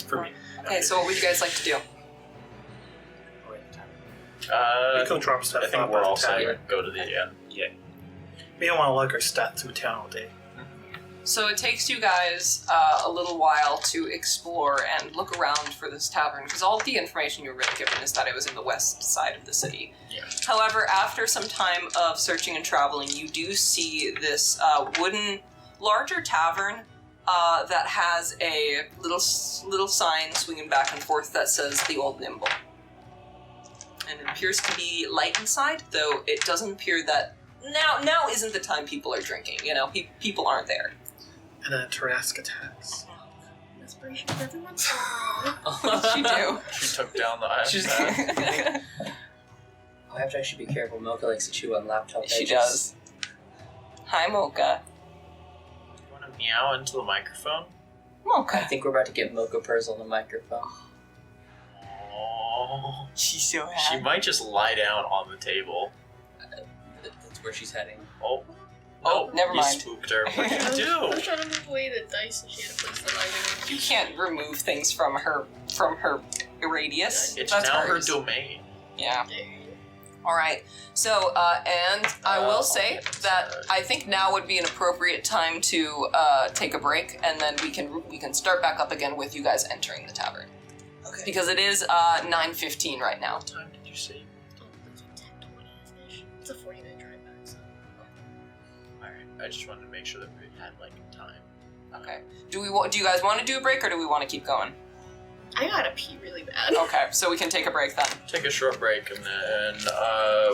For me. Okay. So what would you guys like to do? Miko drops stuff I think off we're at all the set. tavern. Go to the end. We don't want to lug our stats through town all day. So it takes you guys a little while to explore and look around for this tavern, because all of the information you were really given is that it was in the west side of the city. Yeah. However, after some time of searching and traveling, you do see this wooden, larger tavern that has a little sign swinging back and forth that says the Olde Nimble. And it appears to be light inside, though it doesn't appear that now isn't the time people are drinking. You know, people aren't there. And then Tarrasque attacks. Inspiration for everyone. What did you do? She took down the item She's- pad. I have to actually be careful. Mocha likes to chew on laptop edges. She does. Hi, Mocha. You want to meow into the microphone? I Mocha. think we're about to get Mocha purrs on the microphone. Oh. She's so She happy. might just lie down on the table. That's where she's heading. Oh. Oh, Nope, never you mind. spooked her. What'd I you was do? trying to move away the dice and she had to place the lighting. You can't remove things from her radius. It's That's now hers. her domain. Yeah. All right. So, and I will say that I think now would be an appropriate time to take a break, and then we can start back up again with you guys entering the tavern. Okay. Because it is 9:15 right now. What time did you say? It's a 40-minute drive back, so. Alright, I just wanted to make sure that we had, like, time. Okay. Do you guys want to do a break, or do we want to keep going? I gotta pee really bad. Okay, so we can take a break then. Take a short break, and then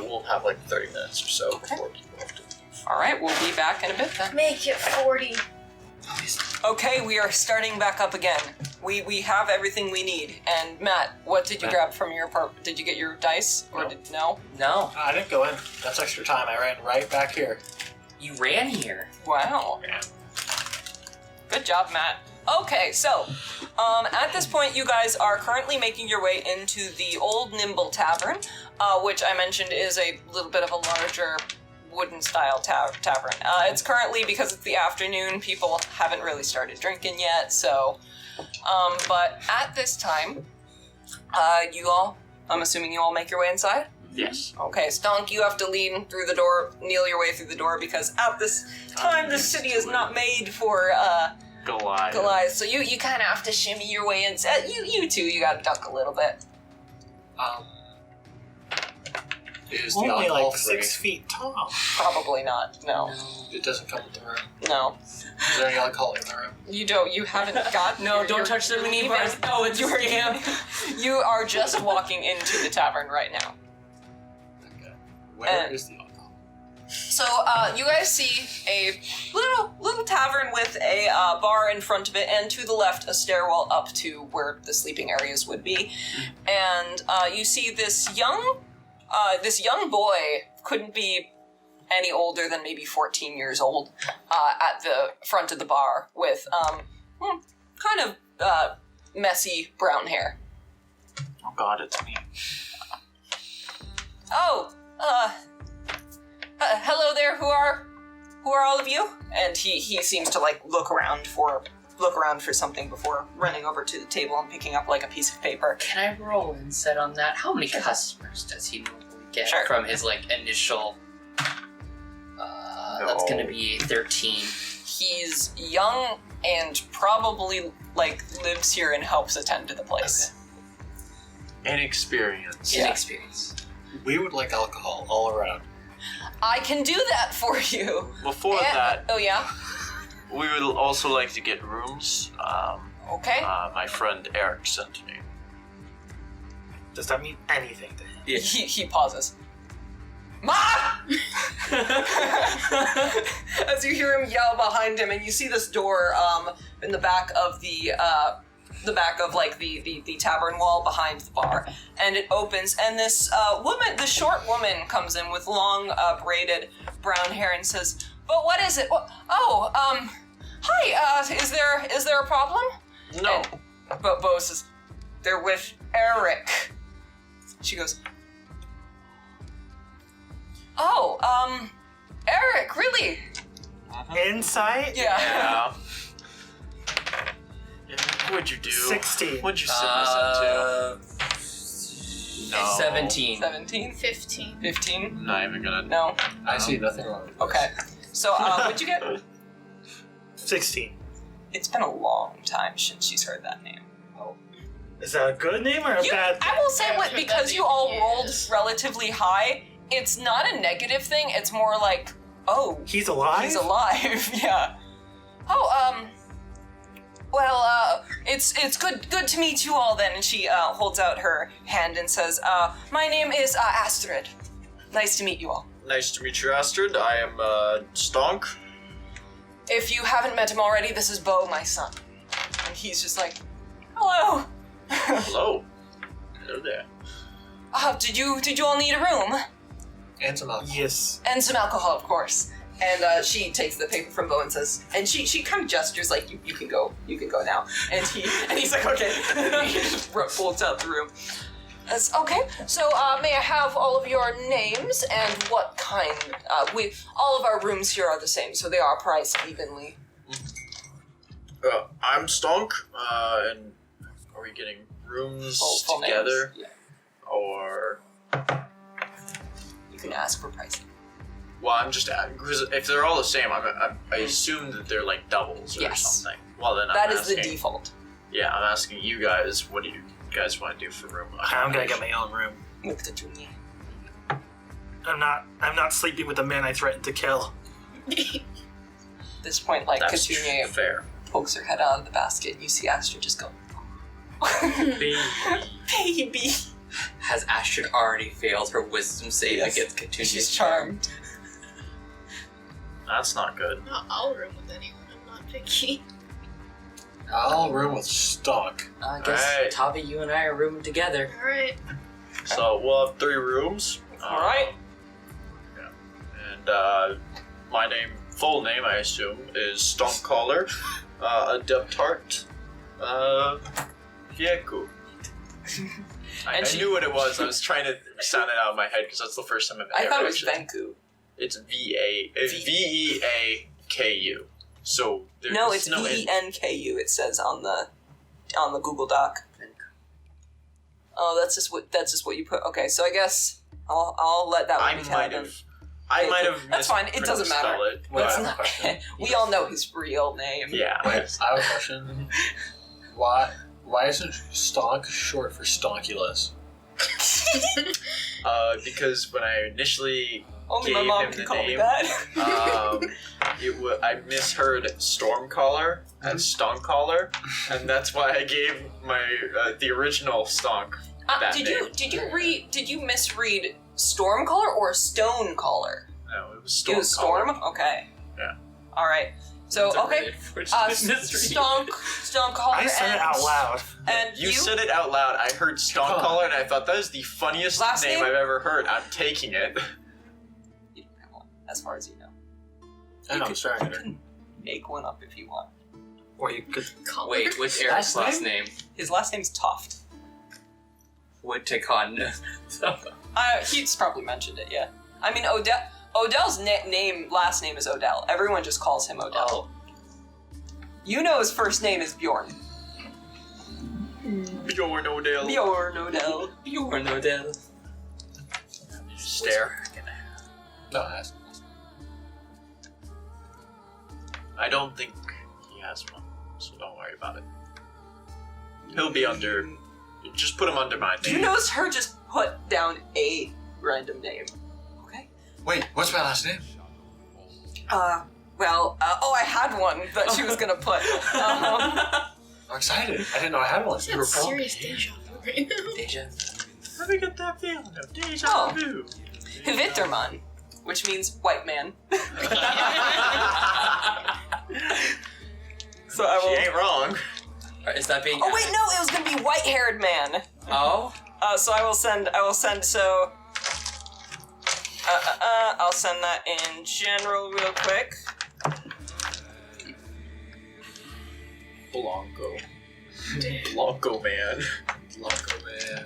we'll have, like, 30 minutes or so Okay. before people have to leave. All right, we'll be back in a bit then. Make it 40. Okay, we are starting back up again. We have everything we need. And Matt, what did you grab from your apartment? Did you get your dice, or No. no? No, I didn't go in. That's extra time. I ran right back here. you ran here. Wow. Yeah. Good job, Matt. Okay, so at this point, you guys are currently making your way into the Olde Nimble Tavern, which I mentioned is a little bit of a larger wooden-style tavern. It's currently, because it's the afternoon, people haven't really started drinking yet, so... but at this time, I'm assuming you all make your way inside? Yes. Okay, Stonk, you have to lean through the door, kneel your way through the door, because at this time, this city is not made for, Goliath. Goliath, so you kind of have to shimmy your way in. You too, you gotta duck a little bit. Is the Only alcohol like free? 6 feet tall. Probably not, no. It doesn't come with the room. No. Is there any alcohol in the room? You haven't got... No, don't touch the mini bars. No, it's a scam. You are just walking into the tavern right now. Okay. Where is the alcohol? So, you guys see a little tavern with a bar in front of it, and to the left, a stairwell up to where the sleeping areas would be. And you see this young boy, couldn't be any older than maybe 14 years old, at the front of the bar with kind of messy brown hair. Oh god, it's me. Oh, hello there. Who are all of you? And he seems to like look around for something before running over to the table and picking up like a piece of paper. Can I roll instead on that? How many customers does he normally get Sure. from his like initial? That's gonna be 13. He's young and probably like lives here and helps attend to the place. Inexperience. Yeah. Inexperience. We would like alcohol all around. I can do that for you. Before And- that, Oh yeah. we would also like to get rooms. Okay. My friend Eric sent me. Does that mean anything to him? Yeah. He pauses. Ma! As you hear him yell behind him, and you see this door in the back of the tavern wall behind the bar, and it opens, and this short woman comes in with long braided brown hair and says, "But what is it? Hi. Is there a problem?" No. But Bo says, "They're with Erik." She goes, "Oh, Erik, really?" Insight? Yeah. What'd you do? 16. What'd you send us into? No. 17. 17? 15. 15? I'm not even gonna. No? I see nothing wrong with this. Okay. So, what'd you get? 16. It's been a long time since she's heard that name. Is that a good name or a bad name? I will say, I've heard because that you name, all yes. rolled relatively high, it's not a negative thing, it's more like, oh, He's alive? he's alive, yeah. Oh, it's good to meet you all then, and she holds out her hand and says, my name is Astrid. Nice to meet you all. Nice to meet you, Astrid. I am Stonk. If you haven't met him already, this is Bo, my son. And he's just like, hello. Hello. Hello there. Did you all need a room? And some alcohol. Yes. And some alcohol, of course. And she takes the paper from Bo and says, and she kind of gestures like, you can go now. And he's like, okay. He just folds out the room. That's okay. So may I have all of your names and what kind? All of our rooms here are the same, so they are priced evenly. I'm Stonk, and are we getting rooms Full together? names. Yeah. Or... You can ask for pricing. Well, I'm just asking, because if they're all the same, I assume that they're like doubles or Yes. something. Well, then That I'm is the asking, default. Yeah, I'm asking you guys, what do you guys want to do for room? I'm gonna get my own room. With the junior. I'm not sleeping with the man I threatened to kill. At this point, like, That's Katunya fair. pokes her head out of the basket, and you see Astrid just go, Baby. baby. Has Astrid already failed her wisdom save Yes. against Ketunya's She's charmed. That's not good. I'll room with anyone. I'm not picky. I'll room with Stonk. I guess, Alright. Tavi, you and I are rooming together. Alright. So we'll have 3 rooms. Alright. Yeah. And my full name, I assume, is Stonk Caller, Adeptart, Vieku. I knew what it was. I was trying to sound it out in my head because that's the first time I've I ever thought it was actually- Venku. It's V-E-A-K-U. So there's No, it's no VENKU. It says on the Google Doc. Oh, that's just what you put. Okay, so I guess I'll let that one I be might canon. have. That's fine. It doesn't matter. misspelled it, Wait, It's I have a not- question. we all know his real name. Yeah. Wait, I have a question. Why isn't Stonk short for Stonkulus? Because when I initially Only my gave mom him can the call me name, that. I misheard Stormcaller and Stonkcaller, and that's why I gave my the original Stonk that did name. you misread Stormcaller or Stonecaller? No, it was It was Storm. Stormcaller. Okay. Yeah. All right. So It's a okay. really unfortunate mystery. Stonecaller. I said it out loud. And You said it out loud. I heard Stonecaller, and I thought that is the funniest Last name name? I've ever heard. I'm taking it. You don't have one, as far as you know. I know, I'm You sorry. can make one up if you want. Or you could. Wait, what's Eric's last name? His last name's Toft. Would Tekahn know? He's probably mentioned it. Yeah. I mean, Odell's last name is Odell. Everyone just calls him Odell. Oh. You know his first name is Bjorn. Bjorn Odell. Bjorn Odell. Bjorn Odell. Stare. No, that's I don't think he has one, so don't worry about it. He'll be under. Just put him under my name. You notice her just put down a random name. Okay. Wait, what's my last name? I had one that she was gonna put. I'm excited. I didn't know I had one. It's got serious deja vu right now. Deja. How do we get that feeling of deja vu? Hvitterman, which means white man. So I will. She ain't wrong. Is that being? Oh wait, no, it was gonna be white-haired man. Oh. So I will send. So. I'll send that in general real quick. Blanco. Blanco man. Blanco man.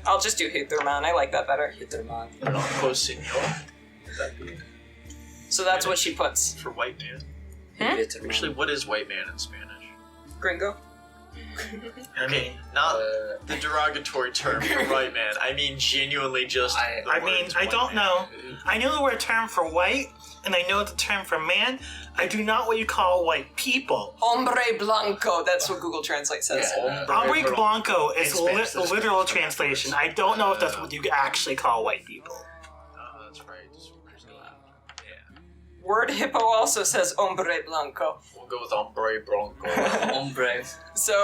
I'll just do Hvitterman. I like that better. Hitterman. Blanco senor. Would that be So that's what she puts. for white man? Hitterman. Actually, what is white man in Spanish? Gringo. I mean, Not the derogatory term for white man. I mean genuinely just. I I don't know. I know the word term for white, and I know the term for man. I do not what you call white people. Hombre blanco. That's what Google Translate says. Yeah. Hombre blanco is In Spanish, that's literal what- translation. I don't know if that's what you actually call white people. Oh, that's right. Yeah. Word hippo also says hombre blanco. We'll go with hombre blanco. Hombre. So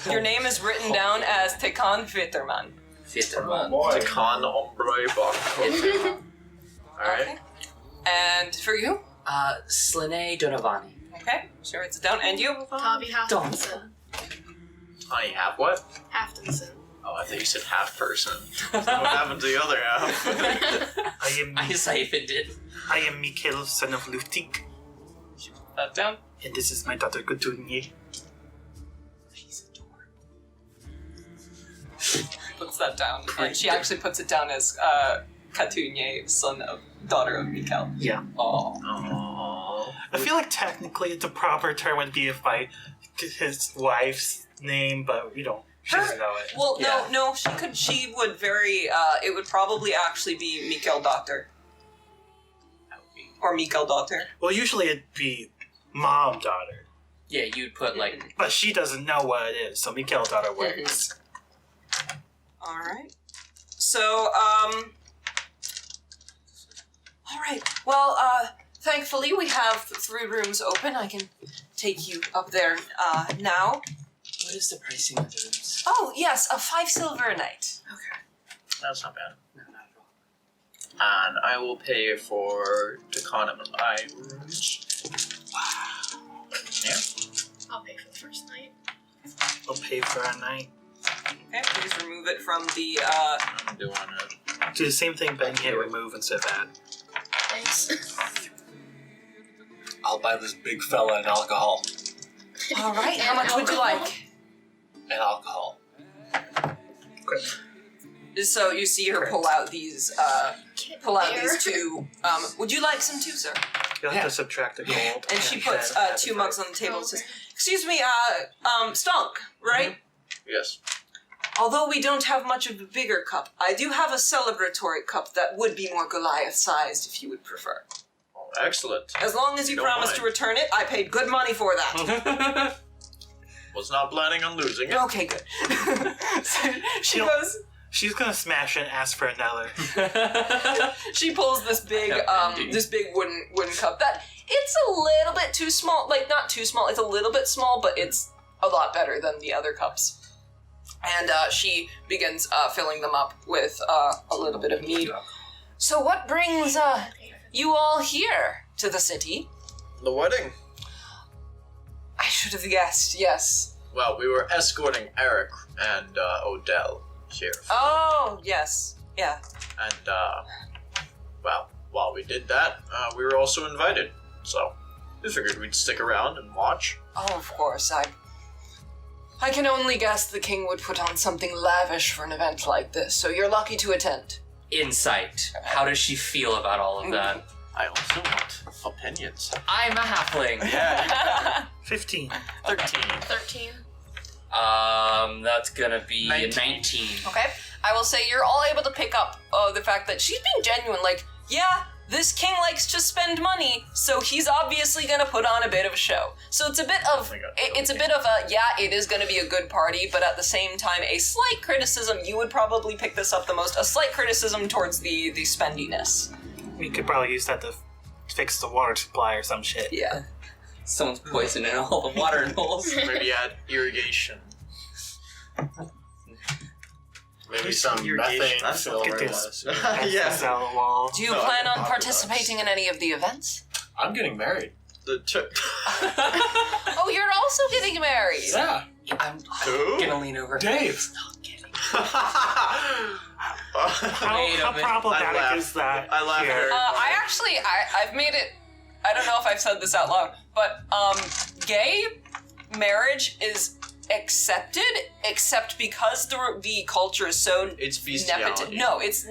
your name is written down as Tekahn Hvitterman. Hitterman. Tekahn hombre blanco. Alright. Okay. And for you? Slanei Donovani. Okay. She writes it down. And you? Tavi Halftonson. Honey, half what? Halftonson. Oh, I thought you said half person. What happened to the other half? I siphoned it. I am Mikkel, son of Lutik, Put that down. and this is my daughter Gudrunje. She's adorable. Puts that down. And she actually puts it down as Katunye, daughter of Mikkel. Yeah. Oh. Aww. I feel like technically the proper term would be if I his wife's name, but we don't. She doesn't know it. Well, Yeah. no, she would very, it would probably actually be Mikkel daughter. Or Mikkel daughter. Well, usually it'd be mom daughter, Yeah, you'd put like. but she doesn't know what it is, so Mikkel daughter works. Alright. So, alright. Well, thankfully we have 3 rooms open. I can take you up there, now. What is the pricing of the rooms? Oh, yes, 5 silver a night. That's not bad. No, not at all. And I will pay for Tekahn and my rooms. Yeah. I'll pay for the first night. I'll pay for a night. Okay, please remove it from the, I'm doing it. Do the same thing Ben can't remove instead of add. Thanks. I'll buy this big fella an alcohol. Alright, how much would you like? An alcohol. So you see her pull out these, these 2, would you like some too, sir? You'll have to subtract the gold. And she puts 2 mugs on the table and says, Okay. excuse me, Stonk, right? Yes. Although we don't have much of a bigger cup, I do have a celebratory cup that would be more Goliath-sized if you would prefer. Oh, excellent. As long as you Don't promise mind. to return it, I paid good money for that. Was not planning on losing it. Okay, good. So she She'll- goes, She's gonna smash it and ask for another. she pulls this big, Yeah, indeed. this big wooden cup that it's a little bit too small, like not too small, it's a little bit small, but it's a lot better than the other cups. And she begins filling them up with a little bit of mead. So what brings you all here to the city? The wedding. I should have guessed, yes. Well, we were escorting Erik and Odell here. Oh, yes, yeah. And, well, while we did that, we were also invited. So, we figured we'd stick around and watch. Oh, of course, I can only guess the king would put on something lavish for an event like this, so you're lucky to attend. Insight. How does she feel about all of that? I also want opinions. I'm a halfling. Yeah, 15. 13. 13. That's gonna be 19. Okay, I will say you're all able to pick up the fact that she's being genuine. Like, yeah, this king likes to spend money, so he's obviously gonna put on a bit of a show. So it's a bit of, it's a bit of a, yeah, it is gonna be a good party, but at the same time, a slight criticism. You would probably pick this up the most. A slight criticism towards the spendiness. We could probably use that to fix the water supply or some shit. Yeah. Someone's poisoning all the water holes. Maybe add irrigation. Maybe some methane fill Get or this. less. Yes. Out of the wall. Do you No, plan I on can participating in any of the events? I'm getting married. Oh, you're also getting married. Yeah. I'm Who? gonna lean over. Dave. How Wait a minute. problematic is that? I laughed here? very I've made it. I don't know if I've said this out loud, but gay marriage is accepted, except because the culture is so It's bestiality. No, it's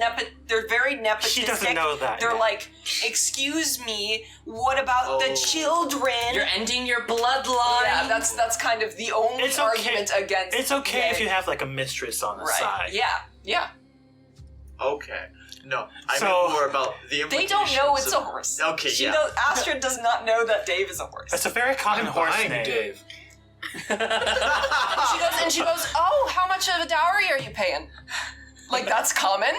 they're very nepotistic. She doesn't know that. They're yet. like, excuse me, what about the children? You're ending your bloodline. Yeah, that's kind of the only It's okay. argument against. It's okay if gay. you have like a mistress on the Right. side. Yeah. Okay. No, I So- meant more about the They implications. don't know it's a of- horse. Okay, She yeah. knows, Astrid does not know that Dave is a horse. It's a very common I'm horse buying name. Dave. She goes, oh, how much of a dowry are you paying? Like, that's common.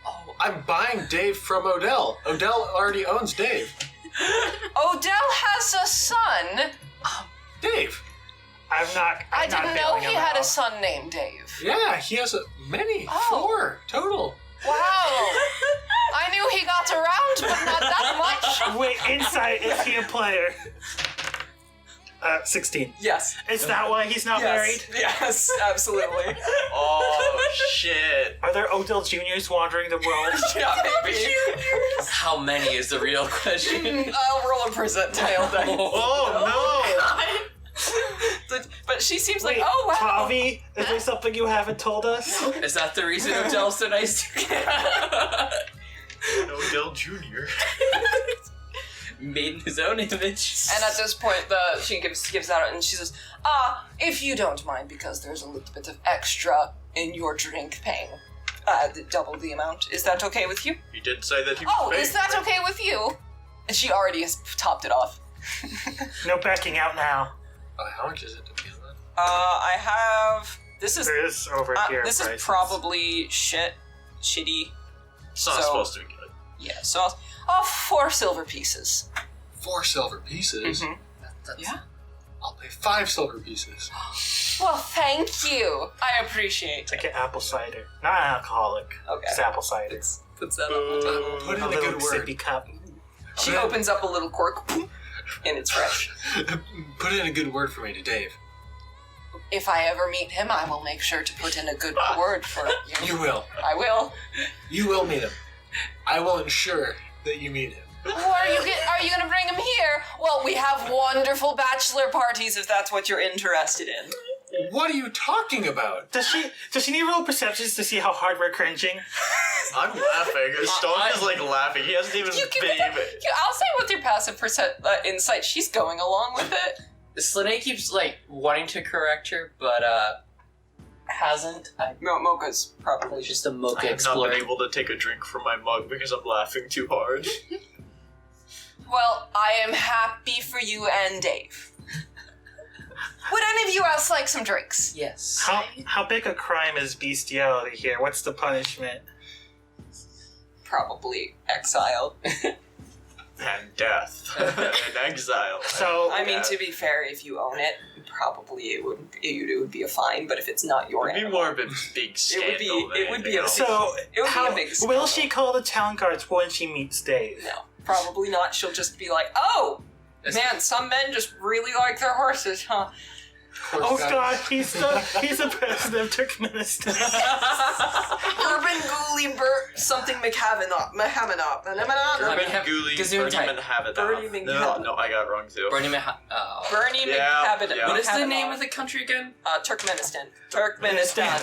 Oh, I'm buying Dave from Odell. Odell already owns Dave. Odell has a son. Dave. I'm not I didn't know bailing he him had out. a son named Dave. Yeah, he has many. Oh. 4 total. Wow. I knew he got around, but not that much. Wait, insight, is he a player? 16. Yes. Is that why he's not married? Yes, absolutely. Oh, shit. Are there Odell Juniors wandering the world? Yeah, maybe. How many is the real question? I'll roll a percentile dice. Oh, But she seems like, Wait, oh, wow. Tavi, is there something you haven't told us? Is that the reason Odell's so nice to no. Odell Jr. made in his own image? And at this point, she gives out and she says, if you don't mind, because there's a little bit of extra in your drink paying double the amount. Is that okay with you? He did say that he was Oh, fake, is that right? okay with you? And she already has topped it off. No backing out now. How much is it to be on that? I have... This is... There is over here. This prices. is probably shitty. It's not So- supposed to be good. Yeah, so I'll 4 silver pieces. 4 silver pieces. Mhm. That's- Yeah. I'll pay 5 silver pieces. Well, thank you. I appreciate It's it. like an apple cider. Not an alcoholic. Okay. It's apple cider. Puts that on the table. Put in A a little good word. sippy cup. She opens up a little cork, and it's fresh. Put in a good word for me to Dave. If I ever meet him, I will make sure to put in a good word for you. You will. I will. You will meet him. I will ensure that you meet him. Or are you gonna bring him here? Well, we have wonderful bachelor parties if that's what you're interested in. What are you talking about? Does she need roll perceptions to see how hard we're cringing? I'm laughing. Stonk is like laughing. He hasn't even been even. I'll say with your passive insight, she's going along with it. Slanei keeps like wanting to correct her, but hasn't. Mocha's probably Just a I mocha have not explorer. been able to take a drink from my mug because I'm laughing too hard. Well, I am happy for you and Dave. Would any of you else like some drinks? Yes. How big a crime is bestiality here? What's the punishment? Probably exiled. And death. And exile. So I mean, to be fair, if you own it, probably it would be a fine. But if it's not your It would be animal, more of a big scandal. it would be a- So It would be how a big will scandal. she call the town guards when she meets Dave? no, probably not. She'll just be like, "Oh, man, some men just really like their horses, huh?" Oh God, he's the president of Turkmenistan. Urban Ghoulie Burt something McHavenop. Urban Ghoulie, Gesundheit. Bernie Manhabit. Bernie No, Manhabit. no, I got it wrong too. Bernie Bernie Yeah, McHavenop. yeah. What is the name of the country again? Turkmenistan. Turkmenistan.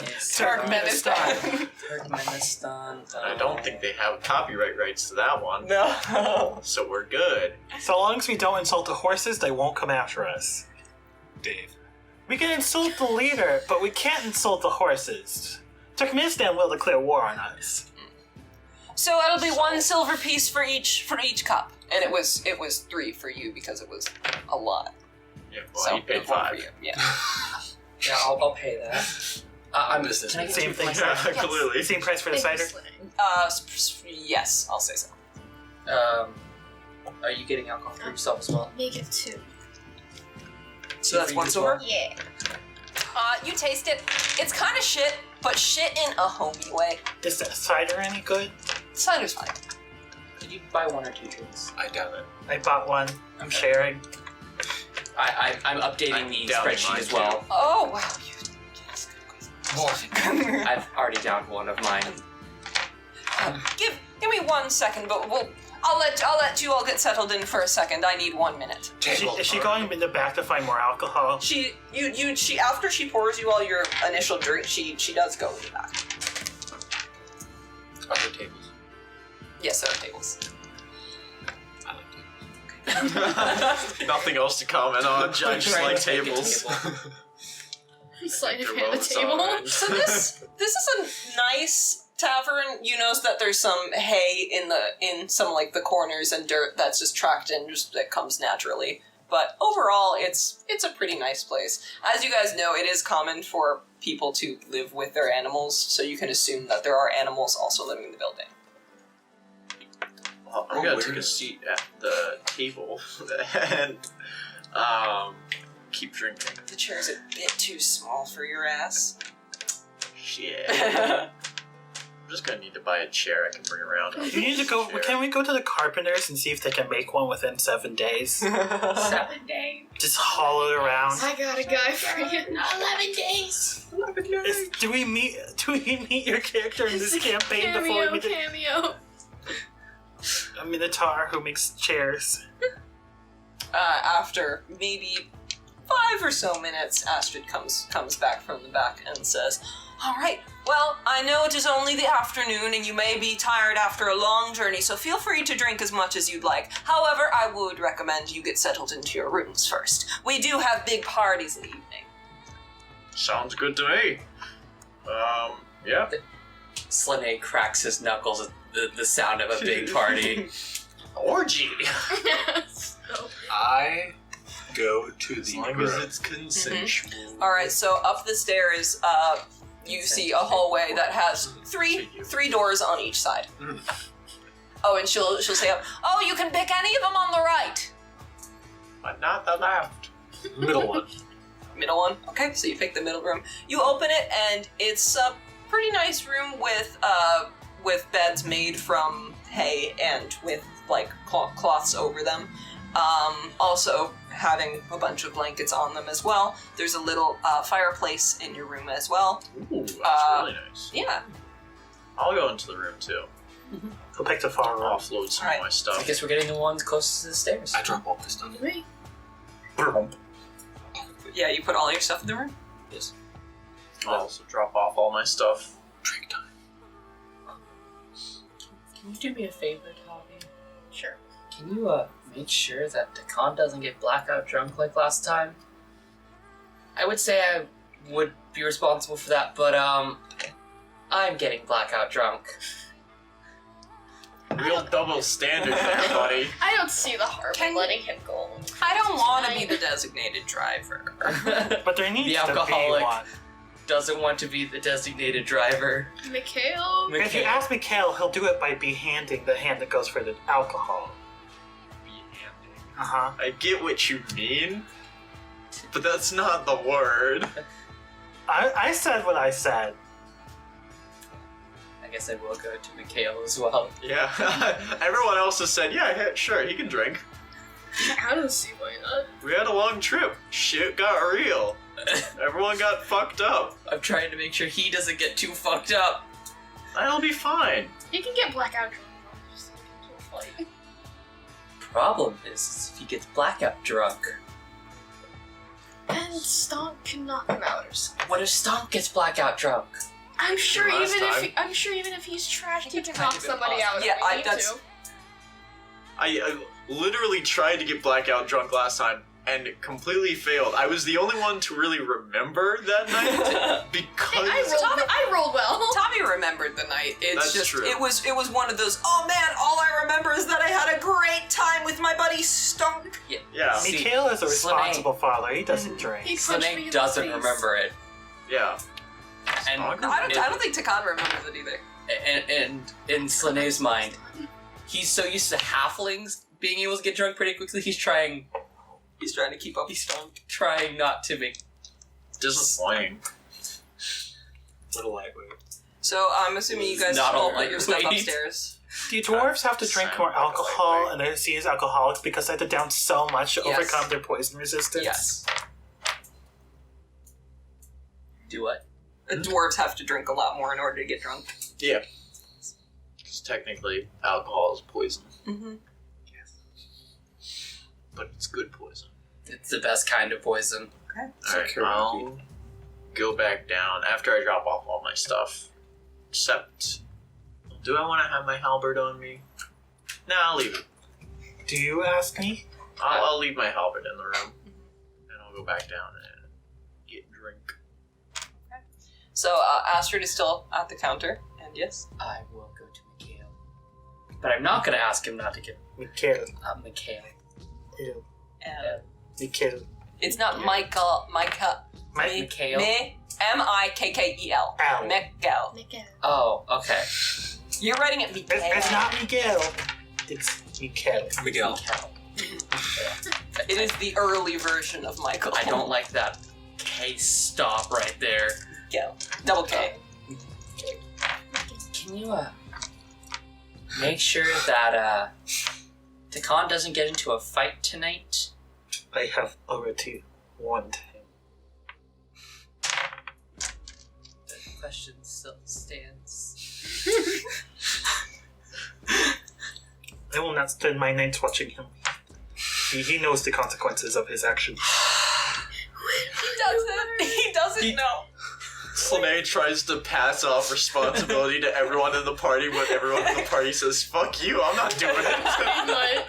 Turkmenistan. I don't think they have copyright rights to that one. No. So we're good. So long as we don't insult the horses, they won't come after us. Dave. We can insult the leader, but we can't insult the horses. Turkmenistan will declare war on us. So it'll be 1 silver piece for each cup, and it was 3 for you because it was a lot. Yeah, well, So he paid it's 1 for 5. you. Yeah. Yeah, I'll pay that. I'm Business. Can I get Same you thing. for my- Clearly. Same price for the Thank cider? you, Slanei. Yes, I'll say so. Are you getting alcohol for yourself as well? Make it 2. So that's for 1 you as silver? well? Yeah. You taste it. It's kind of shit, but shit in a homey way. Is that cider any good? Cider's fine. Did you buy 1 or 2 drinks? I doubt it. I bought one. I'm sharing. I'm updating I'm the down spreadsheet mine as well. Oh, wow. I've already downed one of mine. Give me 1 second, but I'll let you all get settled in for a second. I need 1 minute. Is she going in the back to find more alcohol? She after she pours you all your initial drink, she does go in the back. Are there tables? Yes, there are tables. I like tables. Nothing else to comment on. I just like tables. Sleight of Your hand the vote's table. alright. So this is a nice tavern. You notice that there's some hay in some like the corners and dirt that's just tracked in, just that comes naturally. But overall, it's a pretty nice place. As you guys know, it is common for people to live with their animals, so you can assume that there are animals also living in the building. Well, I'm gonna take a seat at the table and keep drinking. The chair's a bit too small for your ass. Shit. I'm just gonna need to buy a chair I can bring around. You need to go. Chair. Can we go to the carpenters and see if they can make one within 7 days? 7 days. Just haul it around. I got a guy for you. 11 days. Do we meet your character in this campaign before we meet Cameo. a minotaur who makes chairs? After maybe 5 or so minutes, Astrid comes back from the back and says, "All right, well, I know it is only the afternoon and you may be tired after a long journey, so feel free to drink as much as you'd like. However, I would recommend you get settled into your rooms first. We do have big parties in the evening." Sounds good to me. Yeah. Slanei cracks his knuckles at the sound of a big party. Orgy. I go to As the long as it's consensual. All right, so up the stairs, you see a hallway that has three doors on each side. Oh, and she'll say, "Oh, you can pick any of them on the right." But not the left. middle one. Middle one. Okay, so you pick the middle room. You open it, and it's a pretty nice room with beds made from hay and with like cloths over them. Also having a bunch of blankets on them as well. There's a little fireplace in your room as well. Ooh, that's really nice. Yeah. I'll go into the room too. Go pick the far room. Offload some Alright. of my I stuff. guess we're getting the ones closest to the stairs. I drop all my stuff. Me. Yeah, you put all your stuff in the room? Yes. I'll also drop off all my stuff. Drink time. Can you do me a favor, Tavi? Sure. Can you make sure that Tekahn doesn't get blackout drunk like last time? I would say I would be responsible for that, but I'm getting blackout drunk. Real double standard there, buddy. I don't see the harm Can- in letting him go. I don't want to be the designated driver. But there needs The to be alcoholic. one. Doesn't want to be the designated driver. Mikhail? If you ask Mikhail, he'll do it by behanding the hand that goes for the alcohol. Uh-huh. I get what you mean, but that's not the word. I said what I said. I guess I will go to Mikhail as well. Yeah. Everyone else has said, yeah, sure, he can drink. I don't see why not. We had a long trip. Shit got real. Everyone got fucked up. I'm trying to make sure he doesn't get too fucked up. I'll be fine. He can get blackout drunk. Just like into a fight. Problem is if he gets blackout drunk. And Stonk can knock him out or something. What if Stonk gets blackout drunk? I'm sure Last even time. if he's trash, he it's can kind knock of somebody out. Yeah, if we need that's- to. I literally tried to get blackout drunk last time and completely failed. I was the only one to really remember that night because I rolled well. Tommy remembered the night. It's That's just true. it was one of those, oh man, all I remember is that I had a great time with my buddy Stonk. yeah, See, Mikhail is a Slanei- responsible father. He doesn't drink. He punched me in Slanei the doesn't face. remember it. yeah. And I don't think Tekahn remembers it either. and in Slanei's mind, he's so used to halflings being able to get drunk pretty quickly, he's trying to keep up with Stonk. trying not to make Disappointing. Little lightweight. So I'm assuming you guys Not all all put your stuff lightweight. upstairs. Do dwarves have to drink more alcohol and they're seen as alcoholics because they have to down so much to Yes. overcome their poison resistance? Yes. Do what? Dwarves have to drink a lot more in order to get drunk. Yeah. Because technically, alcohol is poison. Mm-hmm. But it's good poison. It's the best kind of poison. Alright, I'll go back down after I drop off all my stuff. Except, do I want to have my halberd on me? Nah, I'll leave it. Do you ask me? I'll leave my halberd in the room. And I'll go back down and get a drink. So Astrid is still at the counter, and yes. I will go to Mikhail. But I'm not going to ask him not to get Mikhail. Mikhail. Ew. Mikkel. It's not Michael. Mikhail. M-I-K-K-E-L. Ow. Mikkel. Miguel. Oh, okay. You're writing it Mikkel. It's not Miguel. It's Mikhail. Miguel. Mikhail. It is the early version of Michael. I don't like that K stop right there. Mikkel. Double K. Can you, make sure that, Tekahn doesn't get into a fight tonight? I have already warned him. The question still stands. I will not spend my nights watching him. He knows the consequences of his actions. He doesn't know. Slanei tries to pass off responsibility to everyone in the party, but everyone in the party says, "Fuck you, I'm not doing it."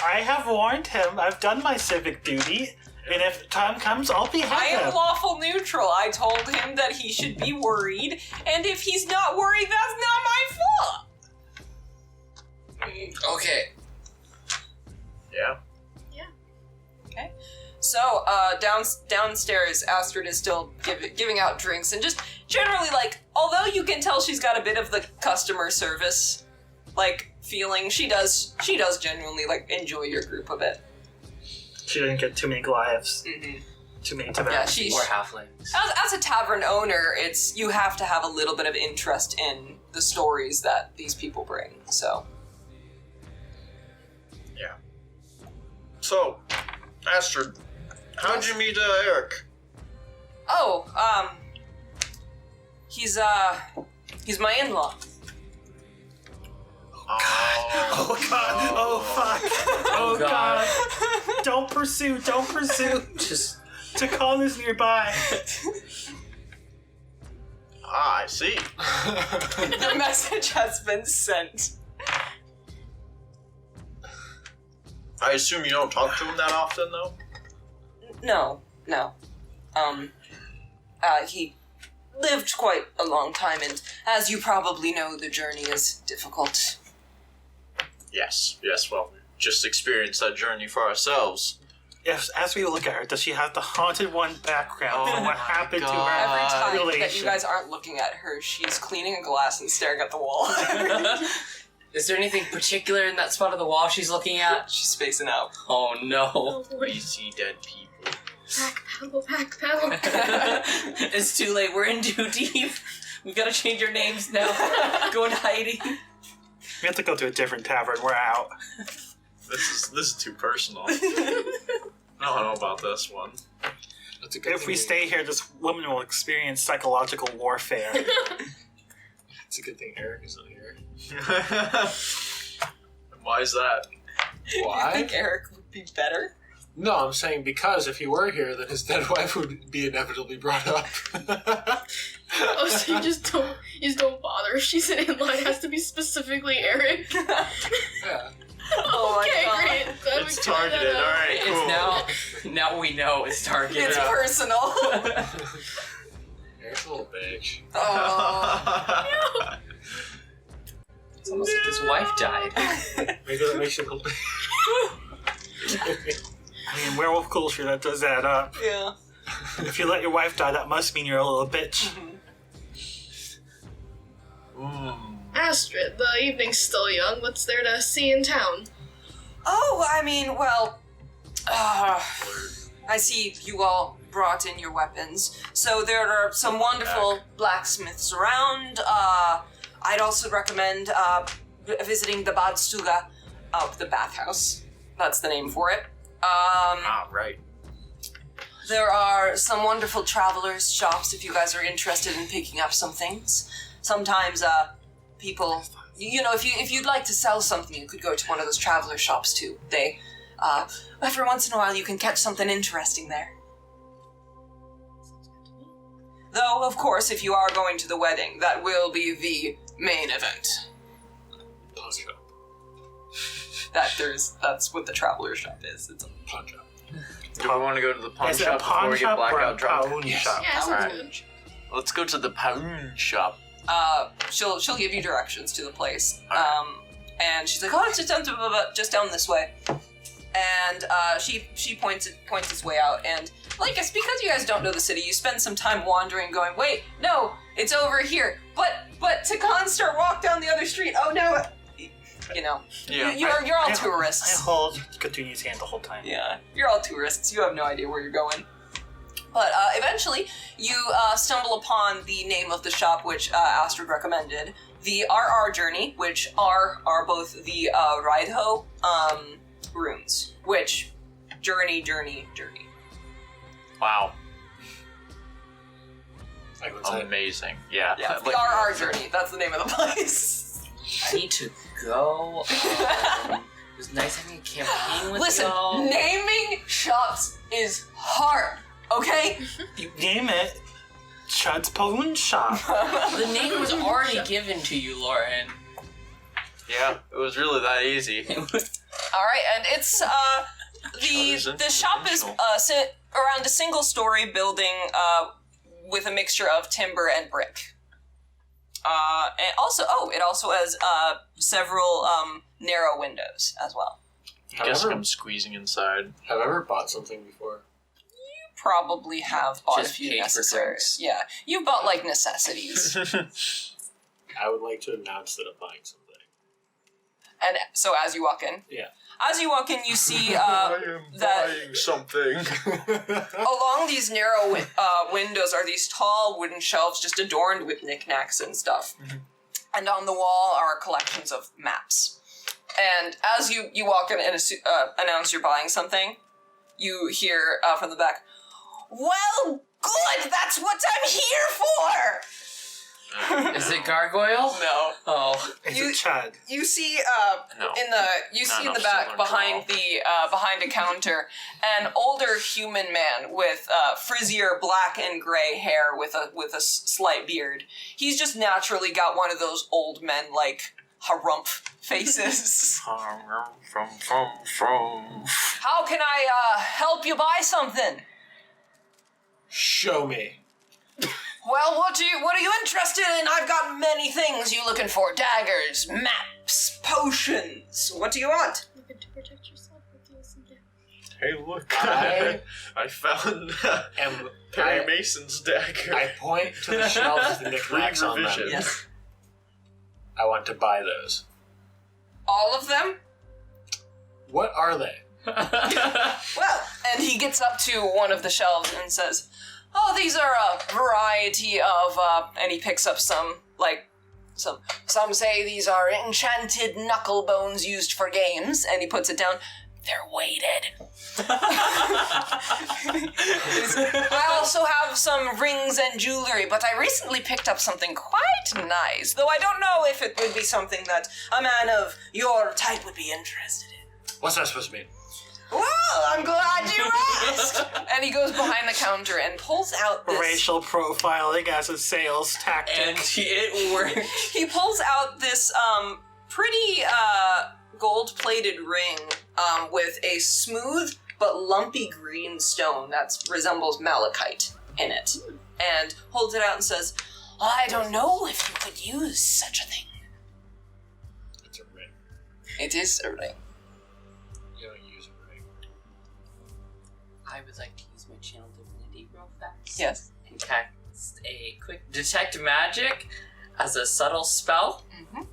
I have warned him. I've done my civic duty. And if time comes, I'll be I happy. am lawful neutral. I told him that he should be worried, and if he's not worried, that's not my fault. Okay. Yeah. Okay. So, downstairs, Astrid is still giving out drinks and just generally, like, although you can tell she's got a bit of the customer service, like, feeling, she does genuinely, like, enjoy your group a bit. She didn't get too many Goliaths. Mm-hmm. Too many Yeah, Taverns. she's... Or halflings. As a tavern owner, you have to have a little bit of interest in the stories that these people bring, so... So, Astrid, how'd you meet Erik? Oh, he's my in-law. Oh god. Oh fuck. Oh god. Don't pursue. Just Tekahn is nearby. I see. The message has been sent. I assume you don't talk to him that often, though? No. He lived quite a long time, and as you probably know, the journey is difficult. Yes, well, we just experienced that journey for ourselves. Yes, as we look at her, does she have the haunted one background from what my happened God. to her? Every time that you relation. guys aren't looking at her, she's cleaning a glass and staring at the wall. Is there anything particular in that spot of the wall she's looking at? She's spacing out. Oh no. Oh We boy. see dead people. Back pedal. It's too late. We're in too deep. We've got to change our names now. Go into hiding. We have to go to a different tavern. We're out. This is too personal. I don't know about this one. That's a good If we thing stay here, this woman will experience psychological warfare. It's a good thing Erik isn't here. Why is that? You Why? think Erik would be better? No, I'm saying because if he were here, then his dead wife would be inevitably brought up. Oh, so you just don't bother if she's in line. It has to be specifically Erik. Yeah. Oh my Okay, God. great. Glad we It's cleared that targeted, up. alright, cool. It's now we know it's targeted. It's personal. Erik's a little bitch. Oh. It's almost like his wife died. Maybe that makes you a little bitch. I mean, werewolf culture, that does add up. Yeah. If you let your wife die, that must mean you're a little bitch. Astrid, the evening's still young. What's there to see in town? Oh, I mean, well, I see you all brought in your weapons. So there are some wonderful blacksmiths around. I'd also recommend visiting the Badstuga, the bathhouse. That's the name for it. Right. There are some wonderful travelers' shops if you guys are interested in picking up some things. Sometimes people, if you'd like to sell something, you could go to one of those traveler shops too. They, every once in a while, you can catch something interesting there. Though, of course, if you are going to the wedding, that will be the main event. Pawn shop. That's what the traveler shop is. It's a Pawn shop. Do we want to go to the pawn Is it a shop before pawn we get shop or a blackout drunk? pawn shop? Yeah, sounds Alright. good. Let's go to the pawn shop. She'll give you directions to the place. Alright. And she's like, oh, it's just down this way. And she points this way out. And like, it's because you guys don't know the city, you spend some time wandering, going, wait, no, it's over here. But Tekahn start walk down the other street. Oh no, Yeah. you're all I tourists. hold Katuni's hand the whole time. Yeah, you're all tourists. You have no idea where you're going. But eventually, you stumble upon the name of the shop, which Astrid recommended. The RR Journey, which are both the Rideho runes. Which, journey. Wow. I go inside. Amazing. Yeah. Yeah, it's the RR Journey. That's the name of the place. I need to go. It was nice having a campaign with Listen, y'all. naming shops is hard, okay? You name it Chud's Pawn Shop. The name was already given to you, Lauren. Yeah, it was really that easy. All right, and it's the shop is around a single-story building with a mixture of timber and brick. And also, it also has several narrow windows as well. I guess I'm squeezing inside. Have I ever bought something before? Probably have bought Just a few paid for necessaries. drinks. Yeah, you've bought like necessities. I would like to announce that I'm buying something. And so as you walk in, you see that buying something. along these narrow windows are these tall wooden shelves just adorned with knickknacks and stuff. And on the wall are collections of maps. And as you walk in and announce you're buying something, you hear from the back, "Well, good! That's what I'm here for!" Is it Gargoyle? No. Oh. Is You- it Chud? You see No. in the back enough behind behind a counter an older human man with frizzier black and gray hair with a slight beard. He's just naturally got one of those old men like harumph faces. How can I help you buy something? Show me. Well, what are you interested in? I've got many things you looking for. Daggers, maps, potions. What do you want? Looking to protect yourself with some damage. Hey, look! I I found am Perry I, Mason's dagger. I point to the shelves with the knickknacks on them. Revision. Yes. I want to buy those. All of them? What are they? Well, and he gets up to one of the shelves and says, "Oh, these are a variety of," and he picks up some some say these are enchanted knuckle bones used for games, and he puts it down. They're weighted. I also have some rings and jewelry, but I recently picked up something quite nice, though I don't know if it would be something that a man of your type would be interested in. What's that supposed to mean? Well, I'm glad you asked. And he goes behind the counter and pulls out this. Racial profiling as a sales tactic. And it worked. He pulls out this pretty gold-plated ring with a smooth but lumpy green stone that resembles malachite in it, and holds it out and says, "I don't know if you could use such a thing." It's a ring. It is a ring. You don't use a ring. I would like to use my channel divinity real fast. Yes. And cast a quick detect magic as a subtle spell. Mm-hmm.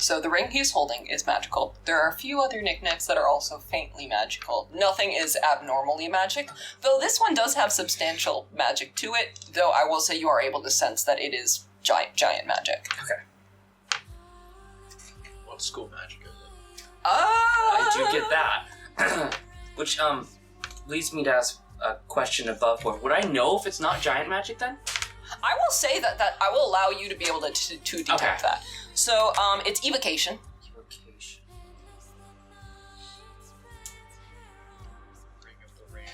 So the ring he's holding is magical. There are a few other knickknacks that are also faintly magical. Nothing is abnormally magic, though this one does have substantial magic to it, though I will say you are able to sense that it is giant magic. Okay. What school magic is it? I do get that. Which, leads me to ask a question above board. Would I know if it's not giant magic then? I will say that I will allow you to be able to detect Okay. that. So, it's evocation. Evocation. Ring of the Ram.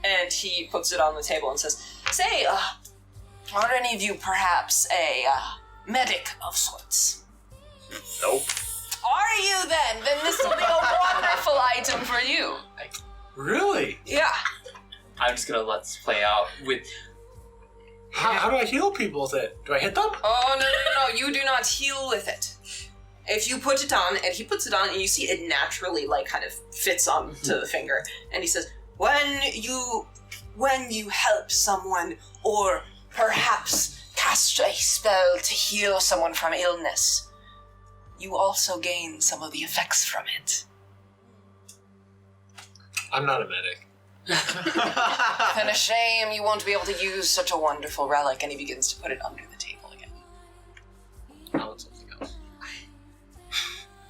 And he puts it on the table and says, say, are any of you perhaps a medic of sorts? Nope. Are you then? Then this will be a wonderful item for you. Really? Yeah. I'm just gonna let this play out with... How do I heal people with it? Do I hit them? Oh, no, you do not heal with it. If you put it on, and he puts it on, and you see it naturally, like, kind of fits onto the finger, and he says, when you help someone, or perhaps cast a spell to heal someone from illness, you also gain some of the effects from it. I'm not a medic. Then a shame you won't be able to use such a wonderful relic, and he begins to put it under the table again. I'll let something else.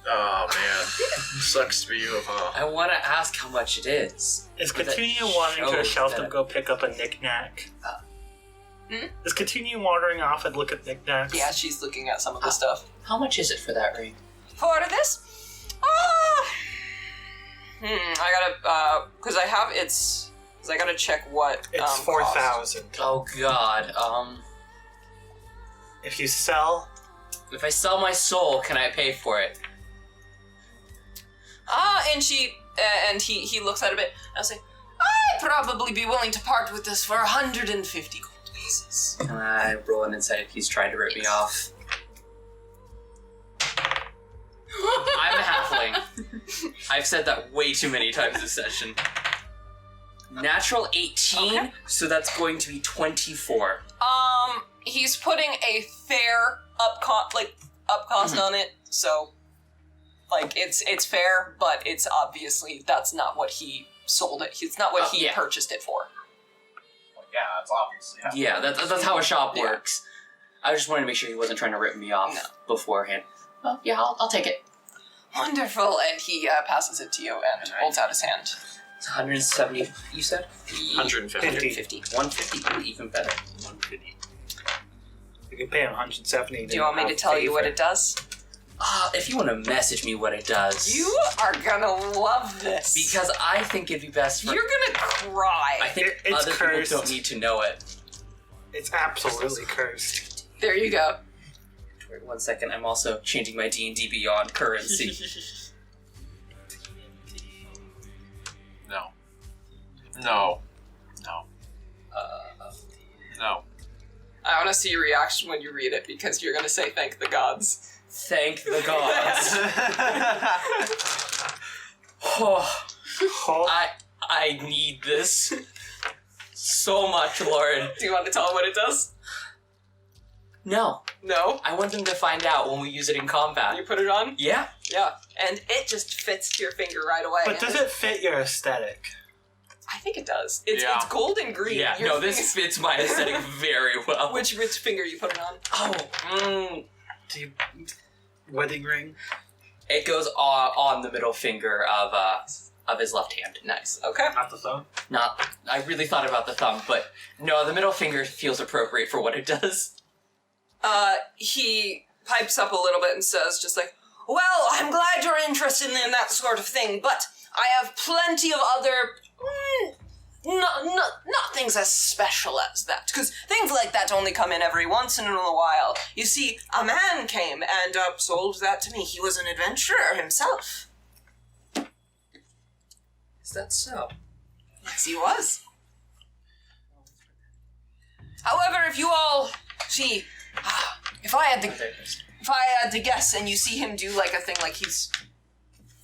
Oh man, sucks to be you, huh? I want to ask how much it is. Is But that Continue wandering to a shows shelf that- to go pick up a knick-knack? Hmm? Is Continue wandering off and look at knick-knacks? Yeah, she's looking at some of the stuff. How much is it for that ring? For this? I gotta, because I have its, because I gotta check what, It's cost. 4,000. Oh god, If you sell, if I sell my soul, can I pay for it? And he looks at it a bit, and I'll say, I'd probably be willing to part with this for 150 gold pieces. Can I roll an insight if he's trying to rip me off? I'm a halfling. I've said that way too many times this session. Natural 18, Okay. so that's going to be 24. He's putting a fair up cost on it, so, like, it's fair, but it's obviously, that's not what he sold it. It's not what he Yeah. purchased it for. Well, yeah, that's obviously. Yeah, that's how a shop Yeah. works. I just wanted to make sure he wasn't trying to rip me off No. beforehand. Oh, yeah, I'll take it. Wonderful, and he passes it to you and holds out his hand. It's 170, you said? 150. 150. 150, even better. 150. You can pay him 170. Do you want me to tell you what it does? If you want to message me what it does. You are gonna love this. Because I think it'd be best for... You're gonna cry. I think It's other cursed. people don't need to know it. It's absolutely cursed. There you go. Wait 1 second, I'm also changing my D&D Beyond currency. No. No. No. No. I want to see your reaction when you read it, because you're gonna say thank the gods. Thank the gods. Oh, Oh, I need this so much, Lauren. Do you want to tell him what it does? No, No? I want them to find out when we use it in combat. You put it on? Yeah. Yeah. And it just fits to your finger right away. but does it fit your aesthetic? I think it does. It's Yeah. it's gold and green. Yeah, Your no, this finger- fits my aesthetic very well. Which finger you put it on? Oh, Do you... Wedding ring? it goes on the middle finger of his left hand. Nice. Okay. Not the thumb? Not, I really thought about the thumb, but no, the middle finger feels appropriate for what it does. He pipes up a little bit and says just like, well, I'm glad you're interested in that sort of thing, but I have plenty of other... not things as special as that, because things like that only come in every once in a while. You see, a man came and sold that to me. He was an adventurer himself. Is that so? Yes, he was. However, if you all see, if I had to guess, and you see him do like a thing, like he's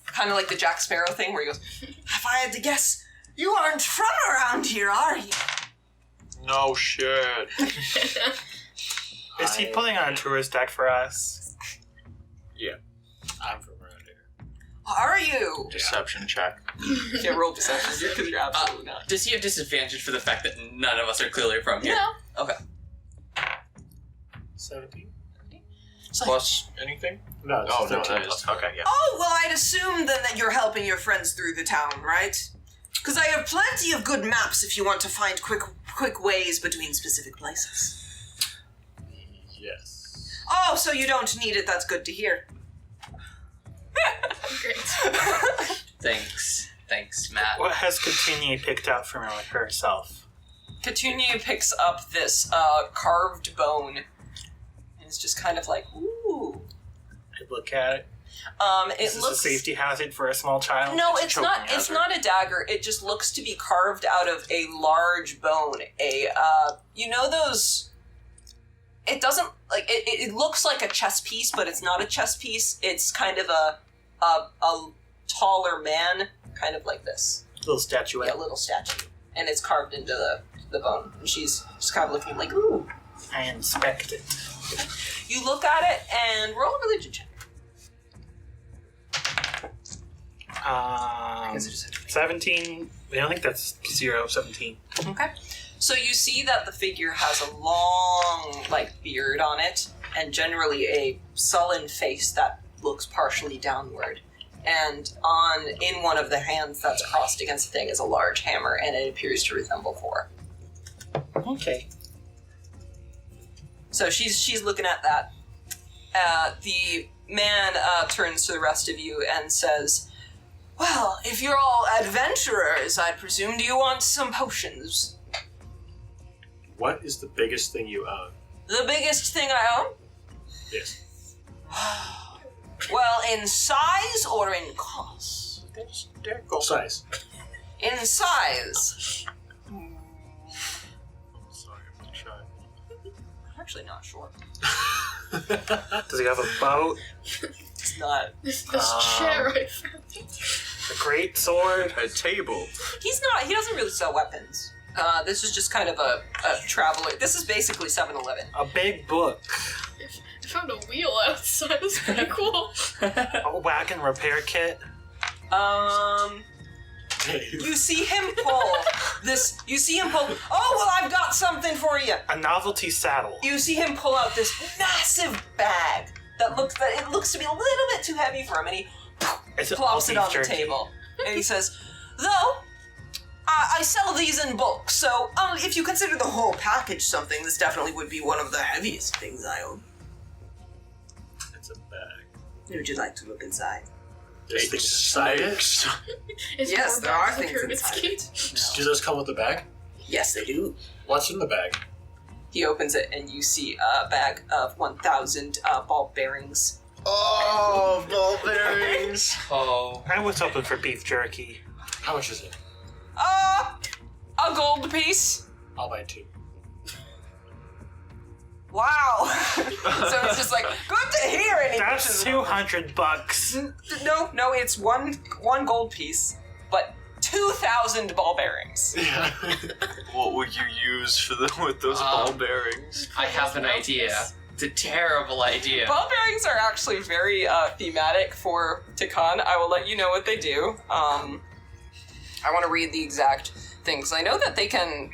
kind of like the Jack Sparrow thing, where he goes, if I had to guess, you aren't from around here, are you? No shit. Is he putting on a tourist deck for us? I'm from around here. Are you? Deception check. Can't roll deception because you're absolutely not. Does he have disadvantage for the fact that none of us are clearly from here? No. Okay. 17? Plus anything? No, it's Oh, no, 13 that plus is. Okay, yeah. Oh, well, I'd assume then that you're helping your friends through the town, right? Because I have plenty of good maps if you want to find quick ways between specific places. Yes. Oh, so you don't need it. That's good to hear. Great. Thanks, Matt. What has Katunia picked out from herself? Katunia picks up this carved bone, and it's just kind of like, ooh. I look at it. It Is this looks a safety hazard for a small child? No, a it's choking not. It's hazard. not a dagger. It just looks to be carved out of a large bone. You know those. It doesn't like it looks like a chess piece, but it's not a chess piece. It's kind of a taller man, kind of like this. Little statuette. Yeah, a little statue, and it's carved into the bone. And she's just kind of looking like, ooh. I inspect it. You look at it and roll a religion check. 17. I don't think that's 17. Okay. So you see that the figure has a long, beard on it, and generally a sullen face that looks partially downward. And in one of the hands that's crossed against the thing is a large hammer, and it appears to resemble Thor. Okay. So she's looking at that. The man turns to the rest of you and says, "Well, if you're all adventurers, I presume, do you want some potions?" What is the biggest thing you own? The biggest thing I own? Yes. Well, in size or in cost? Size. In size. Sorry, I'm gonna try. I'm actually not sure. Does he have a boat? It's not. This chair I found. A great sword? A table. He doesn't really sell weapons. This is just kind of a traveler. This is basically 7-Eleven. A big book. I found a wheel outside. That's pretty cool. A wagon repair kit. You see him pull this. You see him pull. Oh, well, I've got something for you. A novelty saddle. You see him pull out this massive bag that looks to be a little bit too heavy for him, and he Is it plops it all on beef the jerky? table. And he says, "Though, I sell these in bulk, so if you consider the whole package something, this definitely would be one of the heaviest things I own." It's a bag. Would you like to look inside? There's things inside it? Is Yes, more there are bags in the things pyramid inside scheme? it. Do those come with the bag? Yes, they do. What's in the bag? He opens it, and you see a bag of 1,000 ball bearings. Oh, ball bearings. Oh. I was hoping for beef jerky. How much is it? A gold piece. I'll buy 2. Wow. So it's just like, good to hear. And he That's pushes it over. $200. No, it's one gold piece, but 2,000 ball bearings. Yeah. What would you use with those ball bearings? I have an idea. It's a terrible idea. Ball bearings are actually very thematic for Tekahn. I will let you know what they do. I want to read the exact things. I know that they can.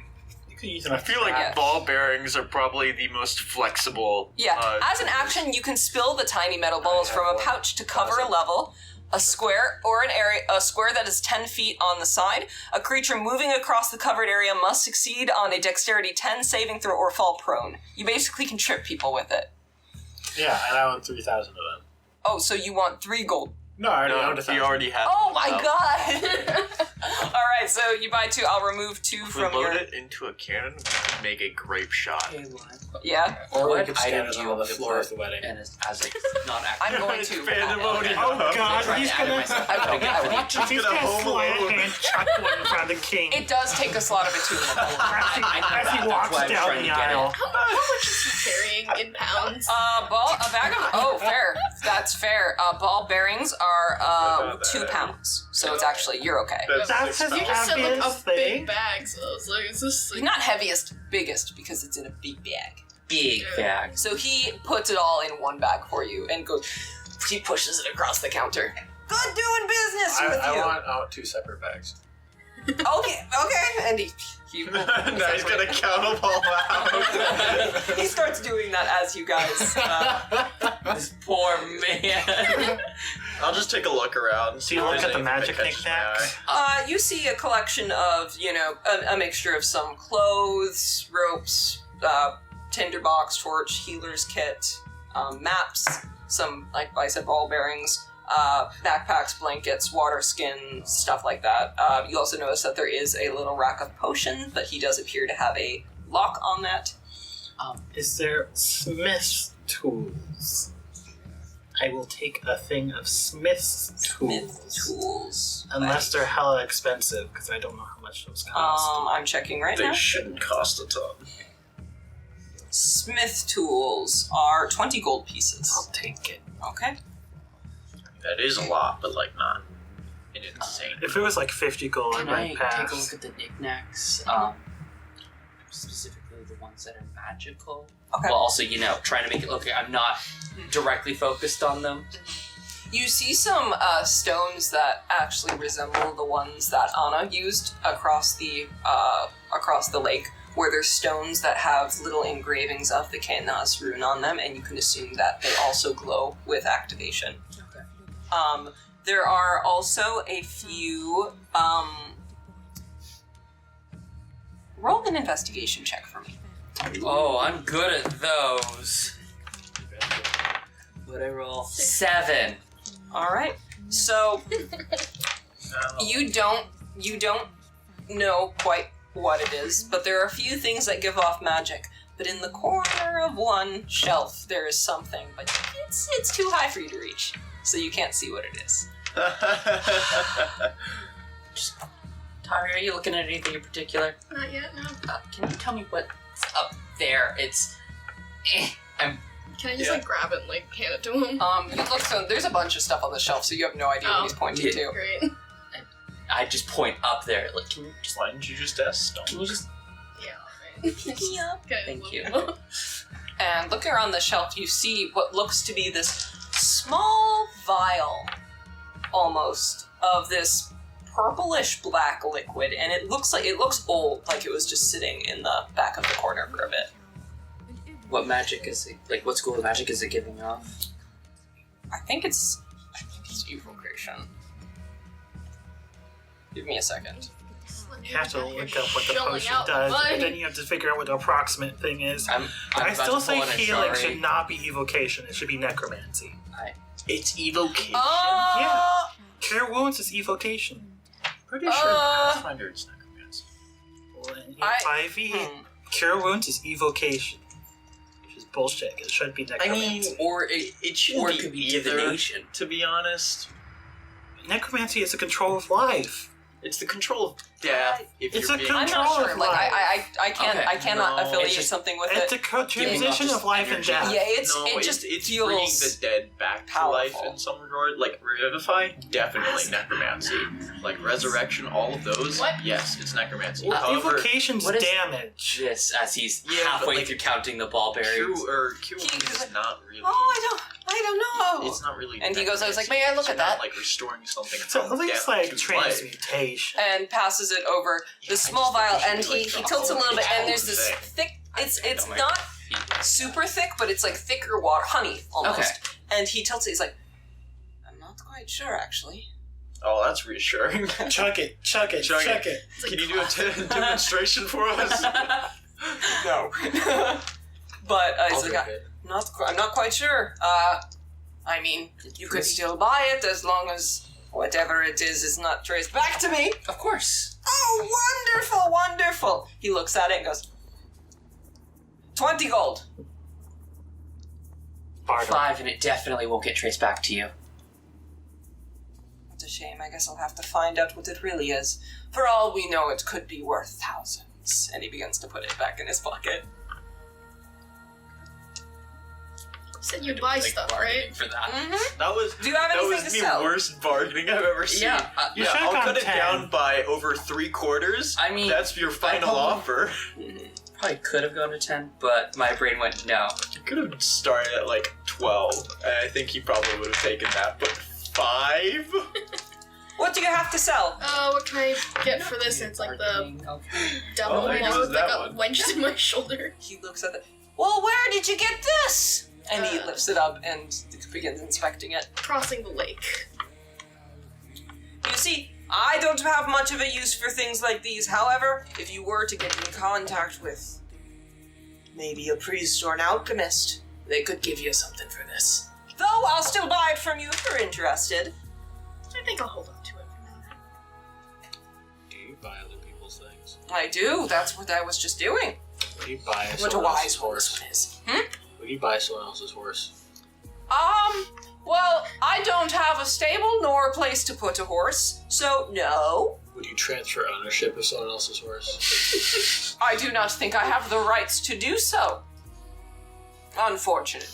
I feel like Yeah. ball bearings are probably the most flexible. Yeah. As an action, you can spill the tiny metal balls from a pouch to cover a level, a square, or a square that is 10 feet on the side. A creature moving across the covered area must succeed on a dexterity 10 saving throw or fall prone. You basically can trip people with it. Yeah, and I own 3,000 of them. Oh, so you want 3 gold. No, I already owned No, 1,000. he already had. Oh my one. god! Alright, so you buy 2. I'll remove 2 If we from load your... it into a cannon, we can make a grape shot. Yeah? Or we What could scan item it do you on want the me to floor put of the wedding. And as a not I'm active. going It's to... pandemonium. Oh god, he's gonna He's gonna home slam alone. and chuck one in front of the king It does take a slot of attunement. as he walks why I was down trying the to get aisle. How much is he carrying in pounds? A bag of... Oh, fair. That's fair. Ball bearings are 2 pounds. So it's actually... You're okay. That's his You just said like heaviest a thing. big bag, so I was like, is this like... Not heaviest, biggest, because it's in a big bag. Big bag. So he puts it all in one bag for you and goes, She pushes it across the counter. Good doing business with I you. want 2 separate bags. Okay, and he Now he's gonna count them all out. he starts doing that as you guys. This poor man. I'll just take a look around. So you look at the magic knickknacks? You see a collection of, a mixture of some clothes, ropes, tinderbox, torch, healer's kit, maps, some bicep ball bearings, backpacks, blankets, water skin, stuff like that. You also notice that there is a little rack of potion, but he does appear to have a lock on that. Is there smith's tools? I will take a thing of smith's tools. Unless they're hella expensive, because I don't know how much those cost. I'm checking right now. They shouldn't cost a ton. Smith tools are 20 gold pieces. I'll take it. Okay. That is a lot, but not an insane. If it was 50 gold, Can I I might pass. take a look at the knickknacks? Specifically the ones that are magical. Okay. Well, also, trying to make it look like I'm not directly focused on them. You see some stones that actually resemble the ones that Anna used across the lake, where there's stones that have little engravings of the Kenas rune on them, and you can assume that they also glow with activation. Okay. There are also a few. Roll an investigation check for me. Oh, I'm good at those. What I roll? 7. All right. So you don't know quite what it is, but there are a few things that give off magic. But in the corner of one shelf, there is something, but it's too high for you to reach, so you can't see what it is. Tavi, are you looking at anything in particular? Not yet, no. Can you tell me what's up there? It's. Can I just grab it and hand it to him? You look, so there's a bunch of stuff on the shelf, so you have no idea what he's pointing to. Great. I just point up there. Can you just? Why didn't you just ask Stonk? Can you just? Yeah, alright. Yeah. Thank you. And looking around the shelf, you see what looks to be this small vial, almost, of this purplish black liquid, and it looks old, like it was just sitting in the back of the corner for a bit. What magic is it? What school of magic is it giving off? I think it's evocation. Give me a second. You have to look up what the potion does, and then you have to figure out what the approximate thing is. I still say healing should not be evocation, it should be necromancy. It's evocation? Yeah. Cure wounds is evocation. Pretty sure Pathfinder is necromancy. Well, in 5e, cure wounds is evocation. Which is bullshit, it should be necromancy. Or it shouldn't could be either, divination. to be honest. Necromancy is a control of life. It's the control of death. It's you're a being I'm control not sure. of Like life. I can't. Okay. I cannot No, affiliate it's just- something with It's it. a transition of life and death. Yeah, it's it's feels bringing the dead back to powerful. life in some regard. Like revivify, definitely necromancy. Like resurrection, all of those. What? Yes, it's necromancy. Well, However, evocation's what is- damage. This as he's Yeah, but, halfway like, through counting the ball bearings. cure is not really. Oh, I don't know. It's not really. And he goes, I was like, necromancy. may I look at You're not, that? Like restoring something So from at least death like to life. transmutation. And passes it over the small just think vial, they and should be, he like, tilts a little bit, and all there's the this same. thick. It's Oh my not super thick, but it's like thicker water, honey almost. Okay. And he tilts it. He's like, I'm not quite sure actually. Oh, that's reassuring. Chug it, chug it, Chug chug it. it. Can you do a demonstration for us? No. But I'll he's drink like, it. I'm not quite sure. I mean, you could still buy it as long as whatever it is not traced back to me. Of course. Oh, wonderful, wonderful. He looks at it and goes, 20 gold. Bardo. 5, and it definitely won't get traced back to you. It's a shame. I guess I'll have to find out what it really is. For all we know, it could be worth thousands. And he begins to put it back in his pocket. Said you buy stuff, right? For that. Mm-hmm. That was. Do you have That anything was to the sell? worst bargaining I've ever seen. Yeah, You Yeah, should've I'll gone cut it 10. down by over 3/4. I mean, That's your final probably- offer. Probably could have gone to 10, but my brain went no. could have started at like 12, and I think he probably would have taken that, but 5? What do you have to sell? What can I get for this? It's like the double there one goes with like that a one. wedge in my shoulder. He looks at it. Well, where did you get this? And he lifts it up and begins inspecting it. Crossing the lake. You see, I don't have much of a use for things like these. However, if you were to get in contact with maybe a priest or an alchemist, they could give you something for this. Though I'll still buy it from you if you're interested. I think I'll hold on to it for now. Do you buy other people's things? I do. That's what I was just doing. Would you buy What a someone else's wise one horse? this one is. Would you buy someone else's horse? Well, I don't have a stable nor a place to put a horse, so no. Would you transfer ownership of someone else's horse? I do not think I have the rights to do so. Unfortunately.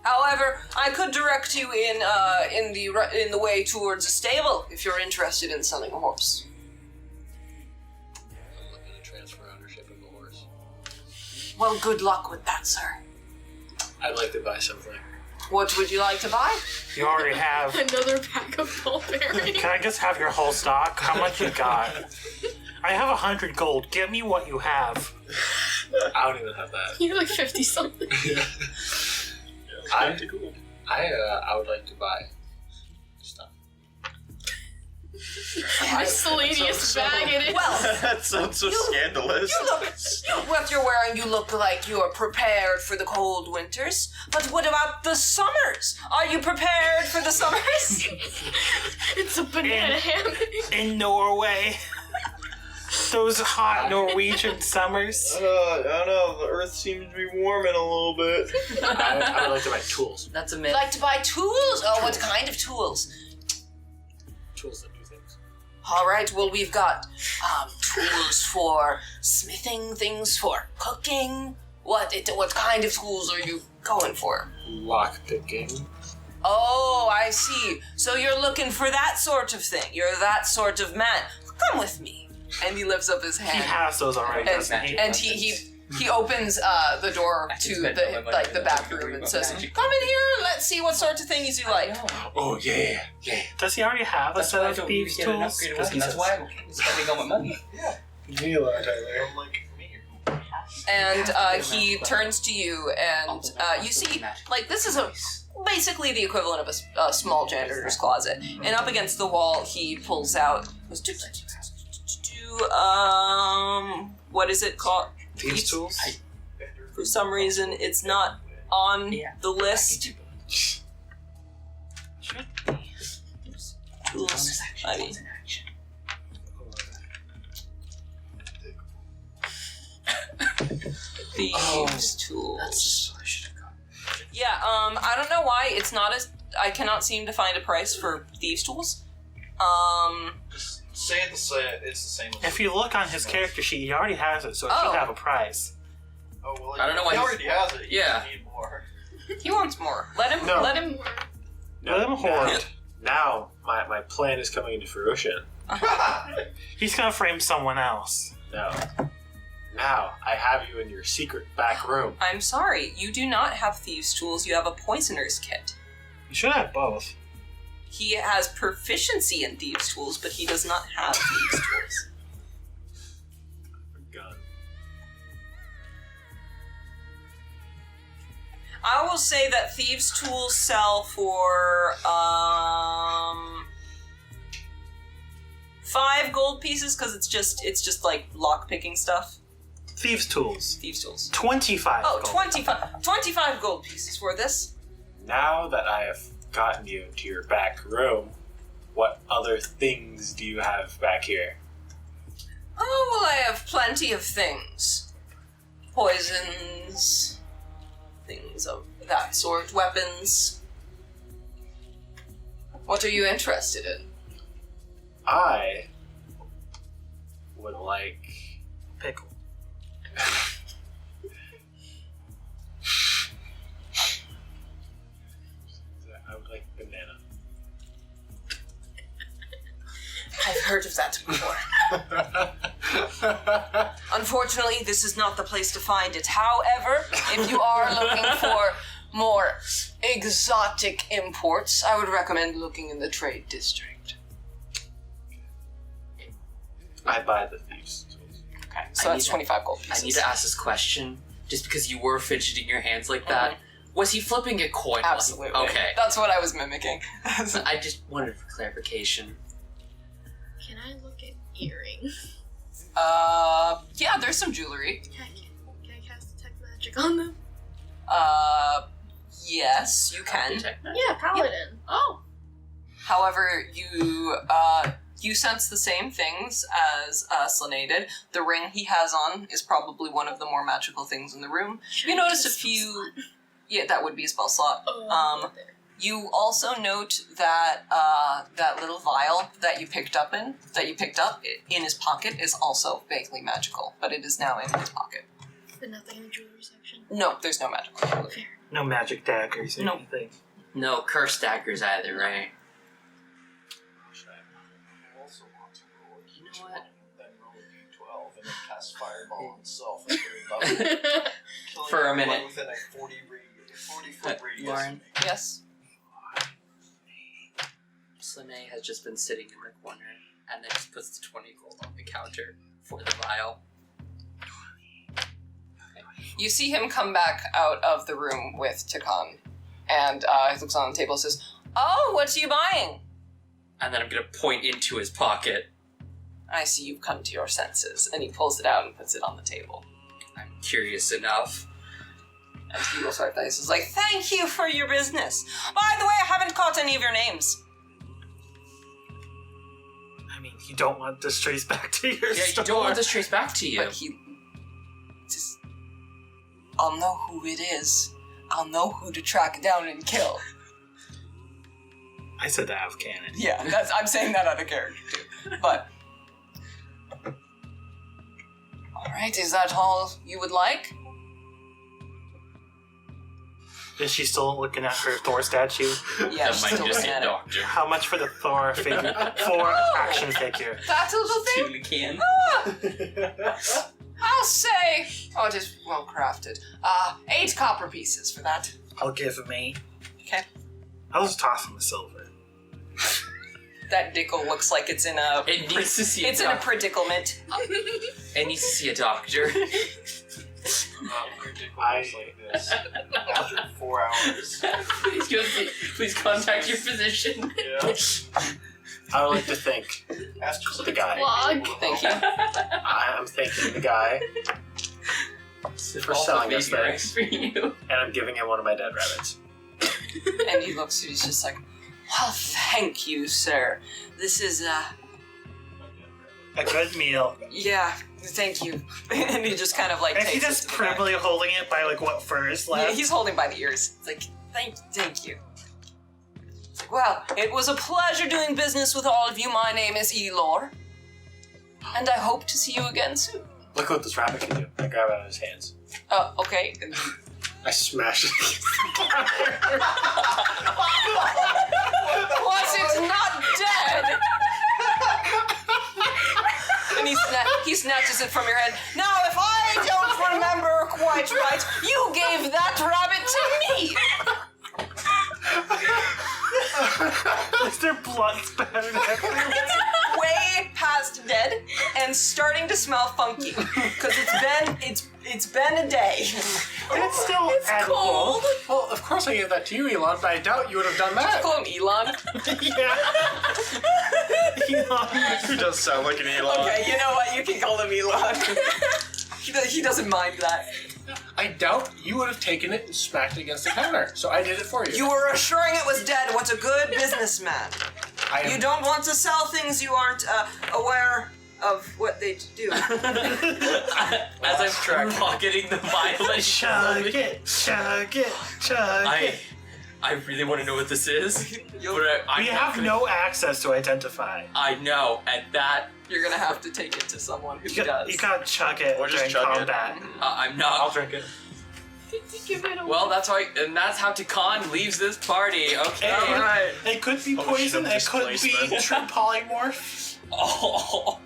However, I could direct you in the way towards a stable if you're interested in selling a horse. I'm looking to transfer ownership of a horse. Well, good luck with that, sir. I'd like to buy something. What would you like to buy? You already have. Another pack of ballberries. Can I just have your whole stock? How much you got? I have 100 gold. Give me what you have. I don't even have that. You're like 50 something. I would like to buy stuff. Miscellaneous bag in it. Well, That sounds so scandalous. what you're wearing, you look like you're prepared for the cold winters. But what about the summers? Are you prepared for the summers? It's a banana hammock. In Norway. Those hot Norwegian summers. I don't know, the earth seems to be warming a little bit. I would like to buy tools. That's a You myth. like to buy tools? Oh, what kind of tools? Tools that do things. All right, well, we've got tools for smithing, things for cooking. What kind of tools are you going for? Lock picking. Oh, I see. So you're looking for that sort of thing. You're that sort of man. Come with me. And he lifts up his He hand. has those already, doesn't he? And he opens the door to the back room and says, "Come in here. Let's see what sort of things you like." Oh, yeah. Does he already have a set of thieves' tools? Because he That's says- why I'm spending all my money. And he turns to you, and you see, like, this is basically the equivalent of a small janitor's closet. And up against the wall, he pulls out what is it called? Thieves' tools? For some reason, it's not on the list. Tools. I mean, thieves' tools. Yeah, I don't know why it's not as. I cannot seem to find a price for thieves' tools. Say it's the same. If you look on his character sheet, he already has it, so it should have a price. Oh well, I don't know why he he's- already has it. He Yeah. doesn't need more. He wants more. Let him. No. Let him. Let him hoard. Now, my plan is coming into fruition. He's gonna frame someone else. No. Now, I have you in your secret back room. I'm sorry, you do not have thieves' tools. You have a poisoner's kit. You should have both. He has proficiency in thieves' tools, but he does not have thieves' tools. Gun. I will say that thieves' tools sell for 5 gold pieces because it's just like lock picking stuff. Thieves' tools. Thieves' tools. 25. Oh, gold. 25 gold pieces for this. Now that I have gotten you into your back room, what other things do you have back here? Oh, well, I have plenty of things. Poisons, things of that sort, weapons. What are you interested in? I would like... Pickle. I would like banana. I've heard of that before. Unfortunately, this is not the place to find it. However, if you are looking for more exotic imports, I would recommend looking in the trade district. I buy the thieves. Okay, so that's 25 gold pieces. I need to ask this question, just because you were fidgeting your hands like that. Was he flipping a coin? Absolutely. Okay. That's what I was mimicking. I just wanted for clarification. Can I look at earrings? Yeah, there's some jewelry. Can I cast detect magic on them? Yes, you can. Yeah, paladin. Oh. However, you sense the same things as Slanei did. The ring he has on is probably one of the more magical things in the room. You notice a few... Yeah, that would be a spell slot. You also note that that little vial that you picked up in his pocket is also vaguely magical, but it is now in his pocket. But nothing in the jewelry section? No, there's no magical jewelry. No magic daggers or No. anything. No cursed daggers either, right? I also want to roll a You know what? then roll a d12 and then cast Fireball on himself and carry it up. For a Killing minute. everyone within a 40-foot radius. Lauren, Yes? Slanei has just been sitting in the corner and then just puts the 20 gold on the counter for the vial. You see him come back out of the room with Tekahn, and he looks on the table and says, "Oh, what are you buying?" And then I'm gonna point into his pocket. I see you've come to your senses. And he pulls it out and puts it on the table. I'm curious enough. And he rolls 5 dice. He's like, "Thank you for your business. By the way, I haven't caught any of your names." I mean, you don't want this traced back to your Yeah, store. you don't want this traced back to you. But he just... I'll know who it is. I'll know who to track down and kill. I said that out of canon. Yeah, I'm saying that out of character too. But... Alright, is that all you would like? Is she still looking at her Thor statue? Yeah, that she's might still just looking say at it. doctor. How much for the Thor figure? Thor action figure. That little thing? Tuna can. I'll say... Oh, it is well crafted. 8 copper pieces for that. I'll give him 8. Okay. I'll just toss him the silver. That dickle looks like it's in a... It needs to see It's in a predicament. It needs to see a doctor. Like this after 4 hours. Please contact your physician. Yeah. I would like to thank Ask the guy. Plug. Thank you. I'm thanking the guy for selling us things, for you. and I'm giving him one of my dead rabbits. And he looks at you, he's just like, "Well, thank you, sir. This is, A good meal. yeah, thank you." And he just kind of like And he takes just it to the back. primly holding it by like what furs left. Yeah, he's holding by the ears. It's like, thank you. It's like, well, it was a pleasure doing business with all of you. My name is Elor. And I hope to see you again soon. Look what this rabbit can do. I grab it out of his hands. Okay. I smash it. Was it not dead? And he snatches it from your head. Now, if I don't remember quite right, you gave that rabbit to me. Is there blood spattered everywhere? It's way past dead and starting to smell funky because it's been a day. It's still edible. Cold. Well, of course I gave that to you, Elon, but I doubt you would have done that. Call him Elon. Yeah. Elon. He does sound like an Elon. Okay, you know what? You can call him Elon. He doesn't mind that. I doubt you would have taken it and smacked it against the counter, so I did it for you. You were assuring it was dead. What's a good businessman? You don't want to sell things you aren't aware of what they do. As I'm pocketing the violin, Chug it, chug it, chug it. I really want to know what this is. But We have no access to identify. I know, and that You're gonna have to take it to someone who You does. gotta chug it Or just during chug it. combat. I'm not. I'll drink it. Give it away. Well, that's how Tekahn leaves this party. Okay. Alright. It could be Oh, poison, shit, it could be displacement. true polymorph. Oh.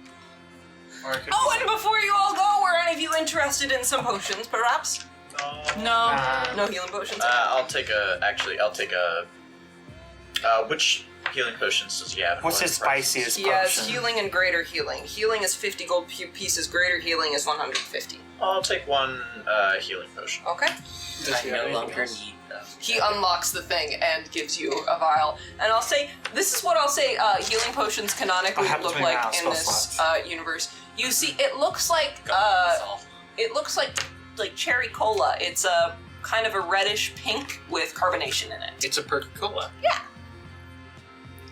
Oh, and before you all go, were any of you interested in some potions, perhaps? No. No healing potions? I'll take a. Which healing potions does he have? What's his spiciest He has potion? healing and greater healing. Healing is 50 gold pieces, greater healing is 150. I'll take one healing potion. Okay. I no longer need them. He unlocks the thing and gives you a vial. And I'll say, this is what I'll say healing potions canonically happens look to me like now, in spell this slots. universe. You see, it looks like cherry cola. It's a kind of a reddish pink with carbonation in it. It's a Percola.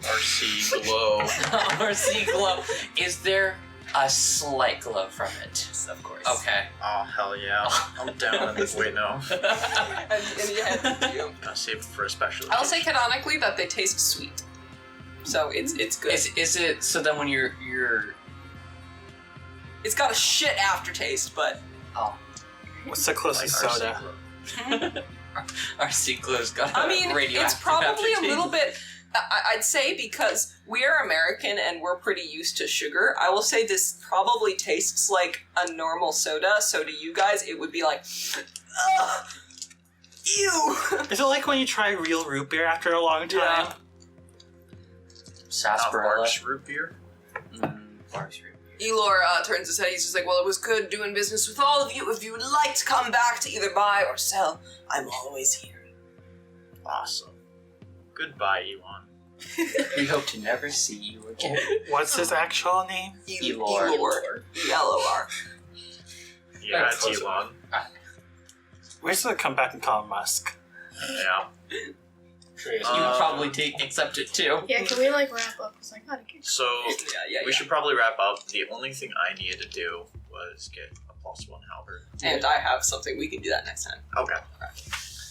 RC glow. RC glow. Is there a slight glow from it? Of course. Okay. Oh hell yeah! I'm down. Wait, no. And you hand it to you. I'll save it for a special. I'll say canonically that they taste sweet. So it's good. Is it so then when you're It's got a shit aftertaste, but What's the closest Like soda? RC glow's got I mean, radioactive it's probably a aftertaste? little bit. I'd say because we are American and we're pretty used to sugar, I will say this probably tastes like a normal soda. So to you guys, it would be like, ugh, ew. Is it like when you try real root beer after a long time? Yeah. sarsaparilla. Barks root beer. Barks root. Elor turns his head. He's just like, well, it was good doing business with all of you. If you would like to come back to either buy or sell, I'm always here. Awesome. Goodbye, Elon. We hope to never see you again. What's his actual name? Elor. E-L-O-R. Yeah, it's Elon. We're just gonna come back and call him Musk. Yeah. You would probably accept it too. Yeah, can we like wrap up? Because I gotta get. So we should probably wrap up. The only thing I needed to do was get a +1 halberd. And I have something. We can do that next time. Okay.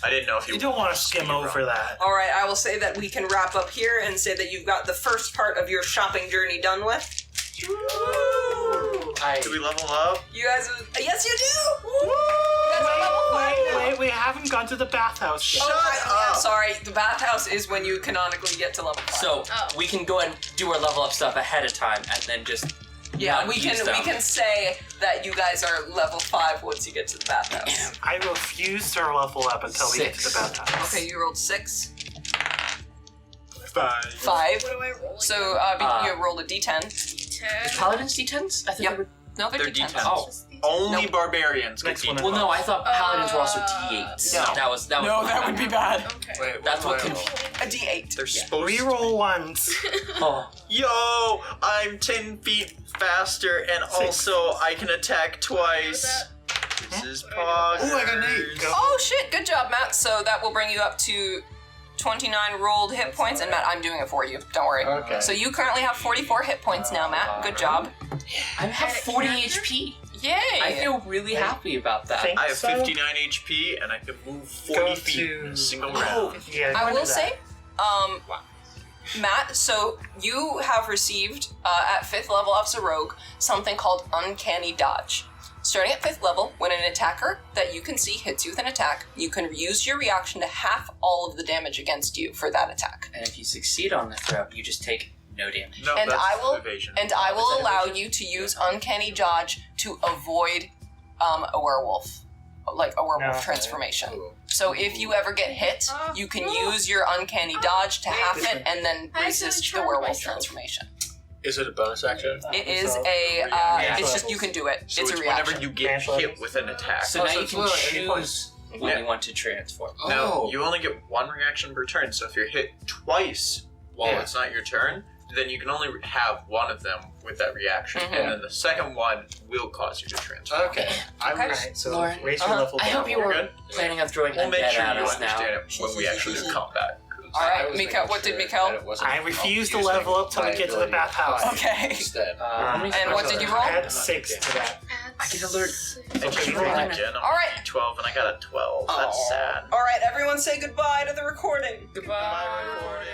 I didn't know if You don't want to skim over that. All right, I will say that we can wrap up here and say that you've got the first part of your shopping journey done with. Do we level up? You guys, yes, you do. You guys are level 5 now. Wait, we haven't gone to the bathhouse yet. Oh, right, yeah, up. sorry. The bathhouse is when you canonically get to level 5. So we can go and do our level up stuff ahead of time, and then just yeah, not we use can them. say that you guys are level 5 once you get to the bathhouse. I refuse to level up until we get to the 6. bathhouse. Okay, you rolled 6, 5. 5. What do I roll? So you rolled a D10. D10. Paladins D10s? I thought Yep. they were. No, they're They're D10s. D10s. Oh. Just these- Only Nope. barbarians get Next one. Well, no, I thought paladins were also D8s. No. That was No, that would be bad. Okay. Wait, That's what do I confused. A D8. They're supposed to. Reroll ones. Oh, Yo, I'm 10 feet faster, and also I can attack twice. This is poggers. Ooh, I got an 8. Go. Oh shit, good job, Matt. So that will bring you up to 29 rolled hit points, and Matt, I'm doing it for you. Don't worry. Okay. So you currently have 44 hit points now, Matt. Good job. I have 40 HP. Yay! I feel really happy about that. Think I have so? 59 HP, and I can move 40 Go feet in a to- single Oh, round. yeah, I go will to that. say, Matt, so you have received at 5th level Officer Rogue something called Uncanny Dodge. Starting at 5th level, when an attacker that you can see hits you with an attack, you can use your reaction to half all of the damage against you for that attack. And if you succeed on the throw, you just take no damage. No, And that's I will- evasion. And I will Is that allow evasion? you to use Uncanny Dodge to avoid a werewolf, like a werewolf No. transformation. So if you ever get hit, you can use your Uncanny Dodge to half it and then I resist the charmed werewolf myself. transformation. Is it a bonus action? It is it's just you can do it. So it's it's a whenever reaction. you get hit with an attack. So Oh, now so you it's can literally any choose when Yeah. you want to transform. No, you only get one reaction per turn, so if you're hit twice while Yeah. it's not your turn, then you can only have one of them with that reaction, Mhm. and then the second one will cause you to transform. Okay. I'm Okay. Alright, so Lauren, raise your level I hope down. you were Good. planning on throwing We'll make undead sure at you us now. understand it when we actually do combat. Alright, Mikkel, what did Mikkel? I refuse to level up till we get to the bathhouse. Okay. Instead. How many And what did you roll? I had 6 to that. I get alert. I just Okay, rolled fine. again. I'm All right. on 12 and I got a 12. That's Aw. sad. Alright, everyone say goodbye to the recording. Goodbye. Recording.